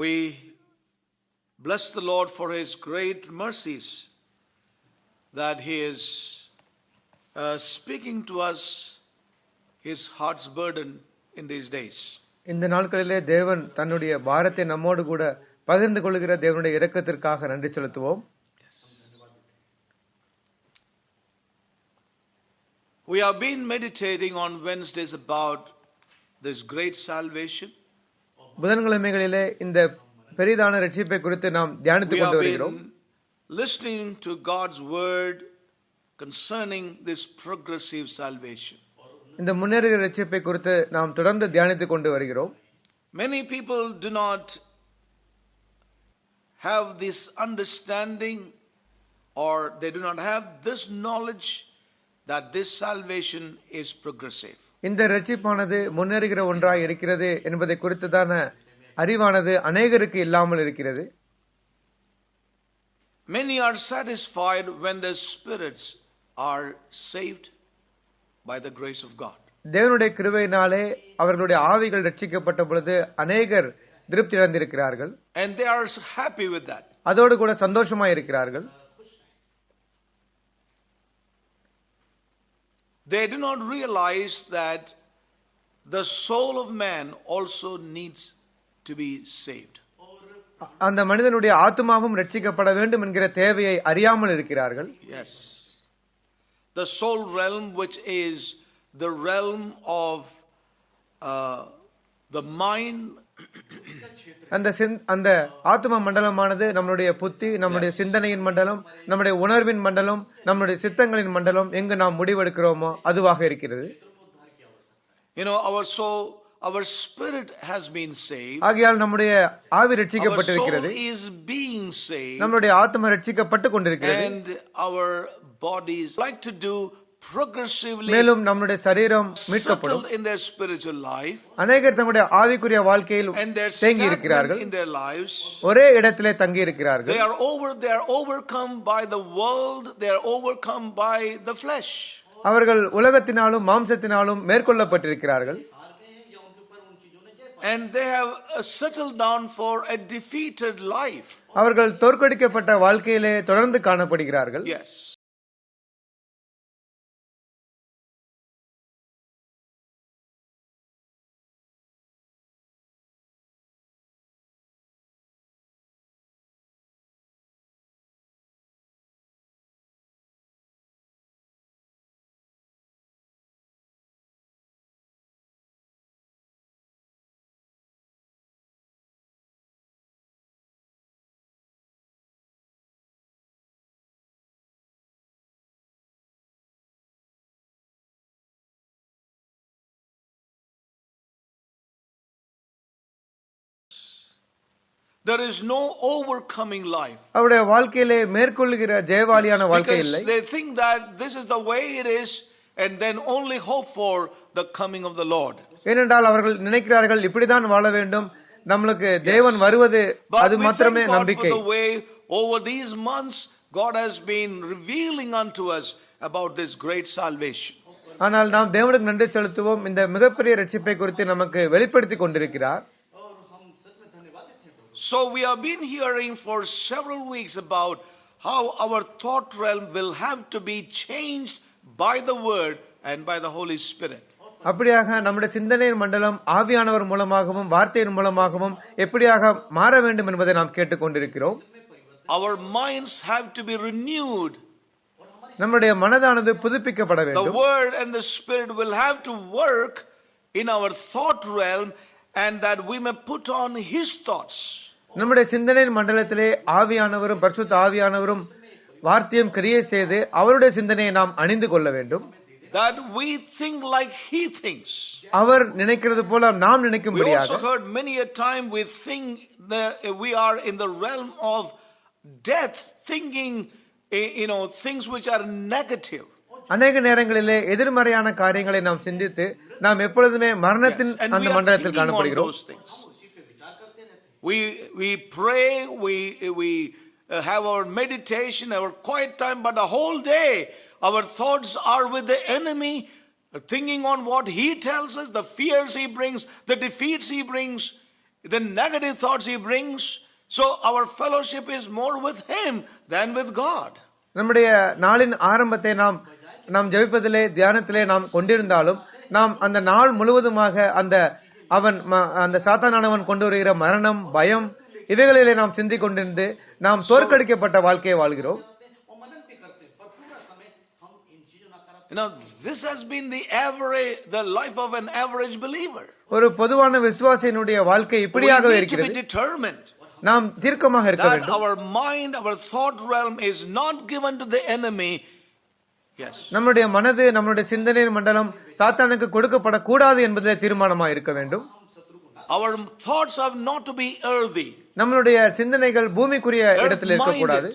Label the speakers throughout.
Speaker 1: We bless the Lord for His great mercies that He is speaking to us His heart's burden in these days.
Speaker 2: இந்த நாட்களிலே தேவன் தன்னுடைய பாரத்தை நம்மோடு கூட பகிர்ந்து கொள்கிற தேவனுடைய இரக்கத்திற்காக நன்றி செலுத்துவோம்.
Speaker 1: We have been meditating on Wednesdays about this great salvation.
Speaker 2: புதன்கிழமைகளிலே இந்த பெரிதான ரட்சிப்பை குறித்து நாம் தியானித்துக்
Speaker 1: We have
Speaker 2: கொண்டு வருகிறோம்.
Speaker 1: been listening to God's word concerning this progressive salvation.
Speaker 2: இந்த முன்னேறுகிற ரட்சிப்பை குறித்து நாம் தொடர்ந்து தியானித்துக் கொண்டு வருகிறோம்.
Speaker 1: Many people do not have this understanding, or they do not have this knowledge that this salvation is progressive.
Speaker 2: இந்த ரட்சிப்பானது முன்னேறுகிற ஒன்றாய் இருக்கிறது என்பதை குறித்துதான அறிவானது அநேகருக்கு இல்லாமல் இருக்கிறது.
Speaker 1: Many are satisfied when their spirits are saved by the grace of God.
Speaker 2: தேவனுடைய கிருபையினாலே அவர்களுடைய ஆவிகள் ரட்சிக்கப்பட்ட பொழுது அநேகர் திருப்தி அடைந்திருக்கிறார்கள்.
Speaker 1: And they are happy with that.
Speaker 2: அதோடு கூட சந்தோஷமாய் இருக்கிறார்கள்.
Speaker 1: They do not realize that the soul of man also needs to be saved.
Speaker 2: அந்த மனிதனுடைய ஆத்துமாவும் ரட்சிக்கப்பட வேண்டும் என்கிற தேவையை அறியாமல் இருக்கிறார்கள்.
Speaker 1: Yes. The soul realm, which is the realm of the mind.
Speaker 2: அந்த ஆத்ம மண்டலமானது நம்முடைய புத்தி, நம்முடைய சிந்தனையின் மண்டலம், நம்முடைய உணர்வின் மண்டலம், நம்முடைய சித்தங்களின் மண்டலம், எங்கு நாம் முடிவெடுக்கிறோமோ அதுவாக இருக்கிறது.
Speaker 1: You know, our spirit has been saved.
Speaker 2: ஆகையால் நம்முடைய ஆவி
Speaker 1: Our
Speaker 2: ரட்சிக்கப்பட்டிருக்கிறது.
Speaker 1: soul is being saved.
Speaker 2: நம்முடைய ஆத்ம ரட்சிக்கப்பட்டு கொண்டிருக்கிறது.
Speaker 1: And our bodies like to do progressively
Speaker 2: மேலும் நம்முடைய சரீரம் மீட்கப்படும்.
Speaker 1: settled in their spiritual life,
Speaker 2: அநேகர் தங்களுடைய ஆவிக்குரிய வாழ்க்கையில்
Speaker 1: and they're
Speaker 2: தேங்கி
Speaker 1: stagnant
Speaker 2: இருக்கிறார்கள்.
Speaker 1: in their lives.
Speaker 2: ஒரே இடத்திலே தங்கி இருக்கிறார்கள்.
Speaker 1: They are overcome by the world. They are overcome by the flesh.
Speaker 2: அவர்கள் உலகத்தினாலும் மாம்சத்தினாலும் மேற்கொள்ளப்பட்டிருக்கிறார்கள்.
Speaker 1: And they have settled down for a defeated life.
Speaker 2: அவர்கள் தோற்கடிக்கப்பட்ட வாழ்க்கையிலே தொடர்ந்து காணப்படுகிறார்கள்.
Speaker 1: Yes. There is no overcoming life.
Speaker 2: அவருடைய வாழ்க்கையிலே மேற்கொள்ளுகிற ஜெயவாளியான வாழ்க்கை
Speaker 1: Because
Speaker 2: இல்லை.
Speaker 1: they think that this is the way it is, and then only hope for the coming of the Lord.
Speaker 2: ஏனென்றால் அவர்கள் நினைக்கிறார்கள் இப்படிதான் வாழ வேண்டும், நம்மளுக்கு தேவன் வருவது
Speaker 1: But
Speaker 2: அது
Speaker 1: we
Speaker 2: மாத்திரமே
Speaker 1: thank God for
Speaker 2: நம்பிக்கை.
Speaker 1: the way over these months God has been revealing unto us about this great salvation.
Speaker 2: ஆனால் நாம் தேவனுக்கு நன்றி செலுத்துவோம். இந்த மிகப்பெரிய ரட்சிப்பை குறித்து நமக்கு வெளிப்படுத்தி கொண்டிருக்கிறார்.
Speaker 1: So we have been hearing for several weeks about how our thought realm will have to be changed by the word and by the Holy Spirit.
Speaker 2: அப்படியாக நம்முடைய சிந்தனையின் மண்டலம் ஆவியானவர் மூலமாகவும் வார்த்தையின் மூலமாகவும் எப்படியாக மாற வேண்டும் என்பதை நாம் கேட்டுக்கொண்டிருக்கிறோம்.
Speaker 1: Our minds have to be renewed.
Speaker 2: நம்முடைய மனதானது புதுப்பிக்கப்பட
Speaker 1: The
Speaker 2: வேண்டும்.
Speaker 1: word and the spirit will have to work in our thought realm, and that we may put on his thoughts.
Speaker 2: நம்முடைய சிந்தனையின் மண்டலத்திலே ஆவியானவரும் பரிசுத்த ஆவியானவரும் வார்த்தையும் கிரியை செய்து அவருடைய சிந்தனையை நாம் அணிந்து கொள்ள வேண்டும்.
Speaker 1: That we think like he thinks.
Speaker 2: அவர் நினைக்கிறது போல நாம்
Speaker 1: We
Speaker 2: நினைக்கும்படியாக.
Speaker 1: also heard many a time we think that we are in the realm of death, thinking things which are negative.
Speaker 2: அநேக நேரங்களிலே எதிர்மறையான காரியங்களை நாம் சிந்தித்து நாம் எப்பொழுதுமே மரணத்தின்
Speaker 1: And
Speaker 2: அந்த
Speaker 1: we are
Speaker 2: மண்டலத்தில்
Speaker 1: thinking on
Speaker 2: காணப்படுகிறோம்.
Speaker 1: those things. We pray, we have our meditation, our quiet time, but the whole day our thoughts are with the enemy, thinking on what he tells us, the fears he brings, the defeats he brings, the negative thoughts he brings. So our fellowship is more with him than with God.
Speaker 2: நம்முடைய நாளின் ஆரம்பத்தை நாம் ஜெபிப்பதிலே தியானத்திலே நாம் கொண்டிருந்தாலும் நாம் அந்த நாள் முழுவதுமாக அந்த சாத்தானானவன் கொண்டு வருகிற மரணம், பயம் இவைகளிலே நாம் சிந்திக் கொண்டிருந்து நாம் தோற்கடிக்கப்பட்ட வாழ்க்கையை வாழ்கிறோம்.
Speaker 1: This has been the life of an average believer.
Speaker 2: ஒரு பொதுவான விசுவாசியினுடைய வாழ்க்கை இப்படியாகவே இருக்கிறது.
Speaker 1: Determined
Speaker 2: நாம் தீர்க்கமாக இருக்க
Speaker 1: that
Speaker 2: வேண்டும்.
Speaker 1: our mind, our thought realm is not given to the enemy. Yes.
Speaker 2: நம்முடைய மனது, நம்முடைய சிந்தனை மண்டலம் சாத்தானுக்கு கொடுக்கப்படக்கூடாது என்பதிலே தீர்மானமாக இருக்க வேண்டும்.
Speaker 1: Our thoughts are not to be earthy.
Speaker 2: நம்மளுடைய சிந்தனைகள் பூமிக்குரிய இடத்தில் இருக்கக்கூடாது.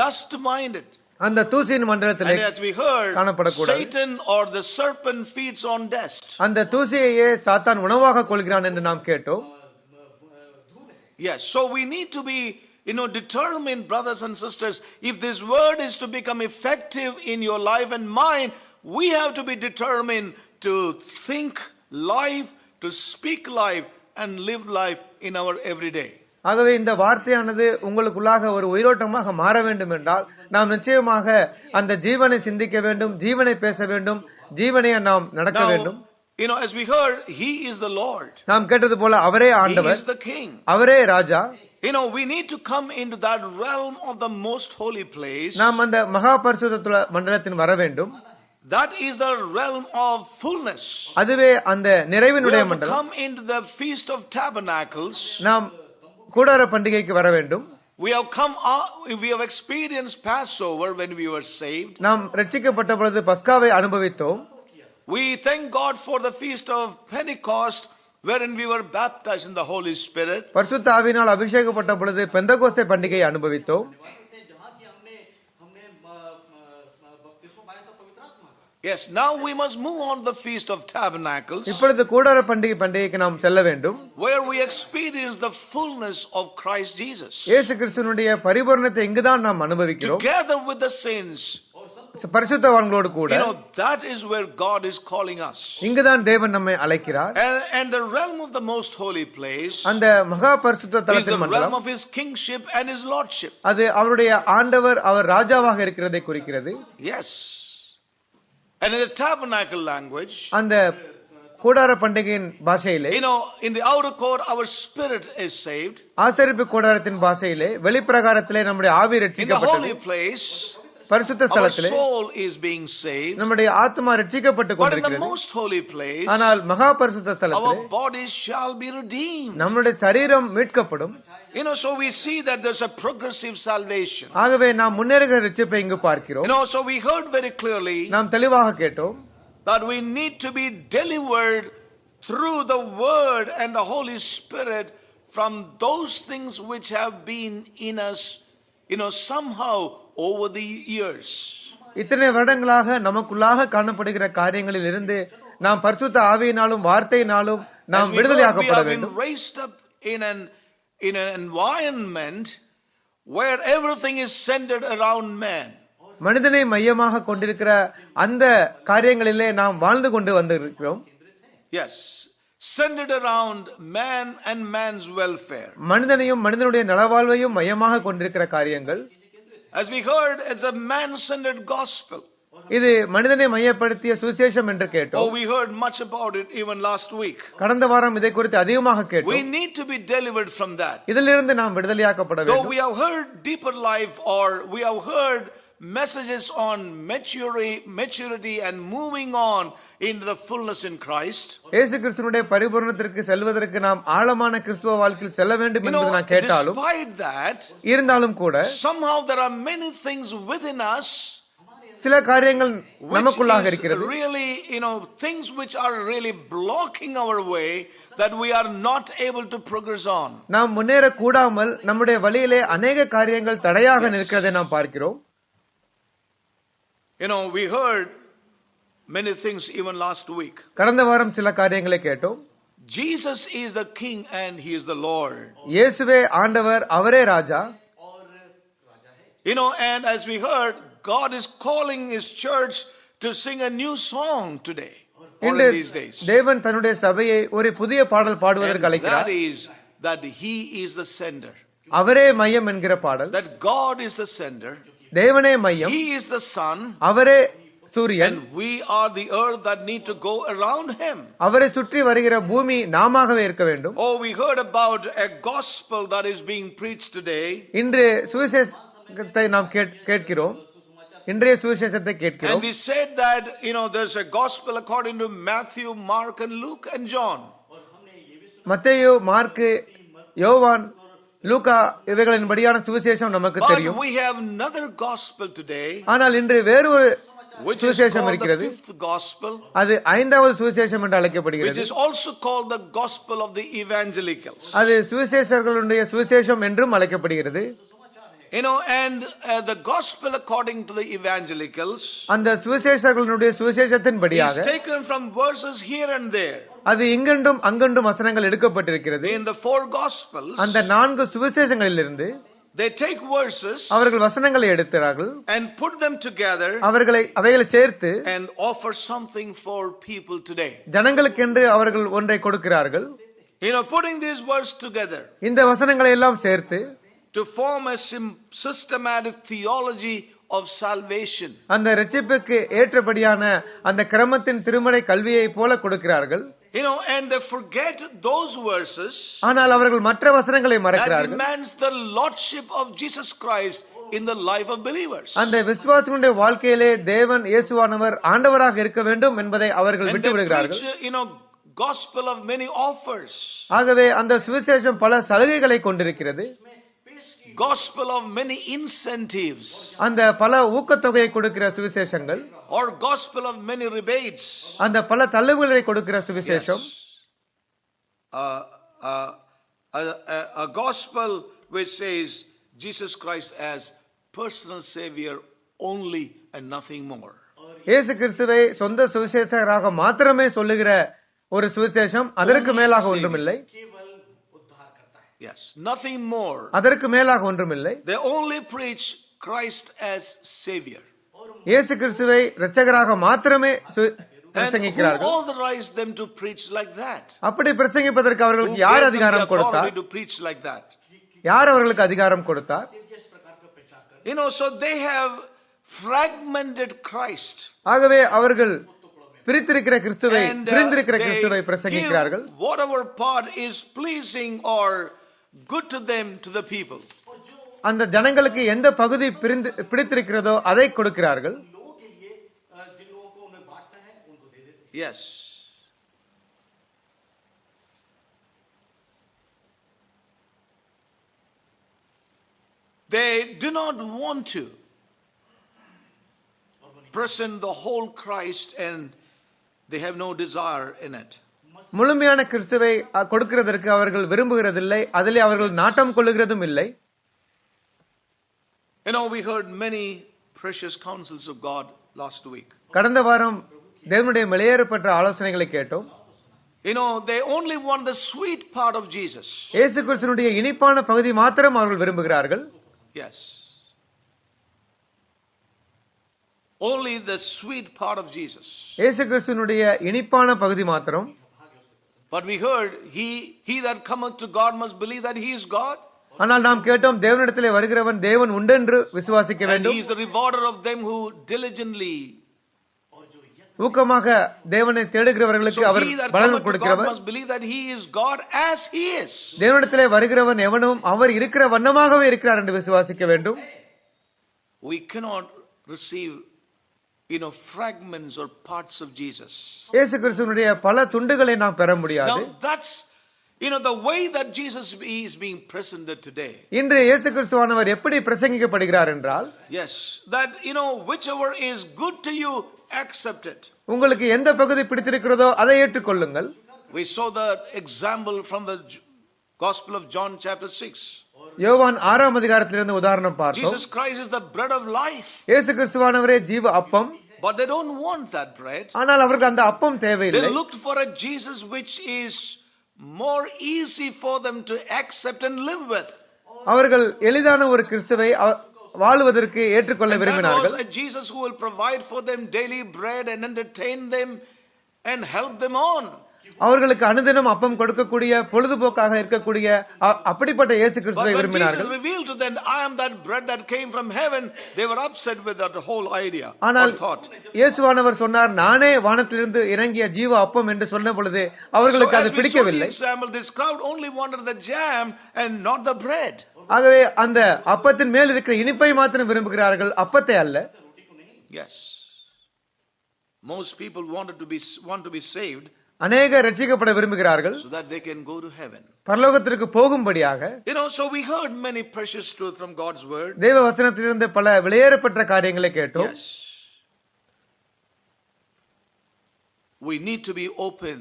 Speaker 1: Dust minded.
Speaker 2: அந்த தூசியின் மண்டலத்திலே
Speaker 1: as we heard,
Speaker 2: காணப்படக்கூடாது.
Speaker 1: Satan or the serpent feeds on dust.
Speaker 2: அந்த தூசியையே சாத்தான் உணவாக கொள்கிறான் என்று நாம் கேட்டோம்.
Speaker 1: Yes, so we need to be determined, brothers and sisters. If this word is to become effective in your life and mind, we have to be determined to think life, to speak life and live life in our everyday.
Speaker 2: ஆகவே இந்த வார்த்தையானது உங்களுக்குள்ளாக ஒரு உயிரோட்டமாக மாற வேண்டும் என்றால் நாம் நிச்சயமாக அந்த ஜீவனை சிந்திக்க வேண்டும், ஜீவனை பேச வேண்டும், ஜீவனை நாம் நடக்க வேண்டும்.
Speaker 1: As we heard, he is the Lord.
Speaker 2: நாம் கேட்டது போல அவரே ஆண்டவர்,
Speaker 1: he is the king.
Speaker 2: அவரே ராஜா.
Speaker 1: We need to come into that realm of the most holy place.
Speaker 2: நாம் அந்த மகா பரிசுத்த மண்டலத்தின் வர வேண்டும்.
Speaker 1: That is the realm of fullness.
Speaker 2: அதுவே அந்த நிறைவினுடைய மண்டலம்.
Speaker 1: Come into the feast of tabernacles.
Speaker 2: நாம் கூடார பண்டிகைக்கு வர வேண்டும்.
Speaker 1: We have experienced Passover when we were saved.
Speaker 2: நாம் ரட்சிக்கப்பட்ட பொழுது பஸ்காவை அனுபவித்தோம்.
Speaker 1: We thank God for the feast of Pentecost wherein we were baptized in the Holy Spirit.
Speaker 2: பரிசுத்த ஆவியினால் அபிஷேகப்பட்ட பொழுது பெந்தகோஸ்தே பண்டிகையை அனுபவித்தோம்.
Speaker 1: Yes, now we must move on to the feast of tabernacles.
Speaker 2: இப்பொழுது கூடார பண்டிகைக்கு நாம் செல்ல வேண்டும்.
Speaker 1: Where we experience the fullness of Christ Jesus.
Speaker 2: இயேசு கிறிஸ்துவினுடைய பரிபூரணத்தை இங்குதான் நாம் அனுபவிக்கிறோம்.
Speaker 1: Together with the saints.
Speaker 2: பரிசுத்தவான்களோடு கூட.
Speaker 1: That is where God is calling us.
Speaker 2: இங்குதான் தேவன் நம்மை அழைக்கிறார்.
Speaker 1: And the realm of the most holy place.
Speaker 2: அந்த மகா பரிசுத்த தலத்தின் மண்டலம்.
Speaker 1: Is the realm of his kingship and his lordship.
Speaker 2: அது அவருடைய ஆண்டவர், அவர் ராஜாவாக இருக்கிறதை குறிக்கிறது.
Speaker 1: Yes. And in the tabernacle language,
Speaker 2: அந்த கூடார பண்டிகையின் பாஷையிலே,
Speaker 1: in the outer court our spirit is saved.
Speaker 2: ஆசரிப்பு கூடாரத்தின் பாஷையிலே, வெளிப்பிரகாரத்திலே நம்முடைய ஆவி ரட்சிக்கப்பட்டது.
Speaker 1: In the holy place,
Speaker 2: பரிசுத்த ஸ்தலத்திலே
Speaker 1: our soul is being saved.
Speaker 2: நம்முடைய ஆத்மா ரட்சிக்கப்பட்டு கொண்டிருக்கிறது.
Speaker 1: But in the most holy place,
Speaker 2: ஆனால் மகா பரிசுத்த ஸ்தலத்திலே
Speaker 1: our bodies shall be redeemed.
Speaker 2: நம்முடைய சரீரம் மீட்கப்படும்.
Speaker 1: So we see that there's a progressive salvation.
Speaker 2: ஆகவே நாம் முன்னேறுகிற ரட்சிப்பை இங்கு பார்க்கிறோம்.
Speaker 1: So we heard very clearly
Speaker 2: நாம் தெளிவாக கேட்டோம்
Speaker 1: that we need to be delivered through the word and the Holy Spirit from those things which have been in us somehow over the years.
Speaker 2: இத்தனை வருடங்களாக நமக்குள்ளாக காணப்படுகிற காரியங்களில் இருந்து நாம் பரிசுத்த ஆவியினாலும் வார்த்தையினாலும் நாம் விடுதலையாக்கப்பட வேண்டும்.
Speaker 1: Raised up in an environment where everything is centered around man.
Speaker 2: மனிதனை மையமாக கொண்டிருக்கிற அந்த காரியங்களிலே நாம் வாழ்ந்து கொண்டு வந்திருக்கிறோம்.
Speaker 1: Yes, centered around man and man's welfare.
Speaker 2: மனிதனையும் மனிதனுடைய நலவாழ்வையும் மையமாக கொண்டிருக்கிற காரியங்கள்.
Speaker 1: As we heard, it's a man-centered gospel.
Speaker 2: இது மனிதனை மையப்படுத்திய சுவிசேஷம் என்று கேட்டோம்.
Speaker 1: We heard much about it even last week.
Speaker 2: கடந்த வாரம் இதை குறித்து அதிகமாக கேட்டோம்.
Speaker 1: We need to be delivered from that.
Speaker 2: இதிலிருந்து நாம் விடுதலையாக்கப்பட வேண்டும்.
Speaker 1: Though we have heard deeper life, or we have heard messages on maturity and moving on into the fullness in Christ.
Speaker 2: இயேசு கிறிஸ்துவினுடைய பரிபூரணத்திற்கு செல்வதற்கு நாம் ஆழமான கிறிஸ்துவ வாழ்க்கையில் செல்ல வேண்டும் என்று நான் கேட்டாலும்,
Speaker 1: despite that,
Speaker 2: இருந்தாலும் கூட
Speaker 1: somehow there are many things within us
Speaker 2: சில காரியங்கள் நமக்குள்ளாக இருக்கிறது.
Speaker 1: Really, things which are really blocking our way that we are not able to progress on.
Speaker 2: நாம் முன்னேற கூடாமல் நம்முடைய வழியிலே अनेक காரியங்கள் தடையாக நிற்கிறதை நாம் பார்க்கிறோம்.
Speaker 1: We heard many things even last week.
Speaker 2: கடந்த வாரம் சில காரியங்களை கேட்டோம்.
Speaker 1: Jesus is the king and he is the Lord.
Speaker 2: இயேசுவே ஆண்டவர், அவரே ராஜா.
Speaker 1: And as we heard, God is calling his church to sing a new song today. or
Speaker 2: இன்று
Speaker 1: in these days.
Speaker 2: தேவன் தன்னுடைய சபையை ஒரு புதிய பாடல் பாடுவதற்கு
Speaker 1: And
Speaker 2: அழைக்கிறார்.
Speaker 1: that is that he is the sender.
Speaker 2: அவரே மையம் என்கிற பாடல்.
Speaker 1: That God is the sender.
Speaker 2: தேவனே மையம்,
Speaker 1: He is the sun.
Speaker 2: அவரே சூரியன்,
Speaker 1: And we are the earth that need to go around him.
Speaker 2: அவரை சுற்றி வருகிற பூமி நாமாகவே இருக்க வேண்டும்.
Speaker 1: Oh, we heard about a gospel that is being preached today.
Speaker 2: இன்று சுவிசேஷத்தை நாம் கேட்கிறோம். இன்றைய சுவிசேஷத்தை கேட்கிறோம்.
Speaker 1: And we said that, there's a gospel according to Matthew, Mark and Luke and John.
Speaker 2: மத்தேயு, மார்க்கு, யோவான், லூக்கா இவைகளின்படியான சுவிசேஷம் நமக்கு
Speaker 1: But
Speaker 2: தெரியும்.
Speaker 1: we have another gospel today,
Speaker 2: ஆனால் இன்று வேறு ஒரு
Speaker 1: which is
Speaker 2: சுவிசேஷம்
Speaker 1: called the
Speaker 2: இருக்கிறது.
Speaker 1: fifth gospel,
Speaker 2: அது 5வது சுவிசேஷம் என்று
Speaker 1: which
Speaker 2: அழைக்கப்படுகிறது.
Speaker 1: is also called the gospel of the evangelicals.
Speaker 2: அது சுவிசேஷர்களுடைய சுவிசேஷம் என்றும் அழைக்கப்படுகிறது.
Speaker 1: And the gospel according to the evangelicals
Speaker 2: அந்த சுவிசேஷர்களுடைய சுவிசேஷத்தின்படியாக
Speaker 1: is taken from verses here and there.
Speaker 2: அது இங்கென்றும் அங்கென்றும் வசனங்கள் எடுக்கப்பட்டிருக்கிறது.
Speaker 1: In the four gospels,
Speaker 2: அந்த 4 சுவிசேஷங்களிலிருந்து
Speaker 1: they take verses
Speaker 2: அவர்கள் வசனங்களை எடுக்கிறார்கள்,
Speaker 1: and put them together
Speaker 2: அவைகளை சேர்த்து
Speaker 1: and offer something for people today.
Speaker 2: ஜனங்களுக்கென்று அவர்கள் ஒன்றை கொடுக்கிறார்கள்.
Speaker 1: Putting these words together
Speaker 2: இந்த வசனங்களை எல்லாம் சேர்த்து
Speaker 1: to form a systematic theology of salvation.
Speaker 2: அந்த இரட்சிப்புக்கு ஏற்றபடியான அந்த கிரமத்தின் திருமறை கல்வியை போல கொடுக்கிறார்கள்.
Speaker 1: And they forget those verses
Speaker 2: ஆனால் அவர்கள் மற்ற வசனங்களை
Speaker 1: that
Speaker 2: மறக்கிறார்கள்.
Speaker 1: demands the lordship of Jesus Christ in the life of believers.
Speaker 2: அந்த விசுவாசிகளுடைய வாழ்க்கையிலே தேவன் இயேசுவானவர் ஆண்டவராக இருக்க வேண்டும் என்பதை அவர்கள்
Speaker 1: And
Speaker 2: விட்டு
Speaker 1: they
Speaker 2: விடுகிறார்கள்.
Speaker 1: preach, gospel of many offers.
Speaker 2: ஆகவே அந்த சுவிசேஷம் பல சலுகைகளை கொண்டிருக்கிறது.
Speaker 1: Gospel of many incentives.
Speaker 2: அந்த பல ஊக்கத்தொகையை கொடுக்கிற சுவிசேஷங்கள்.
Speaker 1: Or gospel of many rebates.
Speaker 2: அந்த பல தள்ளுபடிகளை கொடுக்கிற சுவிசேஷம்.
Speaker 1: A gospel which says Jesus Christ as personal savior only and nothing more.
Speaker 2: இயேசு கிறிஸ்துவை சொந்த சுவிசேஷகராக மாத்திரமே சொல்லுகிற ஒரு சுவிசேஷம், அதற்கு மேலாக ஒன்றுமில்லை.
Speaker 1: Yes, nothing more.
Speaker 2: அதற்கு மேலாக ஒன்றுமில்லை.
Speaker 1: They only preach Christ as savior.
Speaker 2: இயேசு கிறிஸ்துவை இரட்சகராக மாத்திரமே பிரசங்கிக்கிறார்கள்.
Speaker 1: And who authorized them to preach like that?
Speaker 2: அப்படி பிரசங்கிப்பதற்கு அவர்களுக்கு யார் அதிகாரம் கொடுத்தார்?
Speaker 1: To preach like that?
Speaker 2: யார் அவர்களுக்கு அதிகாரம் கொடுத்தார்?
Speaker 1: So they have fragmented Christ.
Speaker 2: ஆகவே அவர்கள் பிரித்திருக்கிற கிறிஸ்துவை, பிரிந்திருக்கிற கிறிஸ்துவை பிரசங்கிக்கிறார்கள்.
Speaker 1: Whatever part is pleasing or good to them, to the people.
Speaker 2: அந்த ஜனங்களுக்கு எந்த பகுதி பிடித்திருக்கிறதோ அதை கொடுக்கிறார்கள்.
Speaker 1: Yes. They do not want to present the whole Christ and they have no desire in it.
Speaker 2: முழுமையான கிறிஸ்துவை கொடுக்கிறதற்கு அவர்கள் விரும்புகிறதில்லை, அதிலே அவர்கள் நாட்டம் கொள்ளுகிறதும் இல்லை.
Speaker 1: We heard many precious counsels of God last week.
Speaker 2: கடந்த வாரம் தேவனுடைய வெளியேறப்பட்ட ஆலோசனைகளை கேட்டோம்.
Speaker 1: They only want the sweet part of Jesus.
Speaker 2: இயேசு கிறிஸ்துவினுடைய இனிப்பான பகுதி மாத்திரம் அவர்கள் விரும்புகிறார்கள்.
Speaker 1: Yes. Only the sweet part of Jesus.
Speaker 2: இயேசு கிறிஸ்துவினுடைய இனிப்பான பகுதி மாத்திரம்.
Speaker 1: But we heard he that cometh to God must believe that he is God.
Speaker 2: ஆனால் நாம் கேட்டோம், தேவனிடத்திலே வருகிறவன் தேவன் உண்டென்று விசுவாசிக்க
Speaker 1: And
Speaker 2: வேண்டும்.
Speaker 1: he is the rewarder of them who diligently.
Speaker 2: ஊக்கமாக தேவனை தேடுகிறவர்களுக்கு அவர் பலன் கொடுக்கிறவர்.
Speaker 1: must believe that he is God as he is.
Speaker 2: தேவனிடத்திலே வருகிறவன் எவனும் அவர் இருக்கிற வண்ணமாகவே இருக்கிறார் என்று விசுவாசிக்க வேண்டும்.
Speaker 1: We cannot receive fragments or parts of Jesus.
Speaker 2: இயேசு கிறிஸ்துவினுடைய பல துண்டுகளை நாம் பெற முடியாது.
Speaker 1: Now that's the way that Jesus is being presented today.
Speaker 2: இன்று இயேசு கிறிஸ்துவானவர் எப்படி பிரசங்கிக்கப்படுகிறார் என்றால்,
Speaker 1: yes, that whichever is good to you, accept it.
Speaker 2: உங்களுக்கு எந்த பகுதி பிடித்திருக்கிறதோ அதை ஏற்றுக்கொள்ளுங்கள்.
Speaker 1: We saw the example from the Gospel of John chapter 6.
Speaker 2: யோவான் 6ஆம் அதிகாரத்திலிருந்து உதாரணம் பார்த்தோம்.
Speaker 1: Jesus Christ is the bread of life.
Speaker 2: இயேசு கிறிஸ்துவானவரே ஜீவ அப்பம்.
Speaker 1: But they don't want that bread.
Speaker 2: ஆனால் அவருக்கு அந்த அப்பம் தேவையில்லை.
Speaker 1: They looked for a Jesus which is more easy for them to accept and live with.
Speaker 2: அவர்கள் எளிதான ஒரு கிறிஸ்துவை வாழுவதற்கு ஏற்றுக்கொள்ள விரும்பினார்கள்.
Speaker 1: A Jesus who will provide for them daily bread and entertain them and help them on.
Speaker 2: அவர்களுக்கு அனுதினம் அப்பம் கொடுக்கக்கூடிய பொழுதுபோக்காக இருக்கக்கூடிய அப்படிப்பட்ட இயேசு
Speaker 1: But
Speaker 2: கிறிஸ்துவை
Speaker 1: when Jesus
Speaker 2: விரும்பினார்கள்.
Speaker 1: revealed to them, I am that bread that came from heaven, they were upset with that whole idea or
Speaker 2: ஆனால்
Speaker 1: thought.
Speaker 2: இயேசுவானவர் சொன்னார், நானே வானத்திலிருந்து இறங்கிய ஜீவ அப்பம் என்று சொன்ன பொழுது
Speaker 1: So
Speaker 2: அவர்களுக்கு அது
Speaker 1: as we saw the
Speaker 2: பிடிக்கவில்லை.
Speaker 1: example, this crowd only wanted the jam and not the bread.
Speaker 2: ஆகவே அந்த அப்பத்தின் மேல் இருக்கிற இனிப்பை மாத்திரம் விரும்புகிறார்கள், அப்பத்தை அல்ல.
Speaker 1: Yes. Most people want to be saved
Speaker 2: அநேக ரட்சிக்கப்பட விரும்புகிறார்கள்,
Speaker 1: so that they can go to heaven.
Speaker 2: பரலோகத்திற்கு போகும்படியாக.
Speaker 1: So we heard many precious truths from God's word.
Speaker 2: தேவ வசனத்திலிருந்து பல விலையேறப்பட்ட காரியங்களை கேட்டோம்.
Speaker 1: Yes. We need to be open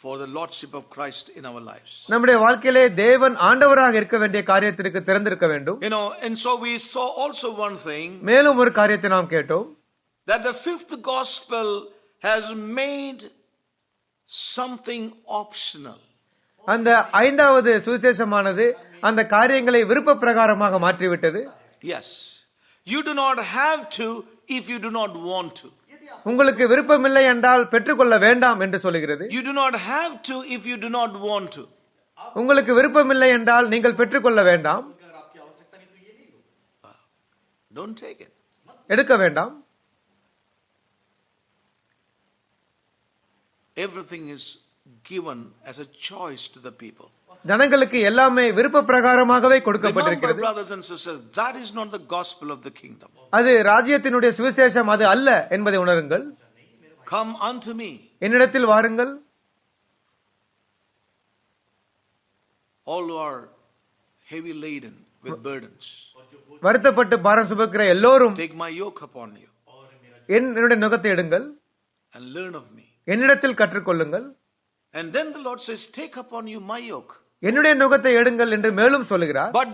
Speaker 1: for the lordship of Christ in our lives.
Speaker 2: நம்முடைய வாழ்க்கையிலே தேவன் ஆண்டவராக இருக்க வேண்டிய காரியத்திற்கு திறந்திருக்க வேண்டும்.
Speaker 1: And so we saw also one thing,
Speaker 2: மேலும் ஒரு காரியத்தை நாம் கேட்டோம்,
Speaker 1: that the fifth gospel has made something optional.
Speaker 2: அந்த ஐந்தாவது சுவிசேஷமானது அந்த காரியங்களை விருப்ப பிரகாரமாக மாற்றிவிட்டது.
Speaker 1: Yes. You do not have to if you do not want to.
Speaker 2: உங்களுக்கு விருப்பமில்லை என்றால் பெற்றுக்கொள்ள வேண்டாம் என்று சொல்கிறது.
Speaker 1: You do not have to if you do not want to.
Speaker 2: உங்களுக்கு விருப்பமில்லை என்றால் நீங்கள் பெற்றுக்கொள்ள வேண்டாம்.
Speaker 1: Don't take it.
Speaker 2: எடுக்க வேண்டாம்.
Speaker 1: Everything is given as a choice to the people.
Speaker 2: ஜனங்களுக்கு எல்லாமே விருப்ப பிரகாரமாகவே
Speaker 1: Remember,
Speaker 2: கொடுக்கப்பட்டிருக்கிறது.
Speaker 1: brothers and sisters, that is not the gospel of the kingdom.
Speaker 2: அது ராஜ்யத்தினுடைய சுவிசேஷம் அது அல்ல என்பதை உணருங்கள்.
Speaker 1: Come unto me,
Speaker 2: என்னிடத்தில் வாருங்கள்,
Speaker 1: all who are heavy laden with burdens.
Speaker 2: வருத்தப்பட்டு பாரம் சுமக்கிற எல்லோரும்
Speaker 1: Take my yoke upon you
Speaker 2: என்னுடைய நுகத்தை எடுங்கள்,
Speaker 1: and learn of me.
Speaker 2: என்னிடத்தில் கற்றுக்கொள்ளுங்கள்.
Speaker 1: And then the Lord says, take upon you my yoke.
Speaker 2: என்னுடைய நுகத்தை எடுங்கள் என்று மேலும் சொல்லுகிறார்.
Speaker 1: But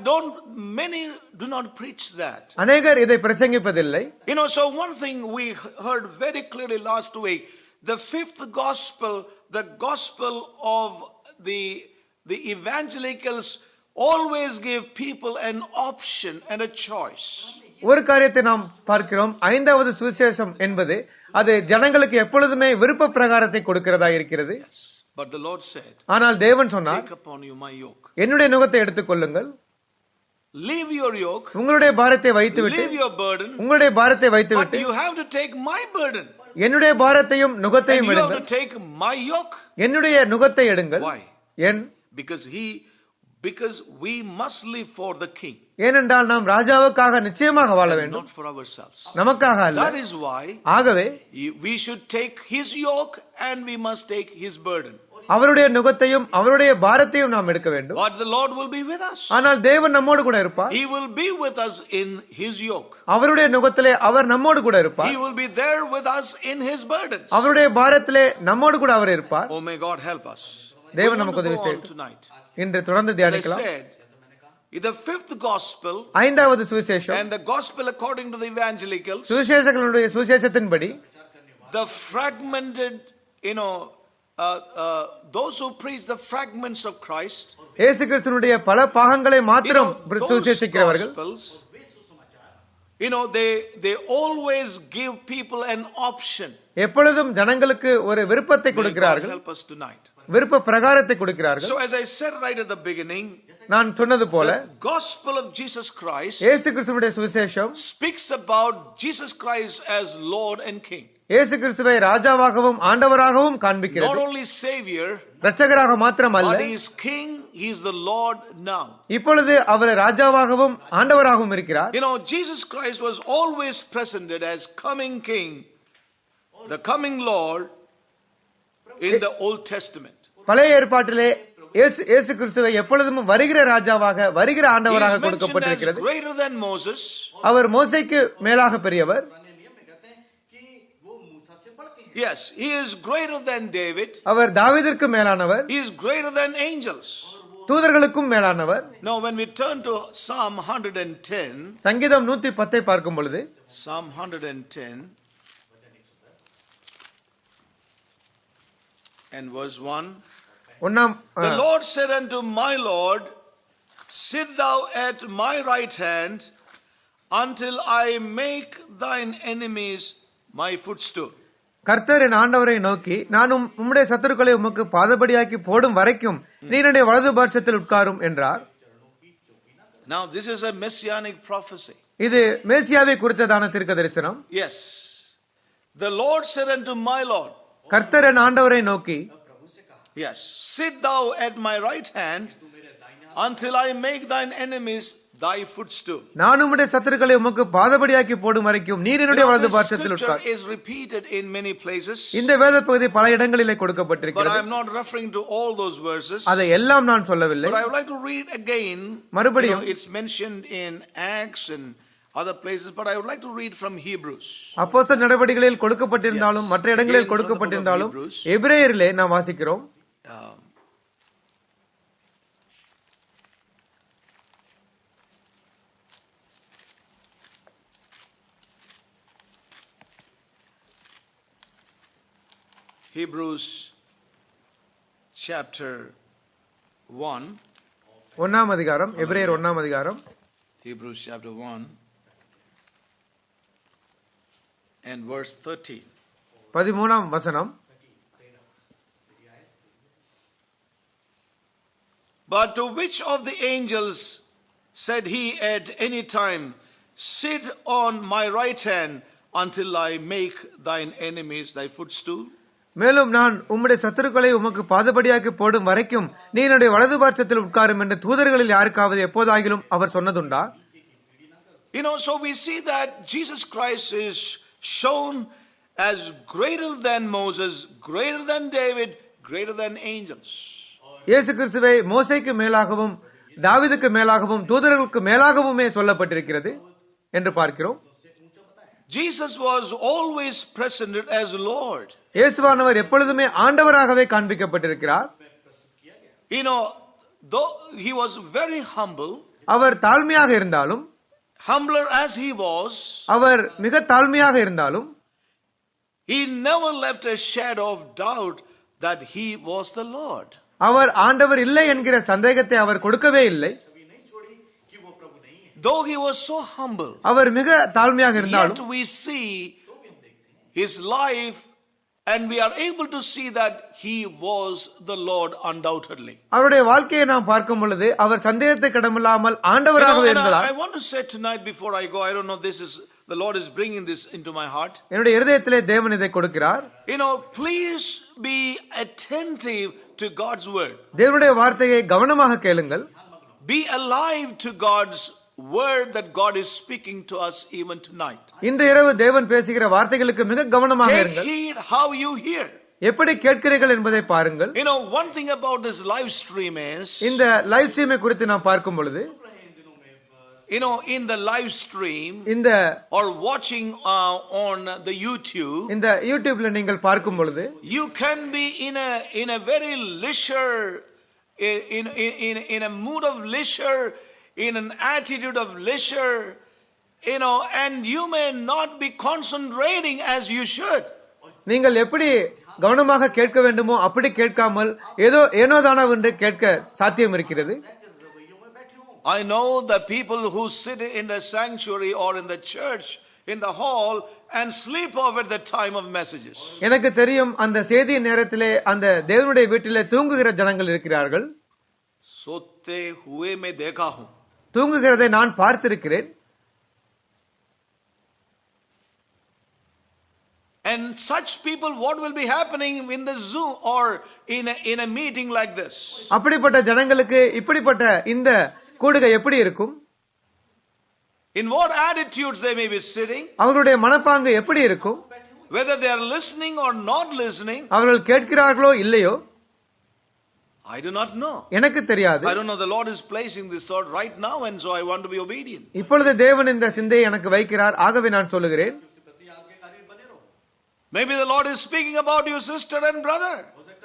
Speaker 1: many do not preach that.
Speaker 2: அநேகர் இதை பிரசங்கிப்பதில்லை.
Speaker 1: So one thing we heard very clearly last week, the fifth gospel, the gospel of the evangelicals always give people an option and a choice.
Speaker 2: ஒரு காரியத்தை நாம் பார்க்கிறோம், ஐந்தாவது சுவிசேஷம் என்பது அது ஜனங்களுக்கு எப்பொழுதுமே விருப்ப பிரகாரத்தை கொடுக்கிறதா இருக்கிறது.
Speaker 1: But the Lord said,
Speaker 2: ஆனால் தேவன் சொன்னார்,
Speaker 1: take upon you my yoke.
Speaker 2: என்னுடைய நுகத்தை எடுத்துக்கொள்ளுங்கள்,
Speaker 1: Leave your yoke,
Speaker 2: உங்களுடைய பாரத்தை வைத்துவிட்டு,
Speaker 1: leave your burden,
Speaker 2: உங்களுடைய பாரத்தை
Speaker 1: but
Speaker 2: வைத்துவிட்டு
Speaker 1: you have to take my burden.
Speaker 2: என்னுடைய பாரத்தையும்
Speaker 1: And
Speaker 2: நுகத்தையும்
Speaker 1: you have
Speaker 2: எடுங்கள்.
Speaker 1: to take my yoke.
Speaker 2: என்னுடைய நுகத்தை எடுங்கள்.
Speaker 1: Why?
Speaker 2: ஏன்?
Speaker 1: Because we must live for the king,
Speaker 2: ஏனென்றால் நாம் ராஜாவுக்காக நிச்சயமாக வாழ
Speaker 1: and
Speaker 2: வேண்டும்,
Speaker 1: not for ourselves.
Speaker 2: நமக்காக அல்ல.
Speaker 1: That is why
Speaker 2: ஆகவே
Speaker 1: we should take his yoke and we must take his burden.
Speaker 2: அவருடைய நுகத்தையும் அவருடைய பாரத்தையும் நாம் எடுக்க வேண்டும்.
Speaker 1: But the Lord will be with us.
Speaker 2: ஆனால் தேவன் நம்மோடு கூட இருப்பார்.
Speaker 1: He will be with us in his yoke.
Speaker 2: அவருடைய நுகத்திலே அவர் நம்மோடு கூட இருப்பார்.
Speaker 1: He will be there with us in his burdens.
Speaker 2: அவருடைய பாரத்திலே நம்மோடு கூட அவர் இருப்பார்.
Speaker 1: Oh, may God help us.
Speaker 2: தேவன் நமக்கு உதவி
Speaker 1: Go on
Speaker 2: செய்யட்டும்.
Speaker 1: tonight.
Speaker 2: இன்று தொடர்ந்து
Speaker 1: As I
Speaker 2: தியானிக்கலாம்.
Speaker 1: said, the fifth gospel
Speaker 2: ஐந்தாவது சுவிசேஷம்,
Speaker 1: and the gospel according to the evangelicals,
Speaker 2: சுவிசேஷங்களுடைய சுவிசேஷத்தின்படி
Speaker 1: the fragmented, those who preach the fragments of Christ,
Speaker 2: இயேசு கிறிஸ்துவினுடைய பல பாகங்களை மாத்திரம்
Speaker 1: those
Speaker 2: சுவிசேஷிக்கிறவர்கள்,
Speaker 1: gospels, they always give people an option.
Speaker 2: எப்பொழுதும் ஜனங்களுக்கு ஒரு விருப்பத்தை
Speaker 1: May God
Speaker 2: கொடுக்கிறார்கள்,
Speaker 1: help us tonight.
Speaker 2: விருப்ப பிரகாரத்தை கொடுக்கிறார்கள்.
Speaker 1: So as I said right at the beginning,
Speaker 2: நான் சொன்னது போல
Speaker 1: the gospel of Jesus Christ
Speaker 2: இயேசு கிறிஸ்துவினுடைய சுவிசேஷம்
Speaker 1: speaks about Jesus Christ as Lord and King.
Speaker 2: இயேசு கிறிஸ்துவை ராஜாவாகவும் ஆண்டவராகவும்
Speaker 1: Not
Speaker 2: காண்பிக்கிறது.
Speaker 1: only Savior,
Speaker 2: இரட்சகராக மாத்திரம் அல்ல,
Speaker 1: but He is King, He is the Lord now.
Speaker 2: இப்பொழுது அவர் ராஜாவாகவும் ஆண்டவராகவும் இருக்கிறார்.
Speaker 1: Jesus Christ was always presented as coming King, the coming Lord in the Old Testament.
Speaker 2: பழைய ஏற்பாட்டிலே இயேசு கிறிஸ்துவை எப்பொழுதும் வருகிற ராஜாவாக வருகிற
Speaker 1: He
Speaker 2: ஆண்டவராக
Speaker 1: is mentioned as
Speaker 2: கொடுக்கப்பட்டிருக்கிறது.
Speaker 1: greater than Moses.
Speaker 2: அவர் மோசேக்கு மேலாக பெரியவர்.
Speaker 1: Yes, He is greater than David.
Speaker 2: அவர் தாவீதிற்கு மேலானவர்.
Speaker 1: He is greater than angels.
Speaker 2: தூதர்களுக்கும் மேலானவர்.
Speaker 1: Now when we turn to Psalm 110,
Speaker 2: சங்கீதம் 110 பார்க்கும் பொழுது,
Speaker 1: Psalm 110 and verse 1, the Lord said unto my Lord, sit thou at my right hand until I make thine enemies my footstool.
Speaker 2: கர்த்தர் என் ஆண்டவரை நோக்கி, நான் உம்முடைய சத்துருக்களை உமக்கு பாதபடியாக்கி போடும் வரைக்கும் நீர் என்னுடைய வலது பார்சத்தில் உட்காரும் என்றார்.
Speaker 1: Now this is a messianic prophecy.
Speaker 2: இது மேசியாவை குறித்ததான தீர்க்க தரிசனம்.
Speaker 1: Yes. The Lord said unto my Lord,
Speaker 2: கர்த்தர் என் ஆண்டவரை நோக்கி,
Speaker 1: yes, sit thou at my right hand until I make thine enemies thy footstool.
Speaker 2: நான் உம்முடைய சத்துருக்களை உமக்கு பாதபடியாக்கி போடும் வரைக்கும் நீர் என்னுடைய வலது
Speaker 1: This
Speaker 2: பார்சத்தில்
Speaker 1: scripture
Speaker 2: உட்கார்.
Speaker 1: is repeated in many places,
Speaker 2: இந்த வேத பகுதி பல இடங்களிலே
Speaker 1: but
Speaker 2: கொடுக்கப்பட்டிருக்கிறது.
Speaker 1: I am not referring to all those verses.
Speaker 2: அதை எல்லாம் நான் சொல்லவில்லை.
Speaker 1: But I would like to read again.
Speaker 2: மறுபடியும்
Speaker 1: It's mentioned in Acts and other places, but I would like to read from Hebrews.
Speaker 2: அப்போஸ்தலர் நடவடிக்கைகளில் கொடுக்கப்பட்டிருந்தாலும்
Speaker 1: Yes.
Speaker 2: மற்ற இடங்களில்
Speaker 1: Again,
Speaker 2: கொடுக்கப்பட்டிருந்தாலும்
Speaker 1: from the book of Hebrews.
Speaker 2: எபிரேயரிலே நாம் வாசிக்கிறோம்.
Speaker 1: Hebrews chapter 1.
Speaker 2: ஒன்னாம் அதிகாரம், எபிரேயர் ஒன்னாம் அதிகாரம்,
Speaker 1: Hebrews chapter 1 and verse 13.
Speaker 2: 13ஆம் வசனம்.
Speaker 1: But to which of the angels said he at any time, sit on my right hand until I make thine enemies thy footstool?
Speaker 2: மேலும் நான் உம்முடைய சத்துருக்களை உமக்கு பாதபடியாக்கி போடும் வரைக்கும் நீ என்னுடைய வலது பார்சத்தில் உட்காரும் என்று தூதர்களில் யாருக்காவது எப்போதாகிலும் அவர் சொன்னதுண்டா?
Speaker 1: You know, so we see that Jesus Christ is shown as greater than Moses, greater than David, greater than angels.
Speaker 2: இயேசு கிறிஸ்துவை மோசேக்கு மேலாகவும் தாவீதுக்கு மேலாகவும் தூதர்களுக்கு மேலாகவுமே சொல்லப்பட்டிருக்கிறது என்று பார்க்கிறோம்.
Speaker 1: Jesus was always presented as Lord.
Speaker 2: இயேசுவானவர் எப்பொழுதுமே ஆண்டவராகவே காண்பிக்கப்பட்டிருக்கிறார்.
Speaker 1: You know, though he was very humble,
Speaker 2: அவர் தாழ்மையாக இருந்தாலும்,
Speaker 1: humbler as he was,
Speaker 2: அவர் மிக தாழ்மையாக இருந்தாலும்,
Speaker 1: he never left a shadow of doubt that he was the Lord.
Speaker 2: அவர் ஆண்டவர் இல்லை என்கிற சந்தேகத்தை அவர் கொடுக்கவே இல்லை.
Speaker 1: Though he was so humble,
Speaker 2: அவர் மிக தாழ்மையாக
Speaker 1: yet
Speaker 2: இருந்தாலும்
Speaker 1: we see his life and we are able to see that he was the Lord undoubtedly.
Speaker 2: அவருடைய வாழ்க்கையை நாம் பார்க்கும் பொழுது அவர் சந்தேகத்தை கடமில்லாமல்
Speaker 1: You know,
Speaker 2: ஆண்டவராகவே
Speaker 1: and
Speaker 2: இருந்தார்.
Speaker 1: I want to say tonight before I go, I don't know, this is the Lord is bringing this into my heart.
Speaker 2: என்னுடைய இருதயத்திலே தேவன் இதை கொடுக்கிறார்.
Speaker 1: You know, please be attentive to God's word.
Speaker 2: தேவனுடைய வார்த்தையை கவனமாக கேளுங்கள்.
Speaker 1: Be alive to God's word that God is speaking to us even tonight.
Speaker 2: இன்று இரவு தேவன் பேசுகிற வார்த்தைகளுக்கு மிக கவனமாக
Speaker 1: Take
Speaker 2: இருங்கள்.
Speaker 1: heed how you hear.
Speaker 2: எப்படி கேட்கிறீர்கள் என்பதை பாருங்கள்.
Speaker 1: You know, one thing about this live stream is,
Speaker 2: இந்த லைவ் ஸ்ட்ரீமை குறித்து நாம் பார்க்கும் பொழுது,
Speaker 1: you know, in the live stream
Speaker 2: இந்த
Speaker 1: or watching on the YouTube,
Speaker 2: இந்த யூடியூப்ல நீங்கள் பார்க்கும் பொழுது
Speaker 1: you can be in a very leisure, in a mood of leisure, in an attitude of leisure, you know, and you may not be concentrating as you should.
Speaker 2: நீங்கள் எப்படி கவனமாக கேட்க வேண்டுமோ அப்படி கேட்காமல் ஏனோதானவென்று கேட்க சாத்தியம் இருக்கிறது.
Speaker 1: I know the people who sit in the sanctuary or in the church in the hall and sleep off at the time of messages.
Speaker 2: எனக்கு தெரியும், அந்த செய்தி நேரத்திலே அந்த தேவனுடைய வீட்டிலே தூங்குகிற ஜனங்கள் இருக்கிறார்கள்.
Speaker 1: सोते हुए मैं देखा हूं.
Speaker 2: தூங்குகிறதை நான் பார்த்திருக்கிறேன்.
Speaker 1: And such people, what will be happening in the Zoom or in a meeting like this?
Speaker 2: அப்படிப்பட்ட ஜனங்களுக்கு இப்படிப்பட்ட இந்த கூடுகை எப்படி இருக்கும்?
Speaker 1: In what attitudes they may be sitting?
Speaker 2: அவர்களுடைய மனப்பாங்கு எப்படி இருக்கும்?
Speaker 1: Whether they are listening or not listening,
Speaker 2: அவர்கள் கேட்கிறார்களோ இல்லையோ
Speaker 1: I do not know.
Speaker 2: எனக்கு தெரியாது.
Speaker 1: I don't know, the Lord is placing this thought right now and so I want to be obedient.
Speaker 2: இப்பொழுது தேவன் இந்த சிந்தையை எனக்கு வைக்கிறார், ஆகவே நான் சொல்லுகிறேன்.
Speaker 1: Maybe the Lord is speaking about you, sister and brother.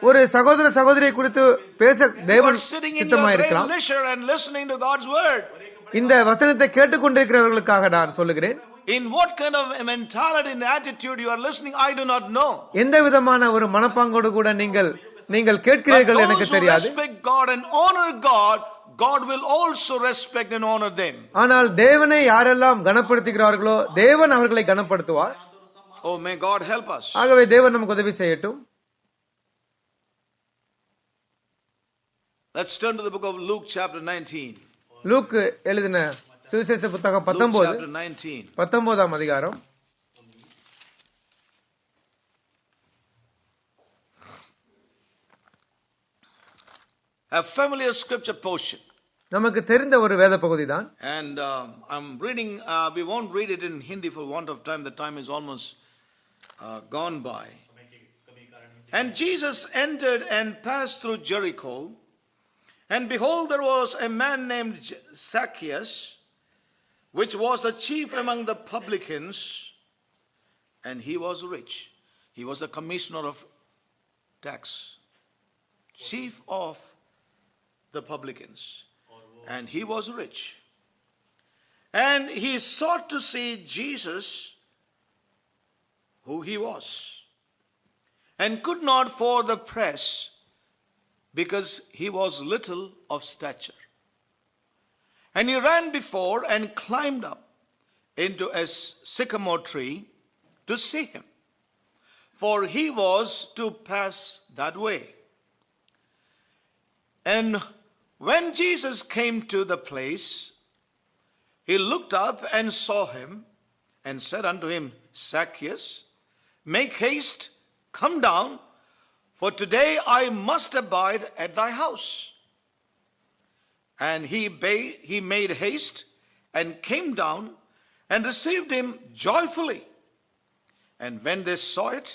Speaker 2: ஒரு சகோதர சகோதரியை குறித்து பேச
Speaker 1: You are
Speaker 2: தேவன்
Speaker 1: sitting in your
Speaker 2: சித்தமாக
Speaker 1: great
Speaker 2: இருக்கலாம்.
Speaker 1: leisure and listening to God's word.
Speaker 2: இந்த வசனத்தை கேட்டுக்கொண்டிருக்கிறவர்களுக்காக நான் சொல்லுகிறேன்.
Speaker 1: In what kind of a mentality and attitude you are listening, I do not know.
Speaker 2: எந்த விதமான ஒரு மனப்பாங்கோடு கூட நீங்கள்
Speaker 1: But
Speaker 2: கேட்கிறீர்கள்
Speaker 1: those
Speaker 2: எனக்கு
Speaker 1: who
Speaker 2: தெரியாது.
Speaker 1: respect God and honor God, God will also respect and honor them.
Speaker 2: ஆனால் தேவனை யாரெல்லாம் கனப்படுத்துகிறார்களோ தேவன் அவர்களை கனப்படுத்துவார்.
Speaker 1: Oh, may God help us.
Speaker 2: ஆகவே தேவன் நமக்கு உதவி செய்யட்டும்.
Speaker 1: Let's turn to the book of Luke chapter 19.
Speaker 2: Look எழுதின சுவிசேஷ புத்தகம்
Speaker 1: Luke
Speaker 2: 19
Speaker 1: chapter 19.
Speaker 2: 19ஆம் அதிகாரம்.
Speaker 1: A familiar scripture portion.
Speaker 2: நமக்கு தெரிந்த ஒரு வேத பகுதி தான்.
Speaker 1: And I'm reading, we won't read it in Hindi for want of time. The time is almost gone by. And Jesus entered and passed through Jericho. And behold, there was a man named Zacchaeus, which was the chief among the publicans, and he was rich. He was a commissioner of tax, chief of the publicans, and he was rich. And he sought to see Jesus, who he was, and could not for the press, because he was little of stature. And he ran before and climbed up into a sycamore tree to see him, for he was to pass that way. And when Jesus came to the place, he looked up and saw him and said unto him, Zacchaeus, make haste, come down, for today I must abide at thy house. And he made haste and came down and received him joyfully. And when they saw it,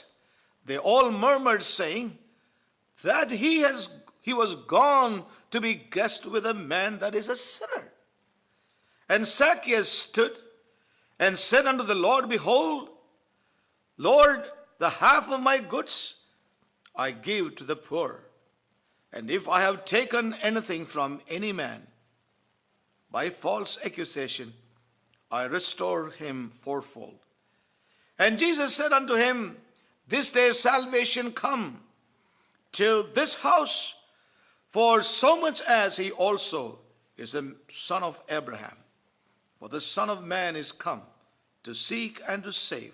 Speaker 1: they all murmured, saying that he was gone to be guest with a man that is a sinner. And Zacchaeus stood and said unto the Lord, Behold, Lord, the half of my goods I give to the poor. And if I have taken anything from any man by false accusation, I restore him fourfold. And Jesus said unto him, This day salvation come till this house, for so much as he also is a son of Abraham. For the Son of Man is come to seek and to save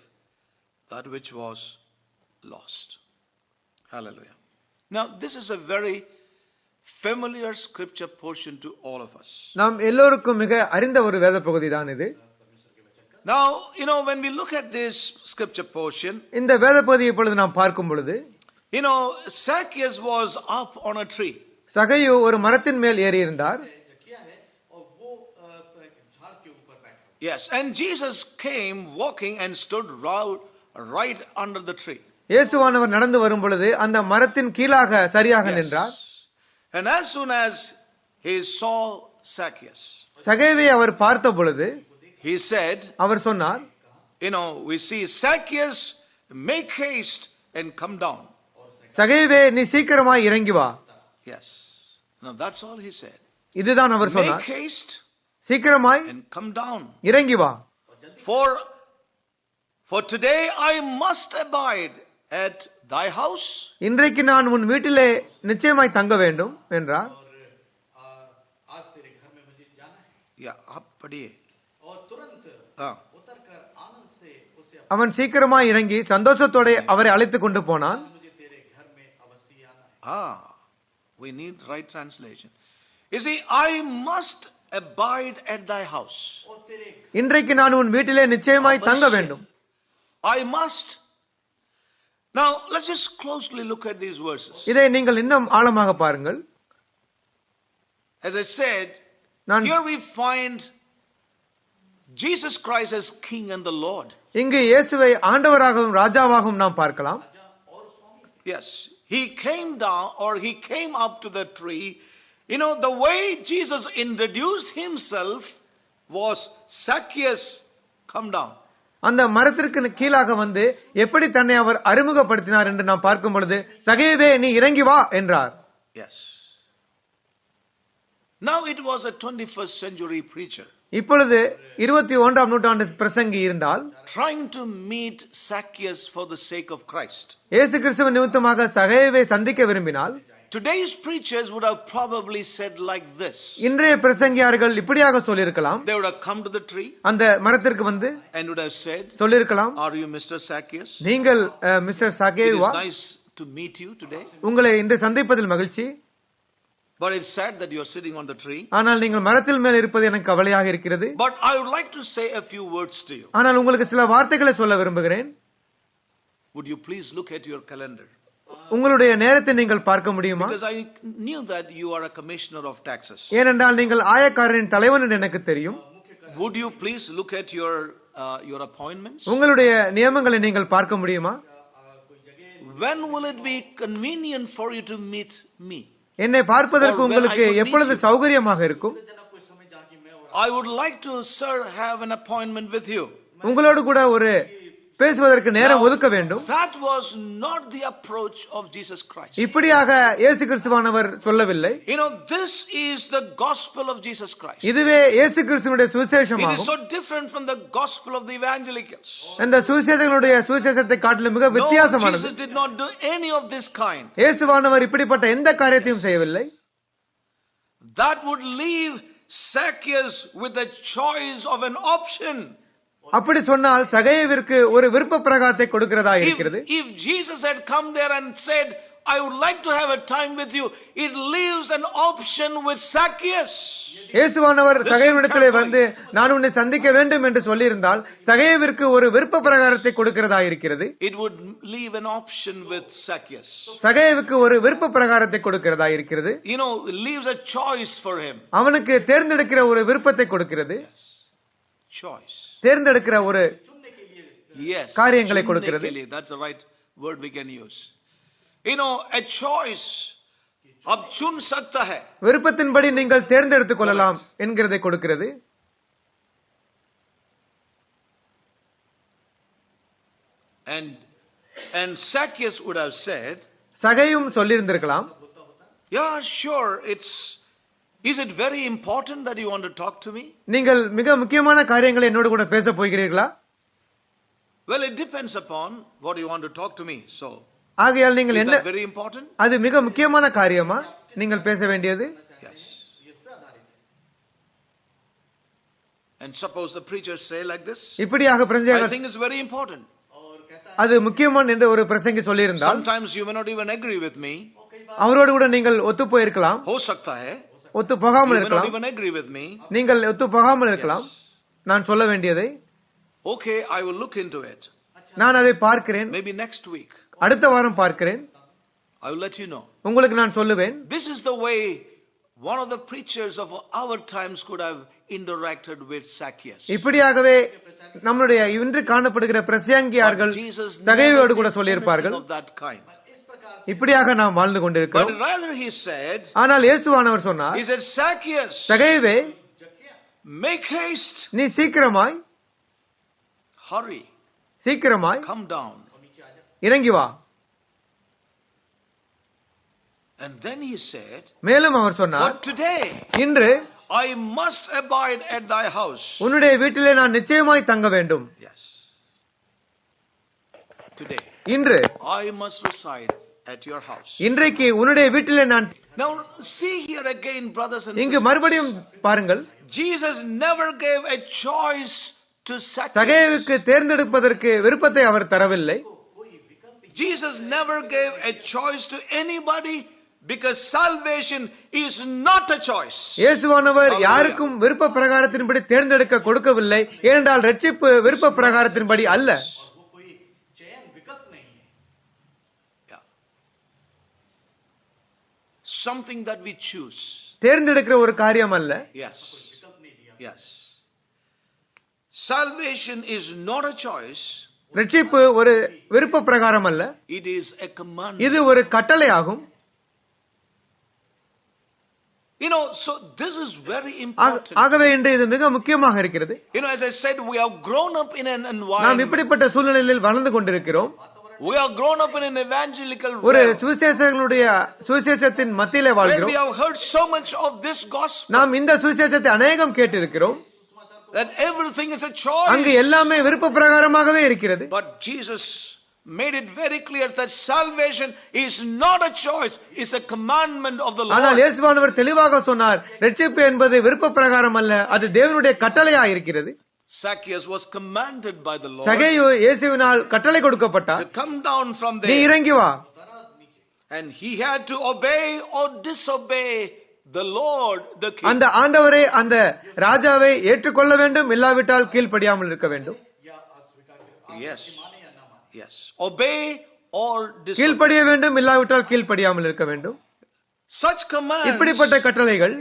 Speaker 1: that which was lost. Hallelujah. Now, this is a very familiar scripture portion to all of us.
Speaker 2: நாம் எல்லோருக்கும் மிக அறிந்த ஒரு வேத பகுதி தான் இது.
Speaker 1: Now, when we look at this scripture portion,
Speaker 2: இந்த வேத பகுதியை இப்பொழுது நாம் பார்க்கும் பொழுது,
Speaker 1: Zacchaeus was up on a tree.
Speaker 2: சகையு ஒரு மரத்தின் மேல் ஏறி இருந்தார்.
Speaker 1: Yes, and Jesus came walking and stood right under the tree.
Speaker 2: இயேசுவானவர் நடந்து வரும் பொழுது அந்த மரத்தின் கீழாக சரியாக நின்றார்.
Speaker 1: And as soon as he saw Zacchaeus,
Speaker 2: சகைவை அவர் பார்த்த பொழுது
Speaker 1: he said,
Speaker 2: அவர் சொன்னார்,
Speaker 1: we see Zacchaeus, make haste and come down.
Speaker 2: சகைவே நீ சீக்கிரமாய் இறங்கி வா.
Speaker 1: Yes. Now that's all he said.
Speaker 2: இதுதான் அவர் சொன்னார்.
Speaker 1: Make haste
Speaker 2: சீக்கிரமாய்
Speaker 1: and come down.
Speaker 2: இறங்கி வா.
Speaker 1: For today I must abide at thy house.
Speaker 2: இன்றைக்கு நான் உன் வீட்டிலே நிச்சயமாய் தங்க வேண்டும் என்றார்.
Speaker 1: அப்படியே
Speaker 2: அவன் சீக்கிரமாய் இறங்கி சந்தோஷத்தோட அவரை அழைத்துக் கொண்டு போனான்.
Speaker 1: We need right translation. You see, I must abide at thy house.
Speaker 2: இன்றைக்கு நான் உன் வீட்டிலே நிச்சயமாய் தங்க வேண்டும்.
Speaker 1: I must. Now, let's just closely look at these verses.
Speaker 2: இதை நீங்கள் இன்னும் ஆழமாக பாருங்கள்.
Speaker 1: As I said, here we find Jesus Christ as King and the Lord.
Speaker 2: இங்கு இயேசுவை ஆண்டவராகவும் ராஜாவாகவும் நாம் பார்க்கலாம்.
Speaker 1: Yes, he came down, or he came up to the tree. The way Jesus introduced himself was, Zacchaeus, come down.
Speaker 2: அந்த மரத்திற்கு கீழாக வந்து எப்படி தன்னை அவர் அறிமுகப்படுத்தினார் என்று நாம் பார்க்கும் பொழுது, சகைவே நீ இறங்கி வா என்றார்.
Speaker 1: Yes. Now it was a 21st century preacher.
Speaker 2: இப்பொழுது 21ஆம் நூற்றாண்டு பிரசங்கி இருந்தால்,
Speaker 1: trying to meet Zacchaeus for the sake of Christ.
Speaker 2: இயேசு கிறிஸ்துவின் நிமித்தமாக சகைவை சந்திக்க விரும்பினால்,
Speaker 1: Today's preachers would have probably said like this.
Speaker 2: இன்றைய பிரசங்கியார்கள் இப்படியாக சொல்லியிருக்கலாம்.
Speaker 1: They would have come to the tree
Speaker 2: அந்த மரத்திற்கு வந்து
Speaker 1: and would have said,
Speaker 2: சொல்லியிருக்கலாம்,
Speaker 1: are you Mr. Zacchaeus?
Speaker 2: நீங்கள் mister
Speaker 1: It is
Speaker 2: சகேவா,
Speaker 1: nice to meet you today,
Speaker 2: உங்களை இன்று சந்திப்பதில் மகிழ்ச்சி.
Speaker 1: but it's sad that you are sitting on the tree.
Speaker 2: ஆனால் நீங்கள் மரத்தில் மேல் இருப்பது எனக்கு கவலையாக இருக்கிறது.
Speaker 1: But I would like to say a few words to you.
Speaker 2: ஆனால் உங்களுக்கு சில வார்த்தைகளை சொல்ல விரும்புகிறேன்.
Speaker 1: Would you please look at your calendar?
Speaker 2: உங்களுடைய நேரத்தை நீங்கள் பார்க்க முடியுமா?
Speaker 1: Because I knew that you are a commissioner of taxes.
Speaker 2: ஏனென்றால் நீங்கள் ஆயக்காரரின் தலைவன் என்று எனக்கு தெரியும்.
Speaker 1: Would you please look at your appointments?
Speaker 2: உங்களுடைய நியமங்களை நீங்கள் பார்க்க முடியுமா?
Speaker 1: When will it be convenient for you to meet me?
Speaker 2: என்னை பார்ப்பதற்கு உங்களுக்கு எப்பொழுது சௌகரியமாக இருக்கும்?
Speaker 1: I would like to, sir, have an appointment with you.
Speaker 2: உங்களோடு கூட ஒரு பேசுவதற்கு நேரம் ஒதுக்க வேண்டும்.
Speaker 1: That was not the approach of Jesus Christ.
Speaker 2: இப்படியாக இயேசு கிறிஸ்துவானவர் சொல்லவில்லை.
Speaker 1: You know, this is the gospel of Jesus Christ.
Speaker 2: இதுவே இயேசு கிறிஸ்துவினுடைய
Speaker 1: It is
Speaker 2: சுவிசேஷமாகும்.
Speaker 1: so different from the gospel of the evangelicals.
Speaker 2: அந்த சுவிசேஷங்களுடைய சுவிசேஷத்தை காட்டிலும் மிக
Speaker 1: No,
Speaker 2: வித்தியாசமானது.
Speaker 1: Jesus did not do any of this kind.
Speaker 2: இயேசுவானவர் இப்படிப்பட்ட எந்த காரியத்தையும் செய்யவில்லை.
Speaker 1: That would leave Zacchaeus with a choice of an option.
Speaker 2: அப்படி சொன்னால் சகேயுவிற்கு ஒரு விருப்ப பிரகாரத்தை கொடுக்கிறதா இருக்கிறது.
Speaker 1: If Jesus had come there and said, I would like to have a time with you, it leaves an option with Zacchaeus.
Speaker 2: இயேசுவானவர் சகேயுவிடத்திலே வந்து நான் உன்னை சந்திக்க வேண்டும் என்று சொல்லியிருந்தால் சகேயுவிற்கு ஒரு விருப்ப பிரகாரத்தை கொடுக்கிறதா இருக்கிறது.
Speaker 1: It would leave an option with Zacchaeus.
Speaker 2: சகேயுவுக்கு ஒரு விருப்ப பிரகாரத்தை கொடுக்கிறதா இருக்கிறது.
Speaker 1: You know, it leaves a choice for him.
Speaker 2: அவனுக்கு தேர்ந்தெடுக்கிற ஒரு விருப்பத்தை கொடுக்கிறது.
Speaker 1: Choice.
Speaker 2: தேர்ந்தெடுக்கிற ஒரு
Speaker 1: Yes.
Speaker 2: காரியங்களை கொடுக்கிறது.
Speaker 1: That's the right word we can use. You know, a choice. Ab chun sakta hai.
Speaker 2: விருப்பத்தின்படி நீங்கள் தேர்ந்தெடுத்துக் கொள்ளலாம் என்கிறதை கொடுக்கிறது.
Speaker 1: And Zacchaeus would have said,
Speaker 2: சகேயும் சொல்லியிருந்திருக்கலாம்,
Speaker 1: yeah, sure, is it very important that you want to talk to me?
Speaker 2: நீங்கள் மிக முக்கியமான காரியங்களை என்னோடு கூட பேச போகிறீர்களா?
Speaker 1: Well, it depends upon what you want to talk to me. So,
Speaker 2: ஆகையால் நீங்கள்
Speaker 1: is
Speaker 2: என்ன,
Speaker 1: that very important?
Speaker 2: அது மிக முக்கியமான காரியமா நீங்கள் பேச வேண்டியது?
Speaker 1: Yes. And suppose the preachers say like this,
Speaker 2: இப்படியாக
Speaker 1: I
Speaker 2: பிரசங்கியாளர்
Speaker 1: think it's very important.
Speaker 2: அது முக்கியமான என்று ஒரு பிரசங்கி சொல்லியிருந்தால்
Speaker 1: Sometimes you may not even agree with me.
Speaker 2: அவரோடு கூட நீங்கள் ஒத்து போயிருக்கலாம்,
Speaker 1: Ho sakta hai.
Speaker 2: ஒத்து
Speaker 1: You
Speaker 2: போகாமல்
Speaker 1: may not
Speaker 2: இருக்கலாம்,
Speaker 1: even agree with me.
Speaker 2: நீங்கள் ஒத்து போகாமல் இருக்கலாம். நான் சொல்ல வேண்டியதை
Speaker 1: Okay, I will look into it.
Speaker 2: நான் அதை பார்க்கிறேன்,
Speaker 1: Maybe next week.
Speaker 2: அடுத்த வாரம் பார்க்கிறேன்,
Speaker 1: I will let you know.
Speaker 2: உங்களுக்கு நான் சொல்லுவேன்.
Speaker 1: This is the way one of the preachers of our times could have interacted with Zacchaeus.
Speaker 2: இப்படியாகவே நம்முடைய இன்று காணப்படுகிற பிரசங்கியார்கள்
Speaker 1: But Jesus
Speaker 2: சகேயோடு
Speaker 1: never
Speaker 2: கூட
Speaker 1: did
Speaker 2: சொல்லியிருப்பார்கள்.
Speaker 1: anything of that kind.
Speaker 2: இப்படியாக நாம் வாழ்ந்து கொண்டிருக்கிறோம்.
Speaker 1: But rather he said,
Speaker 2: ஆனால் இயேசுவானவர் சொன்னார்,
Speaker 1: he said, Zacchaeus,
Speaker 2: சகேயுவே,
Speaker 1: make haste,
Speaker 2: நீ சீக்கிரமாய்
Speaker 1: hurry,
Speaker 2: சீக்கிரமாய்
Speaker 1: come down.
Speaker 2: இறங்கி வா.
Speaker 1: And then he said,
Speaker 2: மேலும் அவர்
Speaker 1: for
Speaker 2: சொன்னார்,
Speaker 1: today
Speaker 2: இன்று
Speaker 1: I must abide at thy house.
Speaker 2: உன்னுடைய வீட்டிலே நான் நிச்சயமாய் தங்க வேண்டும்.
Speaker 1: Yes. Today
Speaker 2: இன்று
Speaker 1: I must reside at your house.
Speaker 2: இன்றைக்கு உன்னுடைய வீட்டிலே நான்.
Speaker 1: Now see here again, brothers and
Speaker 2: இங்கு
Speaker 1: sisters.
Speaker 2: மறுபடியும் பாருங்கள்,
Speaker 1: Jesus never gave a choice to Zacchaeus.
Speaker 2: சகேயுவுக்கு தேர்ந்தெடுப்பதற்கு விருப்பத்தை அவர் தரவில்லை.
Speaker 1: Jesus never gave a choice to anybody because salvation is not a choice.
Speaker 2: இயேசுவானவர் யாருக்கும் விருப்ப பிரகாரத்தின்படி தேர்ந்தெடுக்க கொடுக்கவில்லை. ஏனென்றால் ரட்சிப்பு விருப்ப பிரகாரத்தின்படி அல்ல.
Speaker 1: Yeah. Something that we choose.
Speaker 2: தேர்ந்தெடுக்கிற ஒரு காரியம் அல்ல.
Speaker 1: Yes. Yes. Salvation is not a choice.
Speaker 2: ரட்சிப்பு ஒரு விருப்ப பிரகாரம் அல்ல,
Speaker 1: It is a command.
Speaker 2: இது ஒரு கட்டளை ஆகும்.
Speaker 1: You know, so this is very important.
Speaker 2: ஆகவே இன்று இது மிக முக்கியமாக இருக்கிறது.
Speaker 1: You know, as I said, we have grown up in an
Speaker 2: நாம்
Speaker 1: environment.
Speaker 2: இப்படிப்பட்ட சூழ்நிலையில் வளர்ந்து கொண்டிருக்கிறோம்.
Speaker 1: We have grown up in an evangelical
Speaker 2: ஒரு
Speaker 1: realm
Speaker 2: சுவிசேஷத்தின் மத்தியிலே
Speaker 1: where we
Speaker 2: வாழ்கிறோம்.
Speaker 1: have heard so much of this gospel
Speaker 2: நாம் இந்த சுவிசேஷத்தை அநேகம் கேட்டிருக்கிறோம்.
Speaker 1: that everything is a
Speaker 2: அங்கு
Speaker 1: choice.
Speaker 2: எல்லாமே விருப்ப பிரகாரமாகவே இருக்கிறது.
Speaker 1: But Jesus made it very clear that salvation is not a choice, it's a commandment of the
Speaker 2: ஆனால்
Speaker 1: Lord.
Speaker 2: இயேசுவானவர் தெளிவாக சொன்னார், ரட்சிப்பு என்பது விருப்ப பிரகாரம் அல்ல, அது தேவனுடைய கட்டளையா இருக்கிறது.
Speaker 1: Zacchaeus was commanded by the Lord
Speaker 2: சகேயு இயேசுவினால் கட்டளை கொடுக்கப்பட்டார்,
Speaker 1: to come down from
Speaker 2: நீ
Speaker 1: there,
Speaker 2: இறங்கி வா.
Speaker 1: and he had to obey or disobey the Lord, the King.
Speaker 2: அந்த ஆண்டவரை, அந்த ராஜாவை ஏற்றுக்கொள்ள வேண்டும், இல்லாவிட்டால் கீழ்ப்படியாமல் இருக்க வேண்டும்.
Speaker 1: Yes. Yes. Obey or disobey.
Speaker 2: கீழ்ப்படிய வேண்டும், இல்லாவிட்டால் கீழ்ப்படியாமல் இருக்க வேண்டும்.
Speaker 1: Such commands
Speaker 2: இப்படிப்பட்ட கட்டளைகள்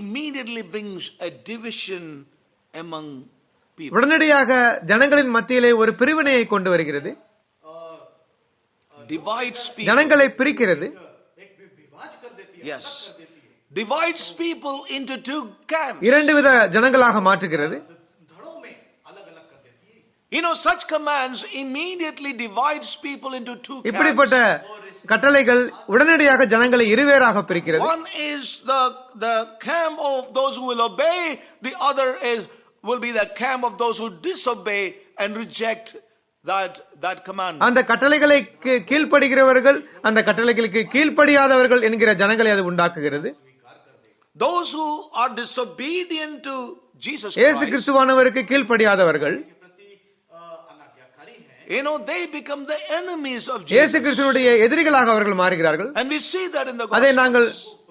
Speaker 1: immediately brings a division among people.
Speaker 2: உடனடியாக ஜனங்களின் மத்தியிலே ஒரு பிரிவினையை கொண்டு வருகிறது,
Speaker 1: Divides people.
Speaker 2: ஜனங்களை பிரிக்கிறது.
Speaker 1: Yes. Divides people into two camps.
Speaker 2: இரண்டு வித ஜனங்களாக மாற்றுகிறது.
Speaker 1: You know, such commands immediately divides people into two camps.
Speaker 2: இப்படிப்பட்ட கட்டளைகள் உடனடியாக ஜனங்களை இருவேறாக பிரிக்கிறது.
Speaker 1: One is the camp of those who will obey, the other will be the camp of those who disobey and reject that command.
Speaker 2: அந்த கட்டளைகளை கீழ்ப்படுகிறவர்கள், அந்த கட்டளைகளுக்கு கீழ்ப்படியாதவர்கள் என்கிற ஜனங்களை அது உண்டாக்குகிறது.
Speaker 1: Those who are disobedient to Jesus
Speaker 2: இயேசு
Speaker 1: Christ,
Speaker 2: கிறிஸ்துவானவருக்கு கீழ்ப்படியாதவர்கள்,
Speaker 1: you know, they become the enemies of
Speaker 2: இயேசு
Speaker 1: Jesus.
Speaker 2: கிறிஸ்துவினுடைய எதிரிகளாக அவர்கள் மாறுகிறார்கள்.
Speaker 1: And we see that in the
Speaker 2: அதை
Speaker 1: gospel.
Speaker 2: நாங்கள்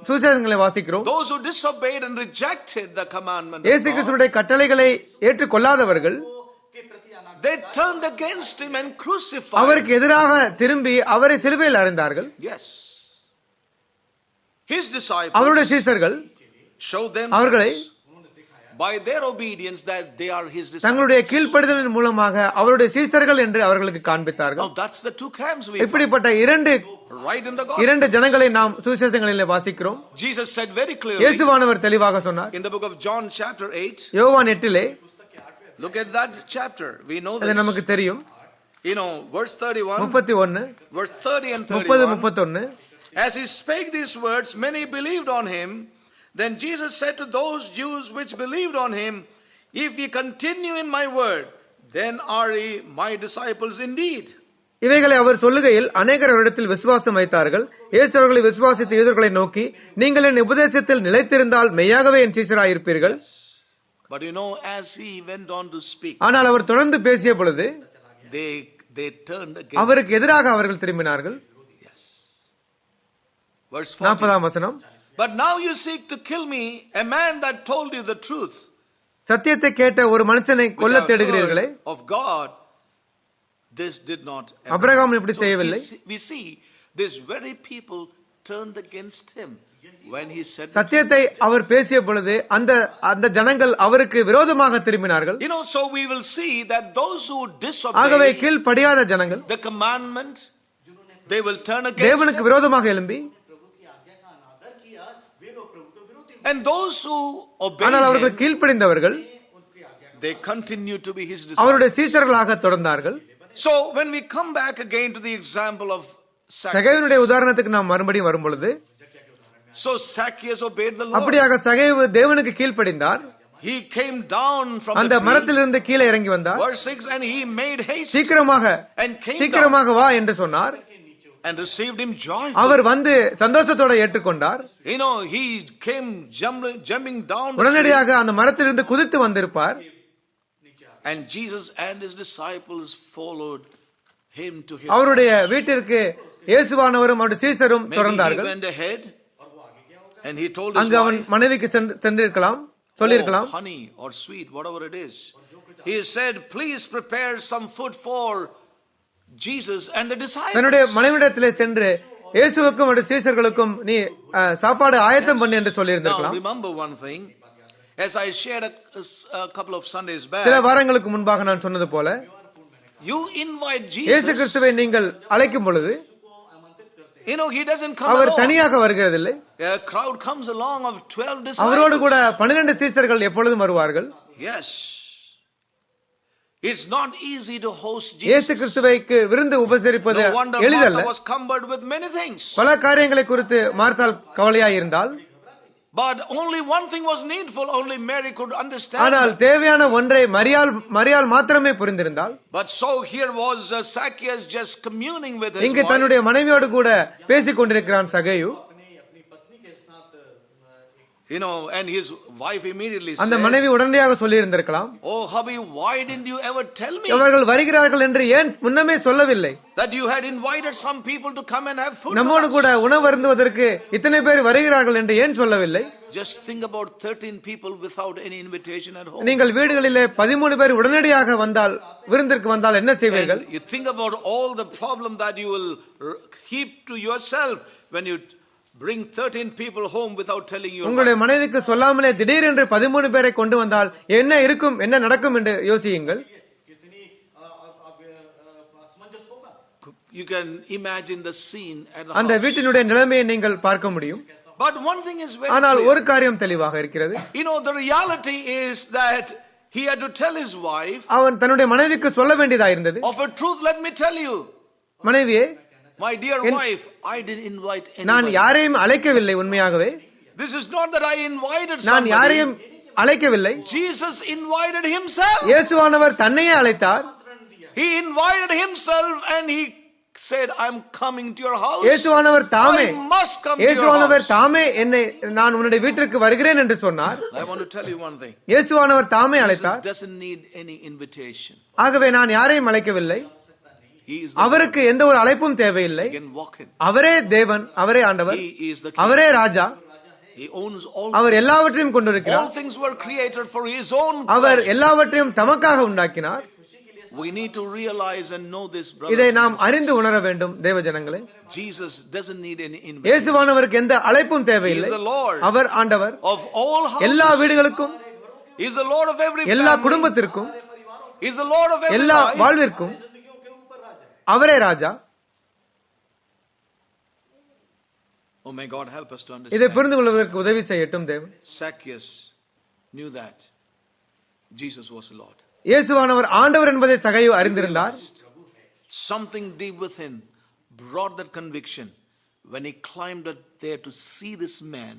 Speaker 2: சுவிசேஷங்களை வாசிக்கிறோம்.
Speaker 1: Those who disobeyed and rejected the commandment
Speaker 2: இயேசு
Speaker 1: of God,
Speaker 2: கிறிஸ்துவினுடைய கட்டளைகளை ஏற்றுக்கொள்ளாதவர்கள்
Speaker 1: they turned against him and crucified
Speaker 2: அவருக்கு
Speaker 1: him.
Speaker 2: எதிராக திரும்பி அவரை சிலுவையில் அறைந்தார்கள்.
Speaker 1: Yes. His
Speaker 2: அவருடைய
Speaker 1: disciples
Speaker 2: சீசர்கள்
Speaker 1: showed
Speaker 2: அவர்களை
Speaker 1: themselves by their obedience that they are his disciples.
Speaker 2: தங்களுடைய கீழ்ப்படுதலின் மூலமாக அவருடைய சீசர்கள் என்று அவர்களுக்கு காண்பித்தார்கள்.
Speaker 1: Now that's the two camps we find
Speaker 2: இப்படிப்பட்ட இரண்டு
Speaker 1: right in the gospel.
Speaker 2: இரண்டு ஜனங்களை நாம் சுவிசேஷங்களிலே வாசிக்கிறோம்.
Speaker 1: Jesus said very clearly
Speaker 2: இயேசுவானவர் தெளிவாக சொன்னார்.
Speaker 1: in the book of John chapter 8.
Speaker 2: யோவான் 8
Speaker 1: Look at that chapter. We know
Speaker 2: அது
Speaker 1: this.
Speaker 2: நமக்கு தெரியும்.
Speaker 1: You know, verse 31,
Speaker 2: 31,
Speaker 1: verse 30 and
Speaker 2: 30,
Speaker 1: 31.
Speaker 2: 31.
Speaker 1: As he spake these words, many believed on him. Then Jesus said to those Jews which believed on him, if ye continue in my word, then are ye my disciples indeed.
Speaker 2: இவைகளை அவர் சொல்லுகையில் அநேகர் அவரிடத்தில் விசுவாசம் வைத்தார்கள். இயேசு அவர்களை விசுவாசித்த யூதர்களை நோக்கி, நீங்கள் என் உபதேசத்தில் நிலைத்திருந்தால் மெய்யாகவே என் சீஷராயிருப்பீர்கள்.
Speaker 1: But you know, as he went on to speak,
Speaker 2: ஆனால் அவர் தொடர்ந்து பேசிய பொழுது
Speaker 1: they turned against.
Speaker 2: அவருக்கு எதிராக அவர்கள் திரும்பினார்கள்.
Speaker 1: Yes. Verse 40.
Speaker 2: 40ஆம் வசனம்.
Speaker 1: But now you seek to kill me, a man that told you the truth.
Speaker 2: சத்தியத்தை கேட்ட ஒரு மனுஷனை
Speaker 1: which
Speaker 2: கொல்ல
Speaker 1: I've
Speaker 2: தேடுகிறீர்களே,
Speaker 1: heard of God, this did not happen.
Speaker 2: Abraham இப்படி
Speaker 1: So
Speaker 2: செய்யவில்லை.
Speaker 1: we see this very people turned against him when he said the truth.
Speaker 2: சத்தியத்தை அவர் பேசிய பொழுது அந்த ஜனங்கள் அவருக்கு விரோதமாக திரும்பினார்கள்.
Speaker 1: You know, so we will see that those who
Speaker 2: ஆகவே
Speaker 1: disobey
Speaker 2: கீழ்ப்படியாத ஜனங்கள்
Speaker 1: the commandment, they will turn against
Speaker 2: தேவனுக்கு
Speaker 1: him.
Speaker 2: விரோதமாக எழும்பி,
Speaker 1: And those who obey
Speaker 2: ஆனால் அவர்கள்
Speaker 1: him,
Speaker 2: கீழ்ப்படிந்தவர்கள்
Speaker 1: they continue to be his disciples.
Speaker 2: அவருடைய சீசர்களாக தொடர்ந்தார்கள்.
Speaker 1: So when we come back again to the example of Zacchaeus,
Speaker 2: சகேயுடைய உதாரணத்துக்கு நாம் மறுபடியும் வரும் பொழுது,
Speaker 1: so Zacchaeus obeyed the Lord.
Speaker 2: அப்படியாக சகேயு தேவனுக்கு கீழ்ப்படிந்தார்.
Speaker 1: He came down from
Speaker 2: அந்த
Speaker 1: the tree.
Speaker 2: மரத்திலிருந்து கீழே இறங்கி வந்தார்.
Speaker 1: Verse 6, and he made haste
Speaker 2: சீக்கிரமாக
Speaker 1: and came down
Speaker 2: சீக்கிரமாக வா என்று சொன்னார்.
Speaker 1: and received him joyfully.
Speaker 2: அவர் வந்து சந்தோஷத்தோட ஏற்றுக்கொண்டார்.
Speaker 1: You know, he came jumping down the tree,
Speaker 2: உடனடியாக அந்த மரத்திலிருந்து குதித்து வந்திருப்பார்.
Speaker 1: and Jesus and his disciples followed him to his
Speaker 2: அவருடைய வீட்டிற்கு இயேசுவானவரும் அவருடைய சீசரும்
Speaker 1: Maybe he
Speaker 2: தொடர்ந்தார்கள்.
Speaker 1: went ahead and he told his
Speaker 2: அங்கு அவன்
Speaker 1: wife,
Speaker 2: மனைவிக்கு சென்றிருக்கலாம், சொல்லியிருக்கலாம்.
Speaker 1: oh, honey or sweet, whatever it is. He said, please prepare some food for Jesus and the disciples.
Speaker 2: தன்னுடைய மனைவிடத்திலே சென்று இயேசுவுக்கும் அவருடைய சீசர்களுக்கும் நீ சாப்பாடு ஆயத்தம் பண்ணு என்று
Speaker 1: Now
Speaker 2: சொல்லியிருந்திருக்கலாம்.
Speaker 1: remember one thing, as I shared a couple of Sundays
Speaker 2: சில
Speaker 1: back,
Speaker 2: வாரங்களுக்கு முன்பாக நான் சொன்னது போல,
Speaker 1: you invite
Speaker 2: இயேசு
Speaker 1: Jesus,
Speaker 2: கிறிஸ்துவை நீங்கள் அழைக்கும் பொழுது
Speaker 1: you know, he doesn't come
Speaker 2: our
Speaker 1: alone.
Speaker 2: தனியாக வருகிறதில்லை.
Speaker 1: A crowd comes along of 12
Speaker 2: அவரோடு
Speaker 1: disciples.
Speaker 2: கூட 12 சீசர்கள் எப்பொழுதும் வருவார்கள்.
Speaker 1: Yes. It's not easy to host
Speaker 2: இயேசு
Speaker 1: Jesus.
Speaker 2: கிறிஸ்துவைக்கு விருந்து உபசரிப்பது
Speaker 1: No wonder
Speaker 2: எளிதல்ல.
Speaker 1: Martha was cumbered with many things.
Speaker 2: பல காரியங்களை குறித்து மார்த்தாள் கவலையாய் இருந்தால்,
Speaker 1: But only one thing was needful, only Mary could understand.
Speaker 2: ஆனால் தேவையான ஒன்றை மரியாள் மாத்திரமே புரிந்திருந்தாள்.
Speaker 1: But so here was Zacchaeus just communing with his
Speaker 2: இங்கு
Speaker 1: wife.
Speaker 2: தன்னுடைய மனைவியோடு கூட பேசிக் கொண்டிருக்கிறான் சகேயு.
Speaker 1: And his wife immediately
Speaker 2: அந்த
Speaker 1: said,
Speaker 2: மனைவி உடனடியாக சொல்லி இருந்திருக்கலாம்,
Speaker 1: "Oh hubby, why didn't you ever tell me
Speaker 2: அவர்கள் வருகிறார்கள் என்று ஏன் முன்னமே சொல்லவில்லை?
Speaker 1: that you had invited some people to come and have food with
Speaker 2: நம்மோடு
Speaker 1: us?"
Speaker 2: கூட உணவு அருந்துவதற்கு இத்தனை பேர் வருகிறார்கள் என்று ஏன் சொல்லவில்லை?
Speaker 1: Just think about 13 people without any invitation at home.
Speaker 2: நீங்கள் வீடுகளிலே 13 பேர் உடனடியாக வந்தால், விருந்திற்கு வந்தால் என்ன செய்வீர்கள்?
Speaker 1: And you think about all the problem that you will heap to yourself when you bring 13 people home without telling your
Speaker 2: உங்களுடைய
Speaker 1: wife.
Speaker 2: மனைவிக்கு சொல்லாமலே திடீரென்று 13 பேரை கொண்டு வந்தால் என்ன இருக்கும், என்ன நடக்கும் என்று யோசியுங்கள்.
Speaker 1: You can imagine the scene at the
Speaker 2: அந்த
Speaker 1: house.
Speaker 2: வீட்டினுடைய நிலைமையை நீங்கள் பார்க்க முடியும்.
Speaker 1: But one thing is very
Speaker 2: ஆனால்
Speaker 1: clear.
Speaker 2: ஒரு காரியம் தெளிவாக இருக்கிறது.
Speaker 1: The reality is that he had to tell his wife,
Speaker 2: அவன் தன்னுடைய மனைவிக்கு சொல்ல வேண்டியதாக இருந்தது.
Speaker 1: of a truth, let me tell you,
Speaker 2: மனைவியே,
Speaker 1: my dear wife, I didn't invite
Speaker 2: நான்
Speaker 1: anybody.
Speaker 2: யாரையும் அழைக்கவில்லை. உண்மையாகவே
Speaker 1: This is not that I invited
Speaker 2: நான்
Speaker 1: somebody.
Speaker 2: யாரையும் அழைக்கவில்லை.
Speaker 1: Jesus invited himself.
Speaker 2: இயேசுவானவர் தன்னையே அழைத்தார்.
Speaker 1: He invited himself and he said, I'm coming to your house.
Speaker 2: இயேசுவானவர் தாமே
Speaker 1: I must come to your
Speaker 2: இயேசுவானவர்
Speaker 1: house.
Speaker 2: தாமே நான் உன்னுடைய வீட்டிற்கு வருகிறேன் என்று சொன்னார்.
Speaker 1: I want to tell you one thing.
Speaker 2: இயேசுவானவர் தாமே
Speaker 1: Jesus
Speaker 2: அழைத்தார்.
Speaker 1: doesn't need any invitation.
Speaker 2: ஆகவே நான் யாரையும் அழைக்கவில்லை.
Speaker 1: He is the
Speaker 2: அவருக்கு எந்த ஒரு அழைப்பும் தேவையில்லை.
Speaker 1: He can walk in.
Speaker 2: அவரே தேவன், அவரே ஆண்டவர்,
Speaker 1: He is the king.
Speaker 2: அவரே ராஜா.
Speaker 1: He owns all.
Speaker 2: அவர் எல்லாவற்றையும் கொண்டிருக்கிறார்.
Speaker 1: All things were created for his own
Speaker 2: our
Speaker 1: pleasure.
Speaker 2: எல்லாவற்றையும் தமக்காக உண்டாக்கினார்.
Speaker 1: We need to realize and know this,
Speaker 2: இதை
Speaker 1: brothers
Speaker 2: நாம்
Speaker 1: and sisters.
Speaker 2: அறிந்து உணர வேண்டும் தேவ ஜனங்களே.
Speaker 1: Jesus doesn't need any invitation.
Speaker 2: இயேசுவானவருக்கு எந்த அழைப்பும்
Speaker 1: He
Speaker 2: தேவையில்லை.
Speaker 1: is the Lord
Speaker 2: அவர் ஆண்டவர்.
Speaker 1: of all
Speaker 2: எல்லா
Speaker 1: houses.
Speaker 2: வீடுகளுக்கும்,
Speaker 1: He is the Lord of every
Speaker 2: எல்லா
Speaker 1: family.
Speaker 2: குடும்பத்திற்கும்,
Speaker 1: He is the Lord of every
Speaker 2: எல்லா
Speaker 1: life.
Speaker 2: வாழ்விற்கும் அவரே ராஜா.
Speaker 1: Oh, may God help us to
Speaker 2: இதை
Speaker 1: understand.
Speaker 2: புரிந்து கொள்வதற்கு உதவி செய்யட்டும் தேவன்.
Speaker 1: Zacchaeus knew that Jesus was the Lord.
Speaker 2: இயேசுவானவர் ஆண்டவர் என்பதை சகையு அறிந்திருந்தார்.
Speaker 1: Something deep within brought that conviction when he climbed up there to see this man.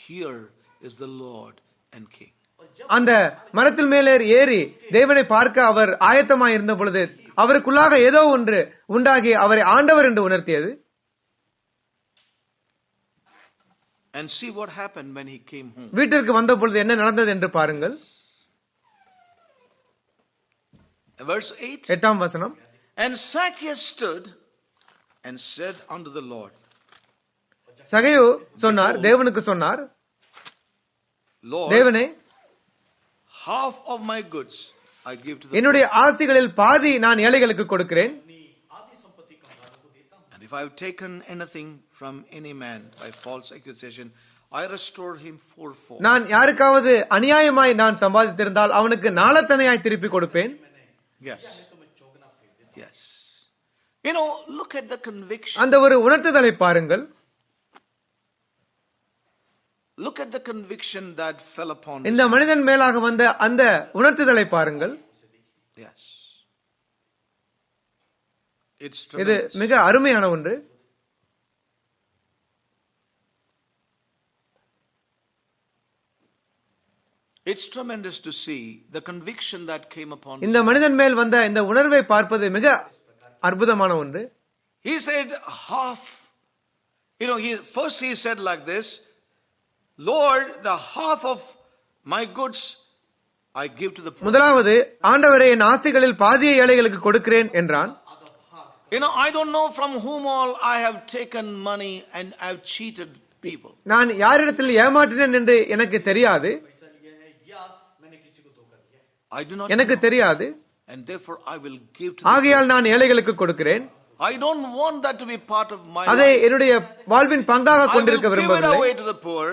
Speaker 1: Here is the Lord and King.
Speaker 2: அந்த மரத்தில் மேலே ஏறி தேவனை பார்க்க அவர் ஆயத்தமாய் இருந்த பொழுது அவருக்குள்ளாக ஏதோ ஒன்று உண்டாகி அவரை ஆண்டவர் என்று உணர்த்தியது.
Speaker 1: And see what happened when he came home.
Speaker 2: வீட்டிற்கு வந்த பொழுது என்ன நடந்தது என்று பாருங்கள்.
Speaker 1: Verse 8.
Speaker 2: 8ஆம் வசனம்.
Speaker 1: And Zacchaeus stood and said unto the Lord,
Speaker 2: சகையு சொன்னார், தேவனுக்கு சொன்னார்,
Speaker 1: Lord,
Speaker 2: தேவனே,
Speaker 1: half of my goods I give to the
Speaker 2: என்னுடைய ஆஸ்திகளில் பாதி நான் ஏழைகளுக்கு கொடுக்கிறேன்.
Speaker 1: and if I have taken anything from any man by false accusation, I restore him fourfold.
Speaker 2: நான் யாருக்காவது அநியாயமாய் நான் சம்பாதித்திருந்தால் அவனுக்கு நாளத்தனையாய் திருப்பி கொடுப்பேன்.
Speaker 1: Yes. Yes. Look at the conviction.
Speaker 2: அந்த ஒரு உணர்த்துதலை பாருங்கள்.
Speaker 1: Look at the conviction that fell upon
Speaker 2: இந்த
Speaker 1: this.
Speaker 2: மனிதன் மேலாக வந்த அந்த உணர்த்துதலை பாருங்கள்.
Speaker 1: Yes. It's
Speaker 2: இது
Speaker 1: tremendous.
Speaker 2: மிக அருமையான ஒன்று.
Speaker 1: It's tremendous to see the conviction that came upon
Speaker 2: இந்த
Speaker 1: this.
Speaker 2: மனிதன் மேல் வந்த இந்த உணர்வை பார்ப்பது மிக அற்புதமான ஒன்று.
Speaker 1: He said half. First he said like this, Lord, the half of my goods I give to the poor.
Speaker 2: முதலாவது, ஆண்டவரே, என் ஆஸ்திகளில் பாதியை ஏழைகளுக்கு கொடுக்கிறேன் என்றான்.
Speaker 1: I don't know from whom all I have taken money and I have cheated people.
Speaker 2: நான் யாரிடத்தில் ஏமாற்றினேன் என்று எனக்கு தெரியாது.
Speaker 1: I do not
Speaker 2: எனக்கு
Speaker 1: know.
Speaker 2: தெரியாது.
Speaker 1: And therefore I will give to the
Speaker 2: ஆகையால் நான் ஏழைகளுக்கு கொடுக்கிறேன்.
Speaker 1: poor. I don't want that to be part of my
Speaker 2: அதை
Speaker 1: life.
Speaker 2: என்னுடைய வாழ்வின் பங்காக
Speaker 1: I will
Speaker 2: கொண்டிருக்க
Speaker 1: give it
Speaker 2: விரும்பவில்லை.
Speaker 1: away to the poor.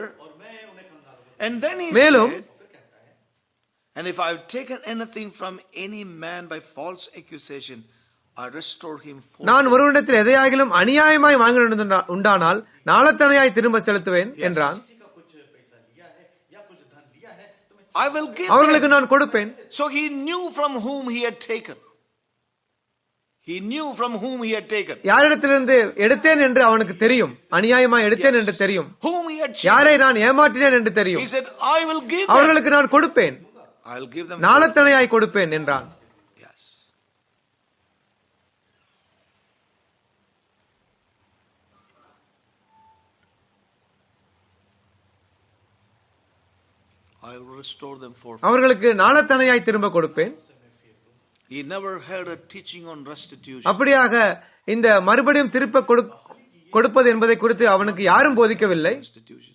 Speaker 1: And then he
Speaker 2: மேலும்,
Speaker 1: said, and if I have taken anything from any man by false accusation, I restore him fourfold.
Speaker 2: நான் ஒருவனிடத்தில் எதையாகிலும் அநியாயமாய் வாங்கினது உண்டானால் நாளத்தனையாய் திரும்ப செலுத்துவேன் என்றான்.
Speaker 1: I will give
Speaker 2: அவர்களுக்கு
Speaker 1: them.
Speaker 2: நான் கொடுப்பேன்.
Speaker 1: So he knew from whom he had taken. He knew from whom he had taken,
Speaker 2: யாரிடத்திலிருந்து எடுத்தேன் என்று அவனுக்கு தெரியும். அநியாயமா எடுத்தேன் என்று தெரியும்.
Speaker 1: whom he had cheated.
Speaker 2: யாரை நான் ஏமாற்றினேன் என்று தெரியும்.
Speaker 1: He said, I will give them.
Speaker 2: அவர்களுக்கு நான் கொடுப்பேன்,
Speaker 1: I'll give them.
Speaker 2: நாளத்தனையாய் கொடுப்பேன் என்றான்.
Speaker 1: Yes. I will restore them fourfold.
Speaker 2: அவர்களுக்கு நாளத்தனையாய் திரும்ப கொடுப்பேன்.
Speaker 1: He never heard a teaching on restitution.
Speaker 2: அப்படியாக இந்த மறுபடியும் திருப்ப கொடுப்பது என்பதை குறித்து அவனுக்கு யாரும் போதிக்கவில்லை.
Speaker 1: Restitution.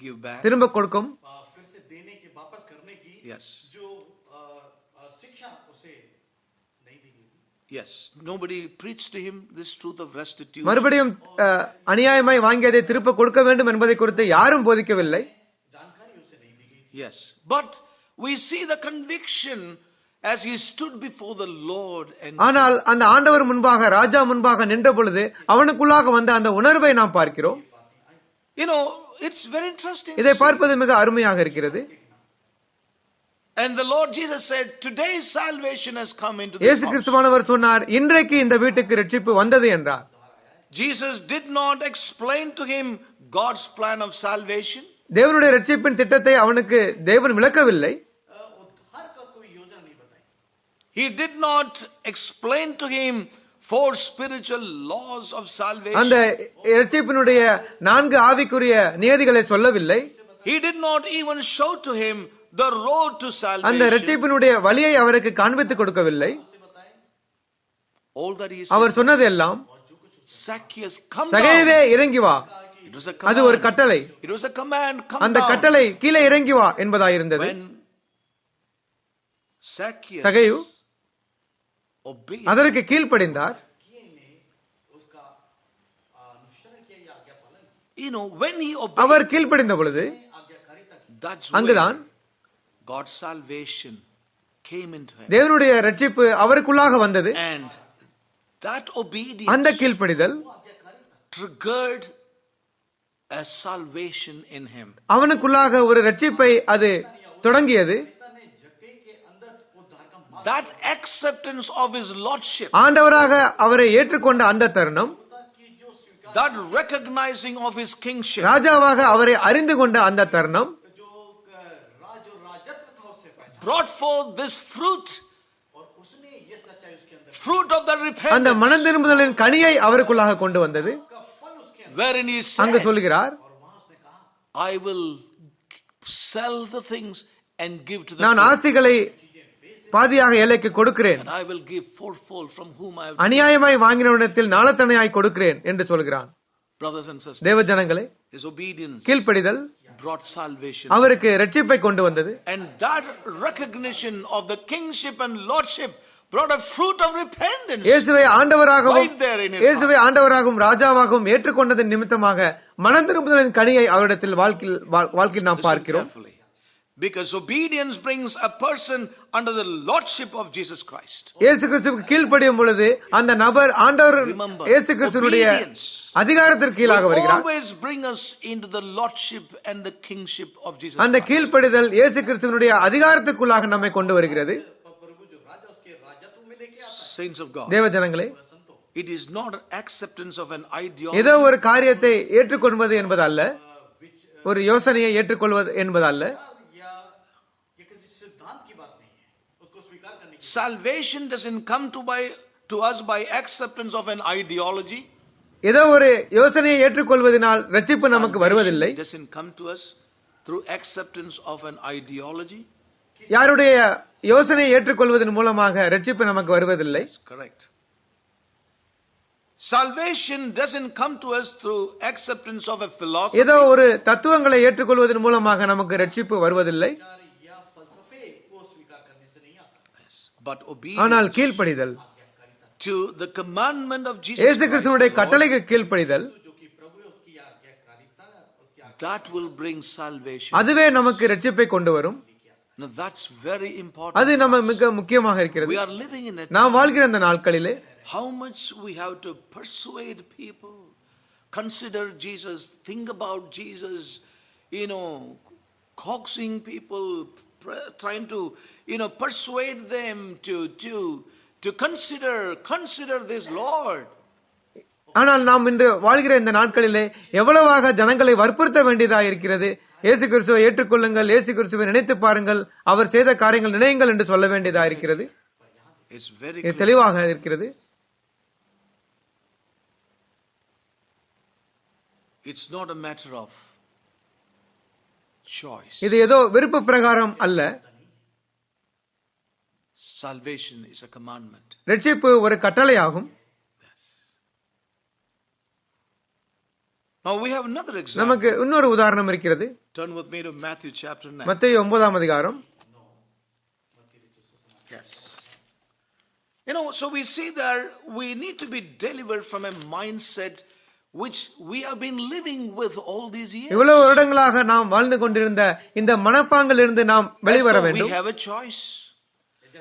Speaker 1: Give back.
Speaker 2: திரும்ப கொடுக்கும்.
Speaker 3: फिर से देने की वापस करने की
Speaker 1: Yes.
Speaker 3: जो शिक्षा उसे नहीं दी गई.
Speaker 1: Yes. Nobody preached to him this truth of restitution.
Speaker 2: மறுபடியும் அநியாயமாய் வாங்கியதை திருப்ப கொடுக்க வேண்டும் என்பதை குறித்து யாரும் போதிக்கவில்லை.
Speaker 3: जानकारी उसे नहीं दी गई.
Speaker 1: Yes. But we see the conviction as he stood before the Lord and
Speaker 2: ஆனால் அந்த ஆண்டவர் முன்பாக, ராஜா முன்பாக நின்ற பொழுது அவனுக்குள்ளாக வந்த அந்த உணர்வை நாம் பார்க்கிறோம்.
Speaker 1: you know, it's very interesting.
Speaker 2: இதை பார்ப்பது மிக அருமையாக இருக்கிறது.
Speaker 1: And the Lord Jesus said, today's salvation has come into this
Speaker 2: இயேசு
Speaker 1: house.
Speaker 2: கிறிஸ்துவானவர் சொன்னார், இன்றைக்கு இந்த வீட்டுக்கு ரட்சிப்பு வந்தது என்றார்.
Speaker 1: Jesus did not explain to him God's plan of salvation.
Speaker 2: தேவனுடைய ரட்சிப்பின் திட்டத்தை அவனுக்கு தேவன் விளக்கவில்லை.
Speaker 3: उद्धार का कोई योजना नहीं बताई.
Speaker 1: He did not explain to him four spiritual laws of salvation.
Speaker 2: அந்த ரட்சிப்பினுடைய 4 ஆவிக்குரிய நியதிகளை சொல்லவில்லை.
Speaker 1: He did not even show to him the road to
Speaker 2: அந்த
Speaker 1: salvation.
Speaker 2: ரட்சிப்பினுடைய வழியை அவருக்கு காண்பித்துக் கொடுக்கவில்லை.
Speaker 1: All that he
Speaker 2: our
Speaker 1: said,
Speaker 2: சொன்னது எல்லாம்,
Speaker 1: Zacchaeus, come
Speaker 2: சகேவே
Speaker 1: down.
Speaker 2: இறங்கி வா.
Speaker 1: It was a
Speaker 2: அது ஒரு
Speaker 1: command.
Speaker 2: கட்டளை.
Speaker 1: It was a command, come
Speaker 2: அந்த
Speaker 1: down.
Speaker 2: கட்டளை கீழே இறங்கி வா என்பதாயிருந்தது.
Speaker 1: When Zacchaeus
Speaker 2: சகேயு
Speaker 1: obeyed,
Speaker 2: அதற்கு கீழ்ப்படிந்தார்.
Speaker 3: ने उसका अनुसरण किया या आज्ञा पालन किया.
Speaker 1: you know, when he obeyed,
Speaker 2: அவர் கீழ்ப்படிந்த பொழுது
Speaker 3: आज्ञाकारिता की.
Speaker 1: that's
Speaker 2: அங்குதான்
Speaker 1: where God's salvation came into him.
Speaker 2: தேவனுடைய ரட்சிப்பு அவருக்குள்ளாக வந்தது.
Speaker 1: And that
Speaker 2: அந்த
Speaker 1: obedience
Speaker 2: கீழ்ப்படிதல்
Speaker 1: triggered a salvation in him.
Speaker 2: அவனுக்குள்ளாக ஒரு ரட்சிப்பை அது தொடங்கியது.
Speaker 3: ने जक्के के अंदर उद्धार का मार्ग
Speaker 1: That acceptance of his lordship,
Speaker 2: ஆண்டவராக அவரை ஏற்றுக்கொண்ட அந்த தருணம்,
Speaker 3: की जो स्वीकार
Speaker 1: that recognizing of his kingship,
Speaker 2: ராஜாவாக அவரை அறிந்து கொண்ட அந்த தருணம்
Speaker 3: जो राज और राजत्व था उससे पहचान
Speaker 1: brought forth this fruit,
Speaker 3: और उसने ये सच्चाई उसके अंदर
Speaker 1: fruit of the
Speaker 2: அந்த
Speaker 1: repentance,
Speaker 2: மனம் திரும்புதலின் கனியை அவருக்குள்ளாக கொண்டு வந்தது.
Speaker 3: का फल उसके अंदर.
Speaker 1: wherein he
Speaker 2: அங்கு
Speaker 1: said,
Speaker 2: சொல்கிறார்,
Speaker 3: और वहां उसने कहा
Speaker 1: I will sell the things and give to the
Speaker 2: நான்
Speaker 1: poor,
Speaker 2: ஆஸ்திகளை பாதியாக ஏழைக்கு கொடுக்கிறேன்,
Speaker 1: and I will give fourfold from whom I have.
Speaker 2: அநியாயமாய் வாங்கினவனிடத்தில் நாளத்தனையாய் கொடுக்கிறேன் என்று சொல்கிறான்.
Speaker 1: Brothers and sisters,
Speaker 2: தேவ ஜனங்களே,
Speaker 1: his obedience
Speaker 2: கீழ்ப்படிதல்
Speaker 1: brought salvation.
Speaker 2: அவருக்கு ரட்சிப்பை கொண்டு வந்தது.
Speaker 1: And that recognition of the kingship and lordship brought a fruit of repentance.
Speaker 2: இயேசுவை ஆண்டவராகவும்
Speaker 1: Right there in his
Speaker 2: இயேசுவை ஆண்டவராகவும் ராஜாவாகவும் ஏற்றுக்கொண்டதன் நிமித்தமாக மனம் திரும்புதலின் கனியை அவரிடத்தில் வாழ்க்கையில் நாம்
Speaker 1: Listen
Speaker 2: பார்க்கிறோம்.
Speaker 1: carefully. Because obedience brings a person under the lordship of Jesus Christ.
Speaker 2: இயேசு கிறிஸ்துவுக்கு கீழ்ப்படியும் பொழுது அந்த நபர் ஆண்டவர்
Speaker 1: Remember,
Speaker 2: இயேசு கிறிஸ்துவுடைய
Speaker 1: obedience
Speaker 2: அதிகாரத்திற்கு கீழாக
Speaker 1: will
Speaker 2: வருகிறார்.
Speaker 1: always bring us into the lordship and the kingship of Jesus
Speaker 2: அந்த
Speaker 1: Christ.
Speaker 2: கீழ்ப்படிதல் இயேசு கிறிஸ்துவனுடைய அதிகாரத்துக்குள்ளாக நம்மை கொண்டு வருகிறது.
Speaker 3: प्रभु जो राजा उसके राजत्व में लेके आता
Speaker 1: Saints of God,
Speaker 2: தேவ ஜனங்களே,
Speaker 1: it is not an acceptance of an
Speaker 2: ஏதோ
Speaker 1: ideology.
Speaker 2: ஒரு காரியத்தை ஏற்றுக்கொள்வது என்பதல்ல, ஒரு யோசனையை ஏற்றுக்கொள்வது என்பதல்ல.
Speaker 3: है या ये किसी सिद्धांत की बात नहीं है उसको स्वीकार करने की.
Speaker 1: Salvation doesn't come to us by acceptance of an ideology.
Speaker 2: ஏதோ ஒரு யோசனையை ஏற்றுக்கொள்வதனால் ரட்சிப்பு நமக்கு வருவதில்லை.
Speaker 1: Salvation doesn't come to us through acceptance of an ideology.
Speaker 2: யாருடைய யோசனையை ஏற்றுக்கொள்வதன் மூலமாக ரட்சிப்பு நமக்கு வருவதில்லை.
Speaker 1: Correct. Salvation doesn't come to us through acceptance of a philosophy.
Speaker 2: ஏதோ ஒரு தத்துவங்களை ஏற்றுக்கொள்வதன் மூலமாக நமக்கு ரட்சிப்பு வருவதில்லை.
Speaker 3: या फलसफे को स्वीकार करने से नहीं आता.
Speaker 1: But
Speaker 2: ஆனால்
Speaker 1: obedience
Speaker 2: கீழ்ப்படிதல்,
Speaker 1: to the commandment of Jesus
Speaker 2: இயேசு
Speaker 1: Christ,
Speaker 2: கிறிஸ்துவனுடைய
Speaker 1: the Lord,
Speaker 2: கட்டளைக்கு கீழ்ப்படிதல்,
Speaker 3: जो कि प्रभु है उसकी आज्ञाकारिता उसकी
Speaker 1: that will bring salvation.
Speaker 2: அதுவே நமக்கு ரட்சிப்பை கொண்டு வரும்.
Speaker 1: Now that's very important.
Speaker 2: அது நம்ம மிக முக்கியமாக இருக்கிறது.
Speaker 1: We are living in it.
Speaker 2: நாம் வாழ்கிற அந்த நாட்களிலே
Speaker 1: How much we have to persuade people, consider Jesus, think about Jesus, coaxing people, trying to, persuade them to consider this Lord.
Speaker 2: ஆனால் நாம் இன்று வாழ்கிற இந்த நாட்களிலே எவ்வளவாக ஜனங்களை வற்புறுத்த வேண்டியதாக இருக்கிறது. இயேசு கிறிஸ்துவை ஏற்றுக்கொள்ளுங்கள், இயேசு கிறிஸ்துவை நினைத்து பாருங்கள், அவர் செய்த காரியங்கள் நினையுங்கள் என்று சொல்ல வேண்டியதாக இருக்கிறது.
Speaker 1: It's very
Speaker 2: இது தெளிவாக இருக்கிறது.
Speaker 1: It's not a matter of choice.
Speaker 2: இது ஏதோ விருப்ப பிரகாரம் அல்ல.
Speaker 1: Salvation is a commandment.
Speaker 2: ரட்சிப்பு ஒரு கட்டளையாகும்.
Speaker 1: Now we have another example.
Speaker 2: நமக்கு இன்னொரு உதாரணம் இருக்கிறது.
Speaker 1: Turn with me to Matthew chapter 9.
Speaker 2: மத்தேயு 9ஆம் அதிகாரம்.
Speaker 1: Yes. So we see that we need to be delivered from a mindset which we have been living with all these years.
Speaker 2: இவ்வளவு வருடங்களாக நாம் வாழ்ந்து கொண்டிருந்த இந்த மனப்பாங்கிலிருந்து நாம் வெளிவர
Speaker 1: We
Speaker 2: வேண்டும்.
Speaker 1: have a choice.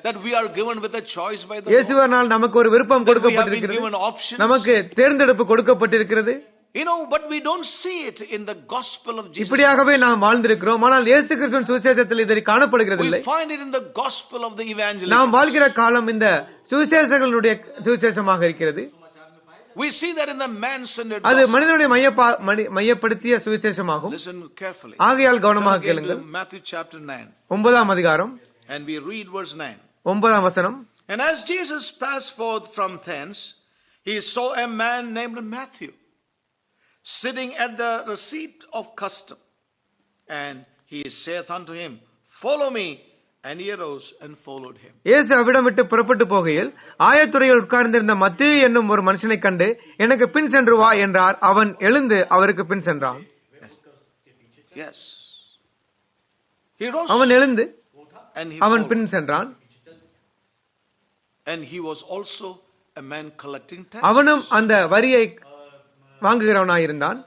Speaker 1: That we are given with a choice by the Lord.
Speaker 2: இயேசுவினால் நமக்கு ஒரு விருப்பம்
Speaker 1: That we have been
Speaker 2: கொடுக்கப்பட்டிருக்கிறது.
Speaker 1: given options.
Speaker 2: நமக்கு தேர்ந்தெடுப்பு கொடுக்கப்பட்டிருக்கிறது.
Speaker 1: But we don't see it in the gospel of Jesus.
Speaker 2: இப்படியாகவே நாம் வாழ்ந்திருக்கிறோம். ஆனால் இயேசு கிறிஸ்துவின் சுவிசேஷத்தில் இது காணப்படுகிறதில்லை.
Speaker 1: We find it in the gospel of the evangelist.
Speaker 2: நாம் வாழ்கிற காலம் இந்த சுவிசேஷங்களுடைய சுவிசேஷமாக இருக்கிறது.
Speaker 1: We see that in the man-centered
Speaker 2: அது
Speaker 1: gospel.
Speaker 2: மனிதனுடைய மையப்படுத்திய சுவிசேஷமாகும்.
Speaker 1: Listen carefully.
Speaker 2: ஆகையால் கவனமாக
Speaker 1: Turn again
Speaker 2: கேளுங்கள்.
Speaker 1: to Matthew chapter 9
Speaker 2: 9ஆம் அதிகாரம்
Speaker 1: and we read verse 9.
Speaker 2: 9ஆம் வசனம்.
Speaker 1: And as Jesus passed forth from thence, he saw a man named Matthew sitting at the receipt of custom. And he saith unto him, Follow me. And he arose and followed him.
Speaker 2: இயேசு அவ்விடம் விட்டு புறப்பட்டு போகையில் ஆயத்துறையில் உட்கார்ந்திருந்த மத்தேயு என்னும் ஒரு மனுஷனை கண்டு எனக்கு பின் சென்று வா என்றார். அவன் எழுந்து அவருக்கு பின் சென்றான்.
Speaker 1: Yes. He rose
Speaker 2: அவன் எழுந்து
Speaker 1: and he
Speaker 2: அவன்
Speaker 1: followed.
Speaker 2: பின் சென்றான்.
Speaker 1: And he was also a man collecting taxes.
Speaker 2: அவனும் அந்த வரியை வாங்குகிறவனாயிருந்தான்.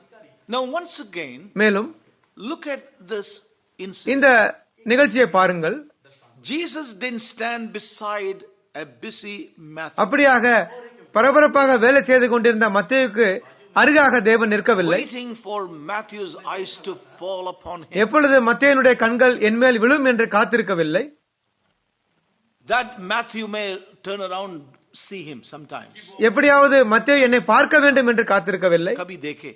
Speaker 1: Now once again,
Speaker 2: மேலும்
Speaker 1: look at this incident.
Speaker 2: இந்த நிகழ்ச்சியை பாருங்கள்.
Speaker 1: Jesus didn't stand beside a busy Matthew,
Speaker 2: அப்படியாக பரபரப்பாக வேலை செய்து கொண்டிருந்த மத்தேயுக்கு அருகாக தேவன் நிற்கவில்லை.
Speaker 1: waiting for Matthew's eyes to fall upon him.
Speaker 2: எப்பொழுது மத்தேயுனுடைய கண்கள் என்மேல் விழும் என்று காத்திருக்கவில்லை.
Speaker 1: That Matthew may turn around, see him sometimes.
Speaker 2: எப்படியாவது மத்தேயு என்னை பார்க்க வேண்டும் என்று காத்திருக்கவில்லை.
Speaker 1: Kabhi dekhe.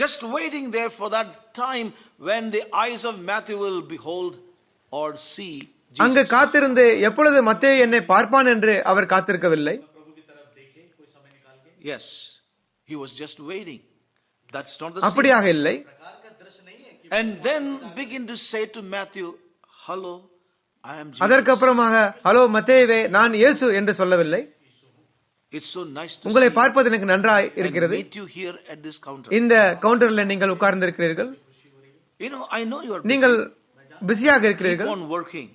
Speaker 1: Just waiting there for that time when the eyes of Matthew will behold or see
Speaker 2: அங்கு
Speaker 1: Jesus.
Speaker 2: காத்திருந்து எப்பொழுது மத்தேயு என்னை பார்ப்பான் என்று அவர் காத்திருக்கவில்லை.
Speaker 1: Yes, he was just waiting. That's not the scene.
Speaker 2: அப்படியாக இல்லை.
Speaker 1: And then begin to say to Matthew, Hello, I am Jesus.
Speaker 2: அதற்கு அப்புறமாக ஹலோ மத்தேயுவே நான் இயேசு என்று சொல்லவில்லை.
Speaker 1: It's so nice to
Speaker 2: உங்களை
Speaker 1: see
Speaker 2: பார்ப்பது எனக்கு நன்றாய்
Speaker 1: and
Speaker 2: இருக்கிறது.
Speaker 1: meet you here at this counter.
Speaker 2: இந்த கவுண்டர்ல நீங்கள் உட்கார்ந்திருக்கிறீர்கள்.
Speaker 1: I know you are
Speaker 2: நீங்கள்
Speaker 1: busy.
Speaker 2: பிஸியாக
Speaker 1: Keep
Speaker 2: இருக்கிறீர்கள்.
Speaker 1: on working.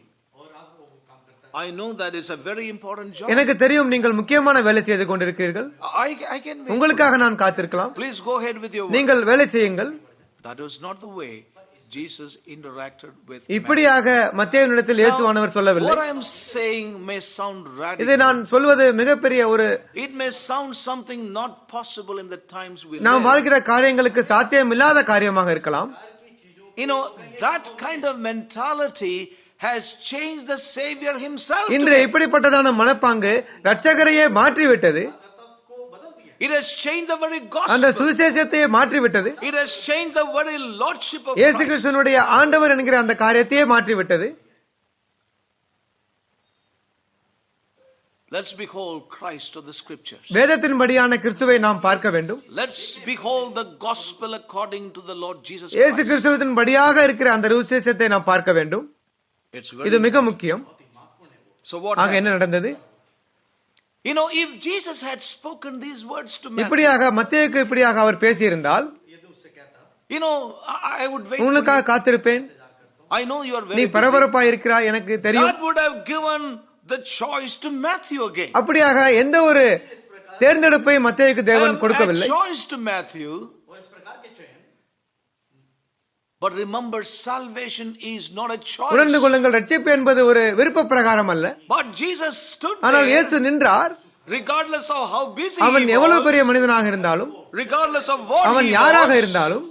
Speaker 1: I know that it's a very important job.
Speaker 2: எனக்கு தெரியும் நீங்கள் முக்கியமான வேலை செய்து கொண்டிருக்கிறீர்கள்.
Speaker 1: I can wait.
Speaker 2: உங்களுக்காக நான் காத்திருக்கலாம்.
Speaker 1: Please go ahead with your work.
Speaker 2: நீங்கள் வேலை செய்யுங்கள்.
Speaker 1: That was not the way Jesus interacted with
Speaker 2: இப்படியாக மத்தேயுவினிடத்தில் இயேசுவானவர் சொல்லவில்லை.
Speaker 1: What I am saying may sound
Speaker 2: இதை
Speaker 1: radical.
Speaker 2: நான் சொல்வது மிகப்பெரிய ஒரு
Speaker 1: It may sound something not possible in the times we
Speaker 2: நாம்
Speaker 1: live.
Speaker 2: வாழ்கிற காரியங்களுக்கு சாத்தியமில்லாத காரியமாக இருக்கலாம்.
Speaker 1: That kind of mentality has changed the Savior himself
Speaker 2: இன்று
Speaker 1: today.
Speaker 2: இப்படிப்பட்டதான மனப்பாங்கு ரட்சகரையே மாற்றிவிட்டது.
Speaker 1: It has changed the very
Speaker 2: அந்த
Speaker 1: gospel.
Speaker 2: சுவிசேஷத்தையே மாற்றிவிட்டது.
Speaker 1: It has changed the very lordship of
Speaker 2: இயேசு
Speaker 1: Christ.
Speaker 2: கிறிஸ்துவினுடைய ஆண்டவர் என்கிற அந்த காரியத்தையே மாற்றிவிட்டது.
Speaker 1: Let's behold Christ of the scriptures.
Speaker 2: வேதத்தின்படியான கிறிஸ்துவை நாம் பார்க்க வேண்டும்.
Speaker 1: Let's behold the gospel according to the Lord Jesus
Speaker 2: இயேசு
Speaker 1: Christ.
Speaker 2: கிறிஸ்துவின்படியாக இருக்கிற அந்த சுவிசேஷத்தை நாம் பார்க்க வேண்டும்.
Speaker 1: It's
Speaker 2: இது
Speaker 1: very
Speaker 2: மிக முக்கியம்.
Speaker 1: So what
Speaker 2: ஆக
Speaker 1: happened?
Speaker 2: என்ன நடந்தது?
Speaker 1: If Jesus had spoken these words to Matthew,
Speaker 2: இப்படியாக மத்தேயுக்கு இப்படியாக அவர் பேசியிருந்தால்
Speaker 1: I would wait for
Speaker 2: உங்களுக்காக
Speaker 1: you.
Speaker 2: காத்திருப்பேன்.
Speaker 1: I know you are
Speaker 2: நீ
Speaker 1: very busy.
Speaker 2: பரபரப்பாய் இருக்கிறாய் எனக்கு தெரியும்.
Speaker 1: That would have given the choice to Matthew again.
Speaker 2: அப்படியாக எந்த ஒரு தேர்ந்தெடுப்பை மத்தேயுக்கு தேவன்
Speaker 1: A
Speaker 2: கொடுக்கவில்லை.
Speaker 1: choice to Matthew. But remember, salvation is not a
Speaker 2: உணர்ந்து
Speaker 1: choice.
Speaker 2: கொள்ளுங்கள், ரட்சிப்பு என்பது ஒரு விருப்ப பிரகாரம் அல்ல.
Speaker 1: But Jesus stood
Speaker 2: ஆனால்
Speaker 1: there,
Speaker 2: இயேசு நின்றார்.
Speaker 1: regardless of how busy
Speaker 2: அவன்
Speaker 1: he
Speaker 2: எவ்வளவு பெரிய
Speaker 1: was,
Speaker 2: மனிதனாக இருந்தாலும்,
Speaker 1: regardless of what
Speaker 2: அவன்
Speaker 1: he
Speaker 2: யாராக
Speaker 1: was,
Speaker 2: இருந்தாலும்,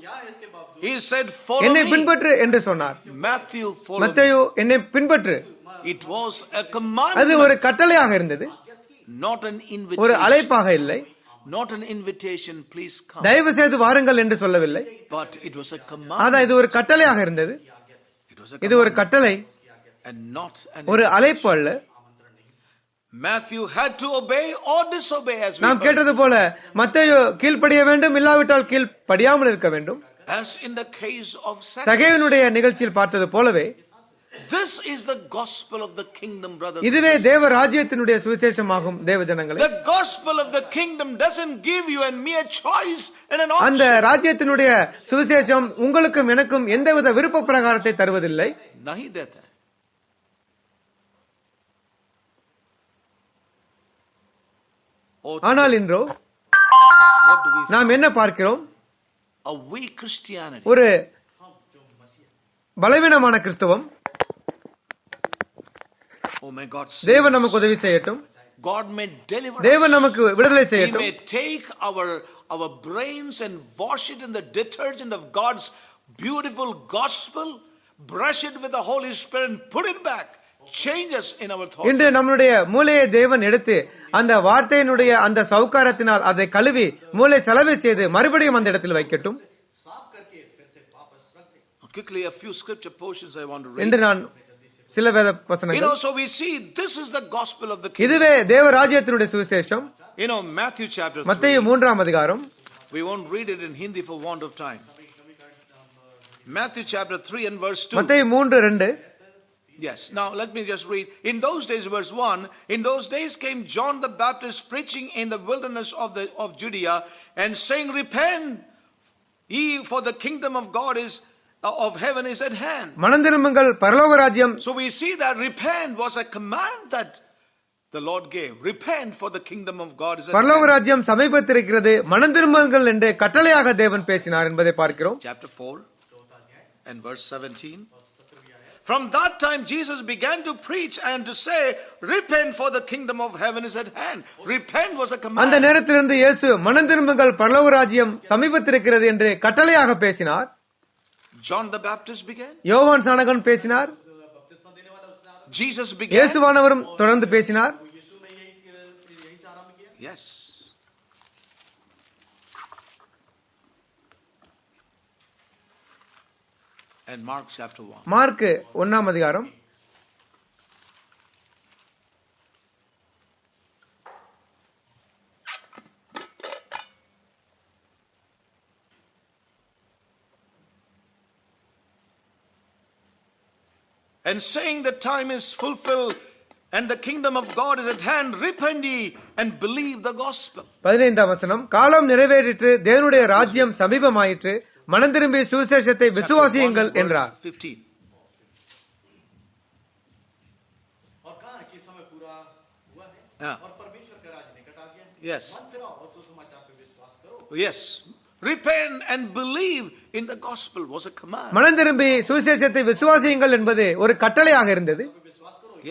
Speaker 1: He said, follow
Speaker 2: என்னை
Speaker 1: me.
Speaker 2: பின்பற்று என்று சொன்னார்.
Speaker 1: Matthew, follow me.
Speaker 2: மத்தேயு என்னை பின்பற்று.
Speaker 1: It was a
Speaker 2: அது
Speaker 1: commandment,
Speaker 2: ஒரு கட்டளையாக இருந்தது,
Speaker 1: not an
Speaker 2: ஒரு
Speaker 1: invitation.
Speaker 2: அழைப்பாக இல்லை.
Speaker 1: Not an invitation, please come.
Speaker 2: தயவு செய்து வாருங்கள் என்று சொல்லவில்லை.
Speaker 1: But it was a
Speaker 2: ஆனா
Speaker 1: commandment.
Speaker 2: இது ஒரு கட்டளையாக இருந்தது.
Speaker 1: It was a
Speaker 2: இது ஒரு
Speaker 1: commandment
Speaker 2: கட்டளை,
Speaker 1: and not an
Speaker 2: ஒரு
Speaker 1: invitation.
Speaker 2: அழைப்பு அல்ல.
Speaker 1: Matthew had to obey or disobey, as we
Speaker 2: நாம்
Speaker 1: heard.
Speaker 2: கேட்டது போல மத்தேயு கீழ்ப்படிய வேண்டும், இல்லாவிட்டால் கீழ்ப்படியாமல் இருக்க வேண்டும்.
Speaker 1: As in the case of Zacchaeus.
Speaker 2: சகேயுனுடைய நிகழ்ச்சியில் பார்த்தது போலவே
Speaker 1: This is the gospel of the kingdom, brothers and
Speaker 2: இதுவே
Speaker 1: sisters.
Speaker 2: தேவ ராஜ்யத்தினுடைய சுவிசேஷமாகும். தேவ ஜனங்களே,
Speaker 1: The gospel of the kingdom doesn't give you and me a choice and an
Speaker 2: அந்த
Speaker 1: option.
Speaker 2: ராஜ்யத்தினுடைய சுவிசேஷம் உங்களுக்கும் எனக்கும் எந்தவித விருப்ப பிரகாரத்தை தருவதில்லை.
Speaker 1: Nahi deta hai. Oh,
Speaker 2: ஆனால் இன்றோ
Speaker 1: what do we find?
Speaker 2: நாம் என்ன பார்க்கிறோம்?
Speaker 1: A weak Christianity.
Speaker 2: ஒரு பலவீனமான கிறிஸ்தவம்.
Speaker 1: Oh my God.
Speaker 2: தேவன் நமக்கு உதவி செய்யட்டும்.
Speaker 1: God may deliver us.
Speaker 2: தேவன் நமக்கு விடுதலை
Speaker 1: He
Speaker 2: செய்யட்டும்.
Speaker 1: may take our brains and wash it in the detergent of God's beautiful gospel, brush it with the Holy Spirit and put it back. Change us in our thoughts.
Speaker 2: இன்று நம்முடைய மூளையை தேவன் எடுத்து அந்த வார்த்தையினுடைய அந்த சவுக்காரத்தினால் அதை கழுவி மூளை செலவை செய்து மறுபடியும் அந்த இடத்தில் வைக்கட்டும்.
Speaker 3: साफ करके फिर से वापस रख दे.
Speaker 1: Quickly, a few scripture portions I want to read.
Speaker 2: என்று நான் சில வேத
Speaker 1: You
Speaker 2: வசனங்கள்.
Speaker 1: know, so we see this is the gospel of the kingdom.
Speaker 2: இதுவே தேவ ராஜ்யத்தினுடைய சுவிசேஷம்.
Speaker 1: You know, Matthew chapter 3.
Speaker 2: மத்தேயு 3ஆம் அதிகாரம்.
Speaker 1: We won't read it in Hindi for want of time. Matthew chapter 3 and verse 2.
Speaker 2: மத்தேயு 3:2.
Speaker 1: Yes. Now let me just read. In those days, verse 1, in those days came John the Baptist preaching in the wilderness of Judea and saying, repent ye, for the kingdom of God is of heaven is at hand.
Speaker 2: மனம் திரும்புங்கள், பரலோக ராஜ்யம்.
Speaker 1: So we see that repent was a command that the Lord gave. Repent, for the kingdom of God is at
Speaker 2: பரலோக
Speaker 1: hand.
Speaker 2: ராஜ்யம் சமீபத்திருக்கிறது, மனம் திரும்புங்கள் என்று கட்டளையாக தேவன் பேசினார் என்பதை பார்க்கிறோம்.
Speaker 1: Chapter 4 and verse 17. From that time Jesus began to preach and to say, repent, for the kingdom of heaven is at hand. Repent was a
Speaker 2: அந்த
Speaker 1: command.
Speaker 2: நேரத்திலிருந்து இயேசு மனம் திரும்புங்கள், பரலோக ராஜ்யம் சமீபத்திருக்கிறது என்று கட்டளையாக பேசினார்.
Speaker 1: John the Baptist began.
Speaker 2: யோவான் ஸ்நானகன் பேசினார்.
Speaker 1: Jesus began.
Speaker 2: இயேசுவானவரும் தொடர்ந்து பேசினார்.
Speaker 3: यीशु ने यही से आरंभ किया.
Speaker 1: Yes. And Mark chapter 1.
Speaker 2: Mark 1ஆம் அதிகாரம்.
Speaker 1: And saying the time is fulfilled and the kingdom of God is at hand, repent ye and believe the gospel.
Speaker 2: 15ஆம் வசனம். காலம் நிறைவேறிற்று, தேவனுடைய ராஜ்யம் சமீபமாயிற்று, மனம் திரும்பி சுவிசேஷத்தை விசுவாசியுங்கள்
Speaker 1: Chapter 1,
Speaker 2: என்றார்.
Speaker 1: verse 15.
Speaker 3: और कहा कि समय पूरा हुआ है
Speaker 1: हाँ.
Speaker 3: और परमेश्वर का राज निकट आ गया है.
Speaker 1: Yes.
Speaker 3: मन फिराओ और सुसमाचार पे विश्वास करो.
Speaker 1: Yes. Repent and believe in the gospel was a command.
Speaker 2: மனம் திரும்பி சுவிசேஷத்தை விசுவாசியுங்கள் என்பது ஒரு கட்டளையாக இருந்தது.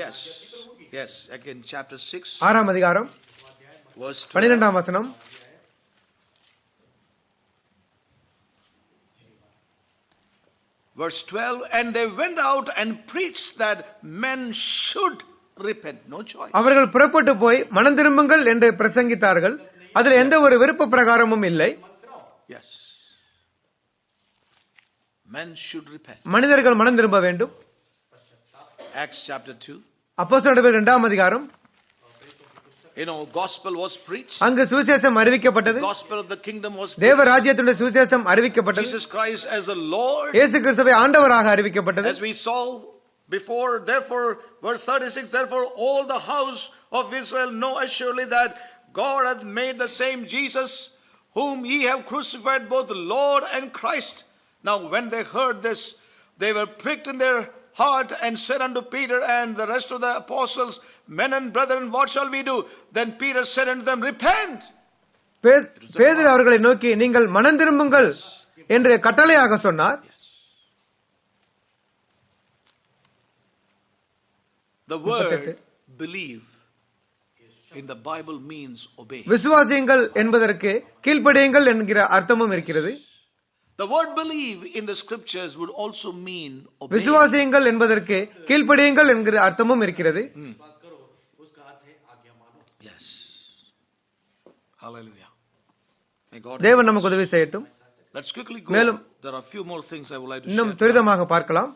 Speaker 1: Yes. Yes. Again, chapter 6,
Speaker 2: 6ஆம் அதிகாரம்
Speaker 1: verse 12.
Speaker 2: 12ஆம் வசனம்.
Speaker 1: Verse 12. And they went out and preached that men should repent. No choice.
Speaker 2: அவர்கள் புறப்பட்டு போய் மனம் திரும்புங்கள் என்று பிரசங்கித்தார்கள். அதில் எந்த ஒரு விருப்ப பிரகாரமும் இல்லை.
Speaker 1: Yes. Men should repent.
Speaker 2: மனிதர்கள் மனம் திரும்ப வேண்டும்.
Speaker 1: Acts chapter 2.
Speaker 2: அப்போஸ்தலர் நடவடிக்கைகள் 2ஆம் அதிகாரம்.
Speaker 1: You know, gospel was preached.
Speaker 2: அங்கு சுவிசேஷம் அறிவிக்கப்பட்டது.
Speaker 1: Gospel of the kingdom was
Speaker 2: தேவ
Speaker 1: preached.
Speaker 2: ராஜ்யத்துடைய சுவிசேஷம் அறிவிக்கப்பட்டது.
Speaker 1: Jesus Christ as the Lord.
Speaker 2: இயேசு கிறிஸ்துவை ஆண்டவராக அறிவிக்கப்பட்டது.
Speaker 1: As we saw before, therefore, verse 36, therefore all the house of Israel know assuredly that God hath made the same Jesus, whom ye have crucified, both Lord and Christ. Now when they heard this, they were pricked in their heart and said unto Peter and the rest of the apostles, men and brethren, what shall we do? Then Peter said unto them, repent.
Speaker 2: பேதுரு அவர்களை நோக்கி நீங்கள் மனம் திரும்புங்கள் என்று கட்டளையாக சொன்னார்.
Speaker 1: The word believe in the Bible means obey.
Speaker 2: விசுவாசியுங்கள் என்பதற்கு கீழ்ப்படியுங்கள் என்கிற அர்த்தமும் இருக்கிறது.
Speaker 1: The word believe in the scriptures would also mean obey.
Speaker 2: விசுவாசியுங்கள் என்பதற்கு கீழ்ப்படியுங்கள் என்கிற அர்த்தமும் இருக்கிறது.
Speaker 3: विश्वास करो उसका अर्थ है आज्ञा मानो.
Speaker 1: Yes. Hallelujah. May God
Speaker 2: தேவன் நமக்கு உதவி செய்யட்டும்.
Speaker 1: Let's quickly go.
Speaker 2: மேலும்
Speaker 1: There are a few more things I would like to
Speaker 2: இன்னும்
Speaker 1: share.
Speaker 2: துரிதமாக பார்க்கலாம்.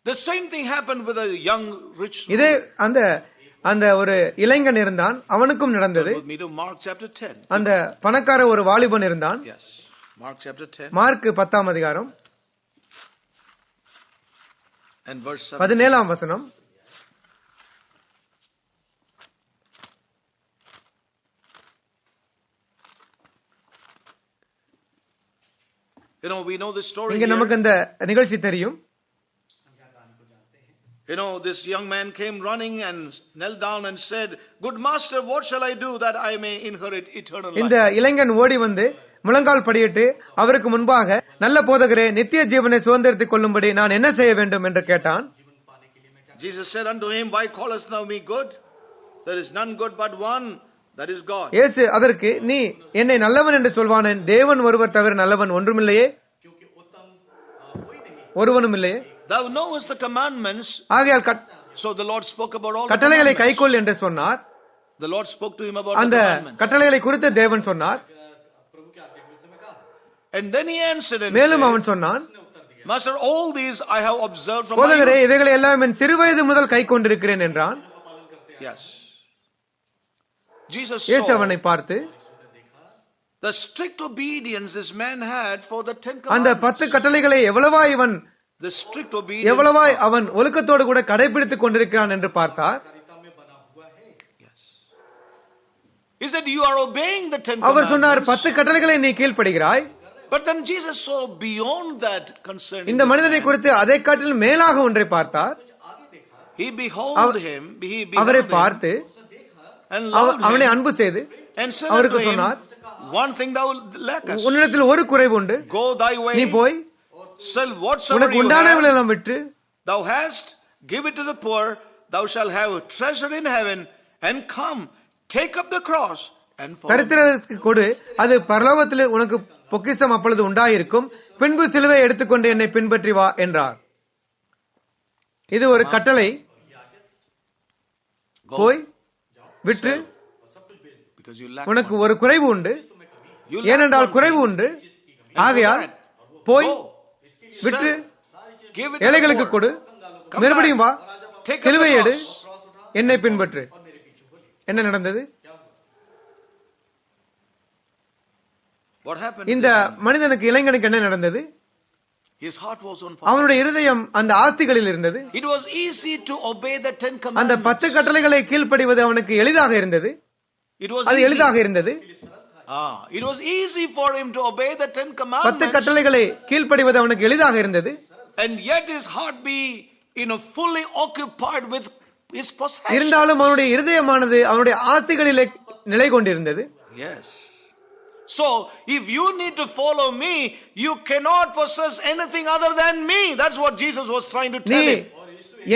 Speaker 1: The same thing happened with a young rich
Speaker 2: இதே அந்த ஒரு இளைஞன் இருந்தான், அவனுக்கும் நடந்தது.
Speaker 1: with me to Mark chapter 10.
Speaker 2: அந்த பணக்கார ஒரு வாலிபன் இருந்தான்.
Speaker 1: Yes. Mark chapter 10
Speaker 2: மார்க் 10ஆம் அதிகாரம்
Speaker 1: and verse 7.
Speaker 2: 17ஆம் வசனம்.
Speaker 1: You know, we know this story
Speaker 2: இங்க நமக்கு
Speaker 1: here.
Speaker 2: இந்த நிகழ்ச்சி தெரியும்.
Speaker 1: You know, this young man came running and knelt down and said, "Good master, what shall I do that I may inherit eternal
Speaker 2: இந்த
Speaker 1: life?"
Speaker 2: இளைஞன் ஓடி வந்து முழங்கால் படியிட்டு அவருக்கு முன்பாக, நல்ல போதகரே, நித்திய ஜீவனை சுதந்திரத்துக் கொள்ளும்படி நான் என்ன செய்ய வேண்டும் என்று கேட்டான்.
Speaker 1: Jesus said unto him, "Why callest thou me good? There is none good but one, that is God."
Speaker 2: இயேசு அதற்கு, நீ என்னை நல்லவன் என்று சொல்வானேன், தேவன் ஒருவர் தவிர நல்லவன் ஒன்றுமில்லையே,
Speaker 3: क्योंकि उत्तम कोई नहीं.
Speaker 2: ஒருவனும் இல்லையே.
Speaker 1: Thou knowest the commandments.
Speaker 2: ஆகையால்
Speaker 1: So the Lord spoke about all the
Speaker 2: கட்டளைகளை
Speaker 1: commandments.
Speaker 2: கைக்கொள் என்று சொன்னார்.
Speaker 1: The Lord spoke to him about
Speaker 2: அந்த
Speaker 1: the commandments.
Speaker 2: கட்டளைகளை குறித்து தேவன் சொன்னார்.
Speaker 3: प्रभु के आज्ञा के विषय में कहा.
Speaker 1: And then he answered and
Speaker 2: மேலும்
Speaker 1: said,
Speaker 2: அவன் சொன்னான்,
Speaker 1: "Master, all these I have observed from my
Speaker 2: போதகரே,
Speaker 1: youth."
Speaker 2: இவைகளை எல்லாம் என் சிறுவயது முதல் கை கொண்டிருக்கிறேன் என்றான்.
Speaker 1: Yes. Jesus
Speaker 2: இயேசு
Speaker 1: saw
Speaker 2: அவனை பார்த்து,
Speaker 1: the strict obedience this man had for the 10
Speaker 2: அந்த
Speaker 1: commandments.
Speaker 2: 10 கட்டளைகளை
Speaker 1: The strict obedience.
Speaker 2: எவ்வளவாய் அவன் ஒழுக்கத்தோடு கூட கடைபிடித்துக் கொண்டிருக்கிறான் என்று பார்த்தார்.
Speaker 1: Yes. He said, "You are obeying the 10
Speaker 2: அவர் சொன்னார்,
Speaker 1: commandments."
Speaker 2: 10 கட்டளைகளை நீ கீழ்ப்படுகிறாய்.
Speaker 1: But then Jesus saw beyond that concerning
Speaker 2: இந்த
Speaker 1: this
Speaker 2: மனிதனை
Speaker 1: man.
Speaker 2: குறித்து அதை காட்டிலும் மேலாக ஒன்றை பார்த்தார்.
Speaker 1: He beheld him, he
Speaker 2: அவரை
Speaker 1: beheld him
Speaker 2: பார்த்து
Speaker 1: and loved
Speaker 2: அவனை
Speaker 1: him
Speaker 2: அன்பு செய்து
Speaker 1: and said unto
Speaker 2: அவருக்கு
Speaker 1: him,
Speaker 2: சொன்னார்,
Speaker 1: "One thing thou lackest.
Speaker 2: உன்னிடத்தில் ஒரு குறைவு உண்டு,
Speaker 1: Go thy way,
Speaker 2: நீ போய்
Speaker 1: sell whatsoever
Speaker 2: உனக்கு
Speaker 1: you have,
Speaker 2: உண்டானவர்கள் எல்லாம் விற்று
Speaker 1: thou hast, give it to the poor, thou shalt have treasure in heaven, and come, take up the cross and follow me."
Speaker 2: தரித்திரருக்கு கொடு, அது பரலோகத்தில் உனக்கு பொக்கிஷம் அப்பொழுது உண்டாயிருக்கும், பின்பு சிலுவை எடுத்துக்கொண்டு என்னை பின்பற்றி வா என்றார். இது ஒரு கட்டளை.
Speaker 1: Go,
Speaker 2: போய் விற்று,
Speaker 1: because you lack
Speaker 2: உனக்கு
Speaker 1: one.
Speaker 2: ஒரு குறைவு உண்டு,
Speaker 1: You lack
Speaker 2: ஏனென்றால்
Speaker 1: one
Speaker 2: குறைவு
Speaker 1: thing.
Speaker 2: உண்டு,
Speaker 1: And for
Speaker 2: ஆகையால்
Speaker 1: that,
Speaker 2: போய்
Speaker 1: go,
Speaker 2: விற்று
Speaker 1: sell, give it to the
Speaker 2: ஏழைகளுக்கு
Speaker 1: poor,
Speaker 2: கொடு,
Speaker 1: come
Speaker 2: மறுபடியும் வா,
Speaker 1: back, take up
Speaker 2: சிலுவை
Speaker 1: the
Speaker 2: எடு,
Speaker 1: cross.
Speaker 2: என்னை பின்பற்று. என்ன நடந்தது?
Speaker 1: What happened?
Speaker 2: இந்த மனிதனுக்கு, இளைஞனுக்கு என்ன நடந்தது?
Speaker 1: His heart was on
Speaker 2: அவனுடைய
Speaker 1: possession.
Speaker 2: இருதயம் அந்த ஆஸ்திகளில் இருந்தது.
Speaker 1: It was easy to obey the 10
Speaker 2: அந்த
Speaker 1: commandments.
Speaker 2: 10 கட்டளைகளை கீழ்ப்படிவது அவனுக்கு எளிதாக இருந்தது.
Speaker 1: It was
Speaker 2: அது
Speaker 1: easy.
Speaker 2: எளிதாக இருந்தது.
Speaker 1: It was easy for him to obey the 10
Speaker 2: 10
Speaker 1: commandments,
Speaker 2: கட்டளைகளை கீழ்ப்படிவது அவனுக்கு எளிதாக இருந்தது.
Speaker 1: and yet his heart be, fully occupied with his possession.
Speaker 2: இருந்தாலும் அவனுடைய இருதயமானது அவனுடைய ஆஸ்திகளிலே நிலை கொண்டிருந்தது.
Speaker 1: Yes. So, if you need to follow me, you cannot possess anything other than me. That's what Jesus was trying to
Speaker 2: நீ
Speaker 1: tell him.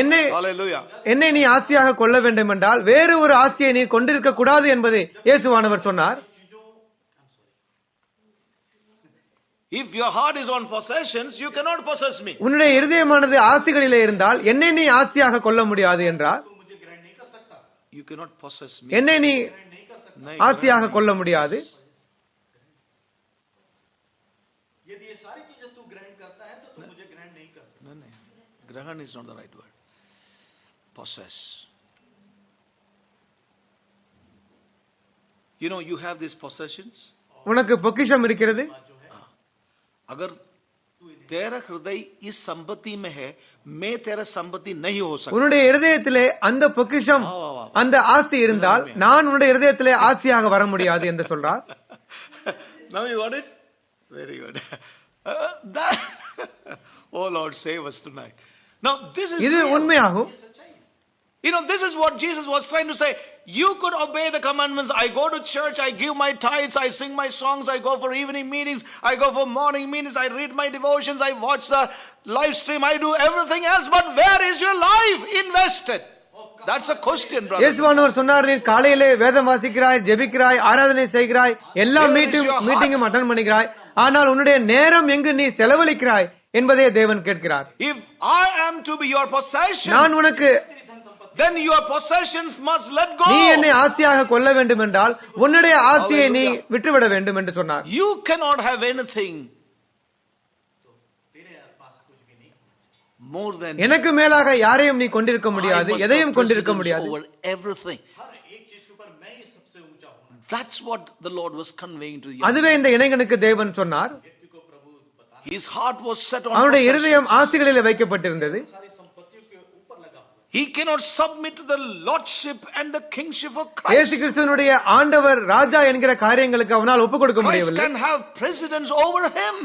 Speaker 2: என்னை
Speaker 1: Hallelujah.
Speaker 2: என்னை நீ ஆஸ்தியாக கொள்ள வேண்டும் என்றால் வேறு ஒரு ஆஸ்தியை நீ கொண்டிருக்க கூடாது என்பதை இயேசுவானவர் சொன்னார்.
Speaker 1: If your heart is on possessions, you cannot possess me.
Speaker 2: உன்னுடைய இருதயமானது ஆஸ்திகளிலே இருந்தால் என்னை நீ ஆஸ்தியாக கொள்ள முடியாது என்றார்.
Speaker 1: You cannot possess me.
Speaker 2: என்னை நீ ஆஸ்தியாக கொள்ள முடியாது.
Speaker 3: यदि ये सारी चीजें तू ग्रहण करता है तो तू मुझे ग्रहण नहीं कर सकता.
Speaker 1: No, no. Grahan is not the right word. Possess. You have these possessions.
Speaker 2: உனக்கு பொக்கிஷம் இருக்கிறது.
Speaker 1: अगर तेरा हृदय इस संपत्ति में है, मैं तेरा संपत्ति नहीं हो सकता.
Speaker 2: உன்னுடைய இருதயத்திலே அந்த பொக்கிஷம், அந்த ஆஸ்தி இருந்தால் நான் உன்னுடைய இருதயத்திலே ஆஸ்தியாக வர முடியாது என்று சொல்றார்.
Speaker 1: Now you got it? Very good. Oh Lord, save us tonight. Now this is
Speaker 2: இது
Speaker 1: real.
Speaker 2: உண்மையாகும்.
Speaker 1: This is what Jesus was trying to say. You could obey the commandments. I go to church, I give my tithes, I sing my songs, I go for evening meetings, I go for morning meetings, I read my devotions, I watch the live stream, I do everything else. But where is your life invested? That's a question, brother.
Speaker 2: இயேசுவானவர் சொன்னார், நீ காலையிலே வேதம் வாசிக்கிறாய், ஜெபிக்கிறாய், ஆராதனை செய்கிறாய், எல்லா
Speaker 1: Where is your
Speaker 2: மீட்டிங்கும் attend பண்ணுகிறாய், ஆனால் உன்னுடைய நேரம் எங்கு நீ செலவழிக்கிறாய் என்பதே தேவன் கேட்கிறார்.
Speaker 1: If I am to be your possession,
Speaker 2: நான் உனக்கு
Speaker 1: then your possessions must let go.
Speaker 2: நீ என்னை ஆசையாக கொள்ள வேண்டும் என்றால் உன்னுடைய ஆசையை நீ விட்டுவிட வேண்டும் என்று சொன்னார்.
Speaker 1: You cannot have anything more than
Speaker 2: எனக்கு மேலாக யாரையும் நீ கொண்டிருக்க
Speaker 1: I
Speaker 2: முடியாது,
Speaker 1: must
Speaker 2: எதையும்
Speaker 1: have
Speaker 2: கொண்டிருக்க
Speaker 1: precedence
Speaker 2: முடியாது.
Speaker 1: over everything.
Speaker 3: हर एक चीज के ऊपर मैं ही सबसे ऊंचा हूं.
Speaker 1: That's what the Lord was conveying to you.
Speaker 2: அதுவே இந்த இளைஞனுக்கு தேவன் சொன்னார்.
Speaker 3: व्यक्ति को प्रभु बता
Speaker 1: His heart was set on
Speaker 2: அவனுடைய
Speaker 1: possessions.
Speaker 2: இருதயம் ஆசைகளில் வைக்கப்பட்டிருந்தது.
Speaker 3: सारी संपत्तियों के ऊपर लगा हुआ.
Speaker 1: He cannot submit to the lordship and the kingship of
Speaker 2: இயேசு
Speaker 1: Christ.
Speaker 2: கிறிஸ்துவனுடைய ஆண்டவர் ராஜா என்கிற காரியங்களுக்கு அவனால் ஒப்புக் கொடுக்க
Speaker 1: Christ
Speaker 2: முடியவில்லை.
Speaker 1: can have precedence over him,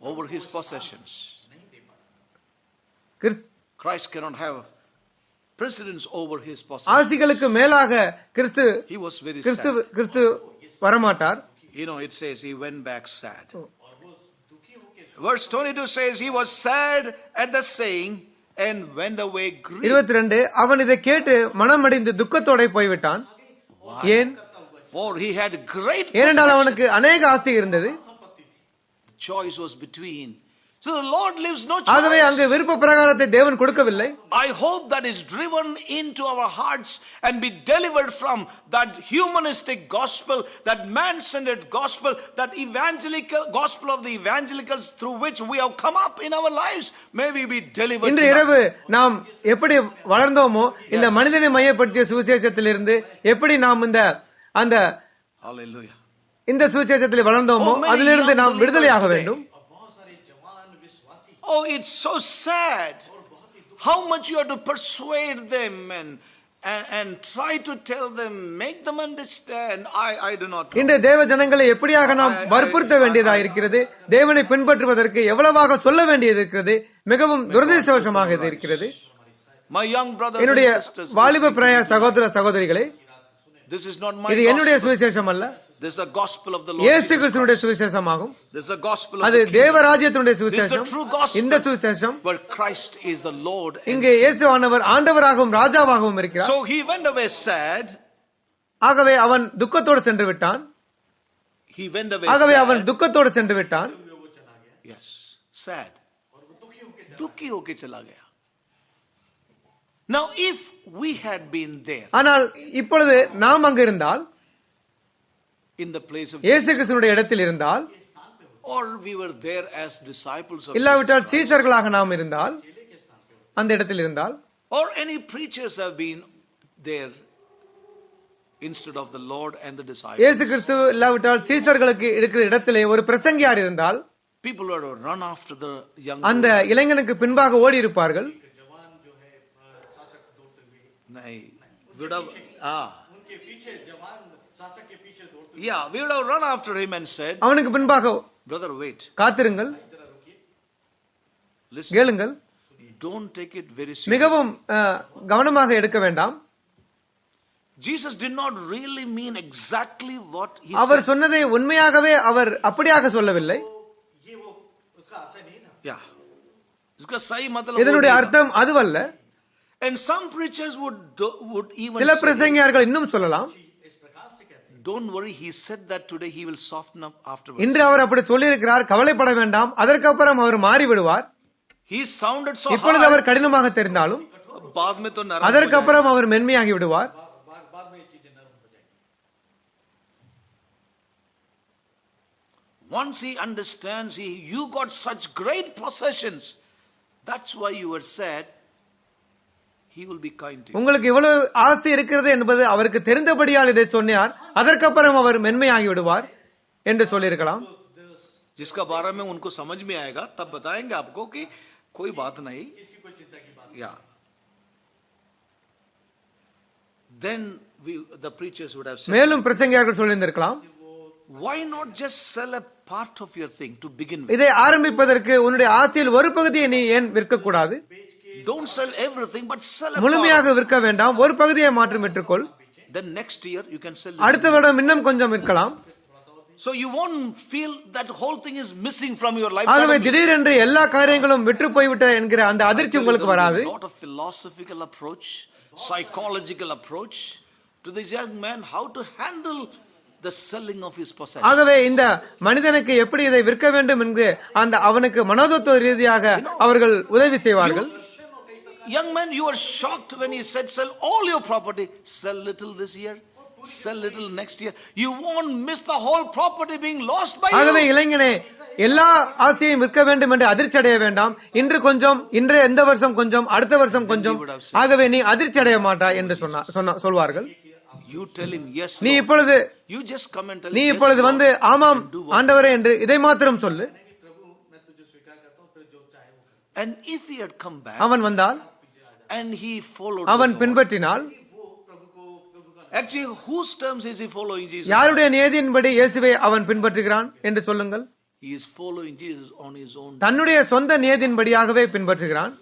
Speaker 1: over his possessions.
Speaker 2: Chris-
Speaker 1: Christ cannot have precedence over his possessions.
Speaker 2: ஆசைகளுக்கு மேலாக கிறிஸ்து
Speaker 1: He was very
Speaker 2: Kristu
Speaker 1: sad.
Speaker 2: கிறிஸ்து வரமாட்டார்.
Speaker 1: You know, it says he went back sad. Verse 22 says he was sad at the saying and went away grieved.
Speaker 2: 22 அவன் இதை கேட்டு மனமடிந்து துக்கத்தோட போய்விட்டான். ஏன்?
Speaker 1: For he had great
Speaker 2: ஏனென்றால்
Speaker 1: possessions.
Speaker 2: அவனுக்கு அநேக ஆசை இருந்தது.
Speaker 1: The choice was between. So the Lord leaves no
Speaker 2: ஆகவே அங்கு
Speaker 1: choice.
Speaker 2: விருப்ப பிரகாரத்தை தேவன் கொடுக்கவில்லை.
Speaker 1: I hope that is driven into our hearts and be delivered from that humanistic gospel, that man-centered gospel, that evangelical gospel of the evangelicals through which we have come up in our lives. May we be delivered
Speaker 2: இன்று
Speaker 1: tonight.
Speaker 2: இரவு நாம் எப்படி வளர்ந்தோமோ இந்த மனிதனை மையப்படுத்திய சுவிசேஷத்திலிருந்து எப்படி நாம் அந்த
Speaker 1: Hallelujah.
Speaker 2: இந்த சுவிசேஷத்தில் வளர்ந்தோமோ
Speaker 1: Oh, many
Speaker 2: அதிலிருந்து
Speaker 1: young
Speaker 2: நாம்
Speaker 1: believers
Speaker 2: விடுதலையாக
Speaker 1: today.
Speaker 2: வேண்டும்.
Speaker 3: बहुत सारे जवान विश्वासी
Speaker 1: Oh, it's so sad how much you have to persuade them and try to tell them, make them understand. I do not know.
Speaker 2: இன்று தேவ ஜனங்களை எப்படியாக நாம் வற்புறுத்த வேண்டியதாக இருக்கிறது, தேவனை பின்பற்றுவதற்கு எவ்வளவாக சொல்ல வேண்டியது இருக்கிறது, மிகவும் துரதிர்ஷ்டவசமாக இது இருக்கிறது.
Speaker 1: My young brothers
Speaker 2: என்னுடைய
Speaker 1: and sisters,
Speaker 2: வாலிப பிராய சகோதர சகோதரிகளே,
Speaker 1: this is not my
Speaker 2: இது என்னுடைய
Speaker 1: gospel.
Speaker 2: சுவிசேஷம் அல்ல,
Speaker 1: This is the gospel of the Lord
Speaker 2: இயேசு
Speaker 1: Jesus
Speaker 2: கிறிஸ்துவினுடைய
Speaker 1: Christ.
Speaker 2: சுவிசேஷமாகும்.
Speaker 1: This is the gospel of
Speaker 2: அது
Speaker 1: the kingdom,
Speaker 2: தேவராஜ்யத்தினுடைய
Speaker 1: This is the
Speaker 2: சுவிசேஷம்.
Speaker 1: true gospel.
Speaker 2: இந்த சுவிசேஷம்
Speaker 1: where Christ is the Lord. and
Speaker 2: இங்கே இயேசுவானவர் ஆண்டவராகவும் ராஜாவாகவும் இருக்கிறார்.
Speaker 1: So he went away sad.
Speaker 2: ஆகவே அவன் துக்கத்தோடு சென்று விட்டான்.
Speaker 1: He went away
Speaker 2: ஆகவே அவன்
Speaker 1: sad.
Speaker 2: துக்கத்தோடு சென்று விட்டான்.
Speaker 1: Yes, sad. दुखी होके चला गया. Now if we had been there
Speaker 2: ஆனால் இப்பொழுது நாம் அங்கு இருந்தால்,
Speaker 1: in the place of
Speaker 2: இயேசு கிறிஸ்துவினுடைய இடத்தில் இருந்தால்,
Speaker 1: or we were there as disciples of
Speaker 2: இல்லாவிட்டால்
Speaker 1: Jesus Christ,
Speaker 2: சீசர்களாக நாம் இருந்தால், அந்த இடத்தில் இருந்தால்,
Speaker 1: or any preachers have been there instead of the Lord and the disciples,
Speaker 2: இயேசு கிறிஸ்து இல்லாவிட்டால் சீசர்களுக்கு இருக்கிற இடத்திலே ஒரு பிரசங்கியார் இருந்தால்,
Speaker 1: people would have run after the young
Speaker 2: அந்த
Speaker 1: boy.
Speaker 2: இளைஞனுக்கு பின்பாக ஓடி இருப்பார்கள்.
Speaker 3: जवान जो है शासक दौड़ते हुए
Speaker 1: नहीं, would have,
Speaker 3: उनके पीछे जवान शासक के पीछे दौड़ते
Speaker 1: yeah, we would have run after him and said,
Speaker 2: அவனுக்கு பின்பாக
Speaker 1: brother, wait,
Speaker 2: காத்திருங்கள்,
Speaker 1: listen,
Speaker 2: கேளுங்கள்,
Speaker 1: don't take it very seriously.
Speaker 2: மிகவும் கவனமாக எடுக்க வேண்டாம்.
Speaker 1: Jesus did not really mean exactly what he
Speaker 2: our
Speaker 1: said.
Speaker 2: சொன்னதை உண்மையாகவே அவர் அப்படியாக சொல்லவில்லை.
Speaker 3: ये वो उसका असर नहीं था.
Speaker 1: Yeah. इसका सही मतलब
Speaker 2: இதனுடைய
Speaker 1: वो नहीं था.
Speaker 2: அர்த்தம் அதுவல்ல.
Speaker 1: And some preachers would even
Speaker 2: சில
Speaker 1: say,
Speaker 2: பிரசங்கியார்கள் இன்னும் சொல்லலாம்,
Speaker 3: इस प्रकार से कहते हैं
Speaker 1: don't worry, he said that today, he will soften up afterwards.
Speaker 2: இன்று அவர் அப்படி சொல்லியிருக்கிறார், கவலைப்பட வேண்டாம், அதற்கப்புறம் அவர் மாறிவிடுவார்.
Speaker 1: He sounded so
Speaker 2: இப்பொழுது
Speaker 1: hard.
Speaker 2: அவர் கடினமாக தெரிந்தாலும்
Speaker 1: बाद में तो नरम हो
Speaker 2: அதற்கப்புறம் அவர் மென்மையாகி விடுவார்.
Speaker 3: बाद में ये चीजें नरम हो जाएंगी.
Speaker 1: जाएगा. Once he understands, you got such great possessions, that's why you were sad, he will be kind to you.
Speaker 2: உங்களுக்கு இவ்வளவு ஆசை இருக்கிறது என்பது அவருக்கு தெரிந்தபடியால் இதை சொன்னார், அதற்கப்புறம் அவர் மென்மையாகி விடுவார் என்று சொல்லியிருக்கலாம்.
Speaker 1: जिसका बारे में उनको समझ में आएगा तब बताएंगे आपको कि कोई बात नहीं.
Speaker 3: इसकी कोई चिंता की बात
Speaker 1: Yeah. Then the preachers would have said,
Speaker 2: மேலும் பிரசங்கியார்கள் சொல்லியிருந்திருக்கலாம்,
Speaker 1: why not just sell a part of your thing to begin with?
Speaker 2: இதை ஆரம்பிப்பதற்கு உன்னுடைய ஆசையில் ஒரு பகுதியை நீ ஏன் விற்கக்கூடாது?
Speaker 1: Don't sell everything, but sell a part.
Speaker 2: முழுமையாக விற்க வேண்டாம், ஒரு பகுதியை மாற்றி விற்றுக்கொள்.
Speaker 1: Then next year you can sell.
Speaker 2: அடுத்த வருடம் இன்னும் கொஞ்சம் விற்கலாம்.
Speaker 1: So you won't feel that whole thing is missing from your life.
Speaker 2: ஆகவே
Speaker 1: suddenly.
Speaker 2: திடீரென்று எல்லா காரியங்களும் விற்று போய்விட்ட என்கிற அந்த
Speaker 1: I
Speaker 2: அதிர்ச்சி
Speaker 1: tell you,
Speaker 2: உங்களுக்கு
Speaker 1: there will
Speaker 2: வராது.
Speaker 1: be a lot of philosophical approach, psychological approach to this young man, how to handle the selling of his possession.
Speaker 2: ஆகவே இந்த மனிதனுக்கு எப்படி இதை விற்க வேண்டும் என்று அந்த அவனுக்கு மனோதத்துவ ரீதியாக அவர்கள் உதவி செய்வார்கள்.
Speaker 1: Young man, you are shocked when he said, sell all your property, sell little this year, sell little next year. You won't miss the whole property being lost by
Speaker 2: ஆகவே
Speaker 1: you.
Speaker 2: இளைஞனே, எல்லா ஆசையும் விற்க வேண்டும் என்று அதிர்ச்சி அடைய வேண்டாம். இன்று கொஞ்சம், இன்று எந்த வருஷம் கொஞ்சம், அடுத்த வருஷம் கொஞ்சம். ஆகவே நீ அதிர்ச்சி அடைய மாட்டாய் என்று சொல்வார்கள்.
Speaker 1: You tell him, yes,
Speaker 2: நீ
Speaker 1: Lord.
Speaker 2: இப்பொழுது
Speaker 1: You just come and tell
Speaker 2: நீ
Speaker 1: him, yes,
Speaker 2: இப்பொழுது
Speaker 1: Lord.
Speaker 2: வந்து ஆமாம் ஆண்டவரே என்று இதை மாத்திரம் சொல்லு.
Speaker 3: प्रभु मैं तुझे स्वीकार करता हूँ, फिर जो चाहे वो कर.
Speaker 1: And if he had come back
Speaker 2: அவன் வந்தால்,
Speaker 1: and he followed
Speaker 2: அவன்
Speaker 1: the Lord,
Speaker 2: பின்பற்றினால்,
Speaker 1: actually whose terms is he following Jesus?
Speaker 2: யாருடைய நியதியின்படி இயேசுவை அவன் பின்பற்றுகிறான் என்று சொல்லுங்கள்.
Speaker 1: He is following Jesus on his own.
Speaker 2: தன்னுடைய சொந்த நியதியின்படியாகவே பின்பற்றுகிறான்.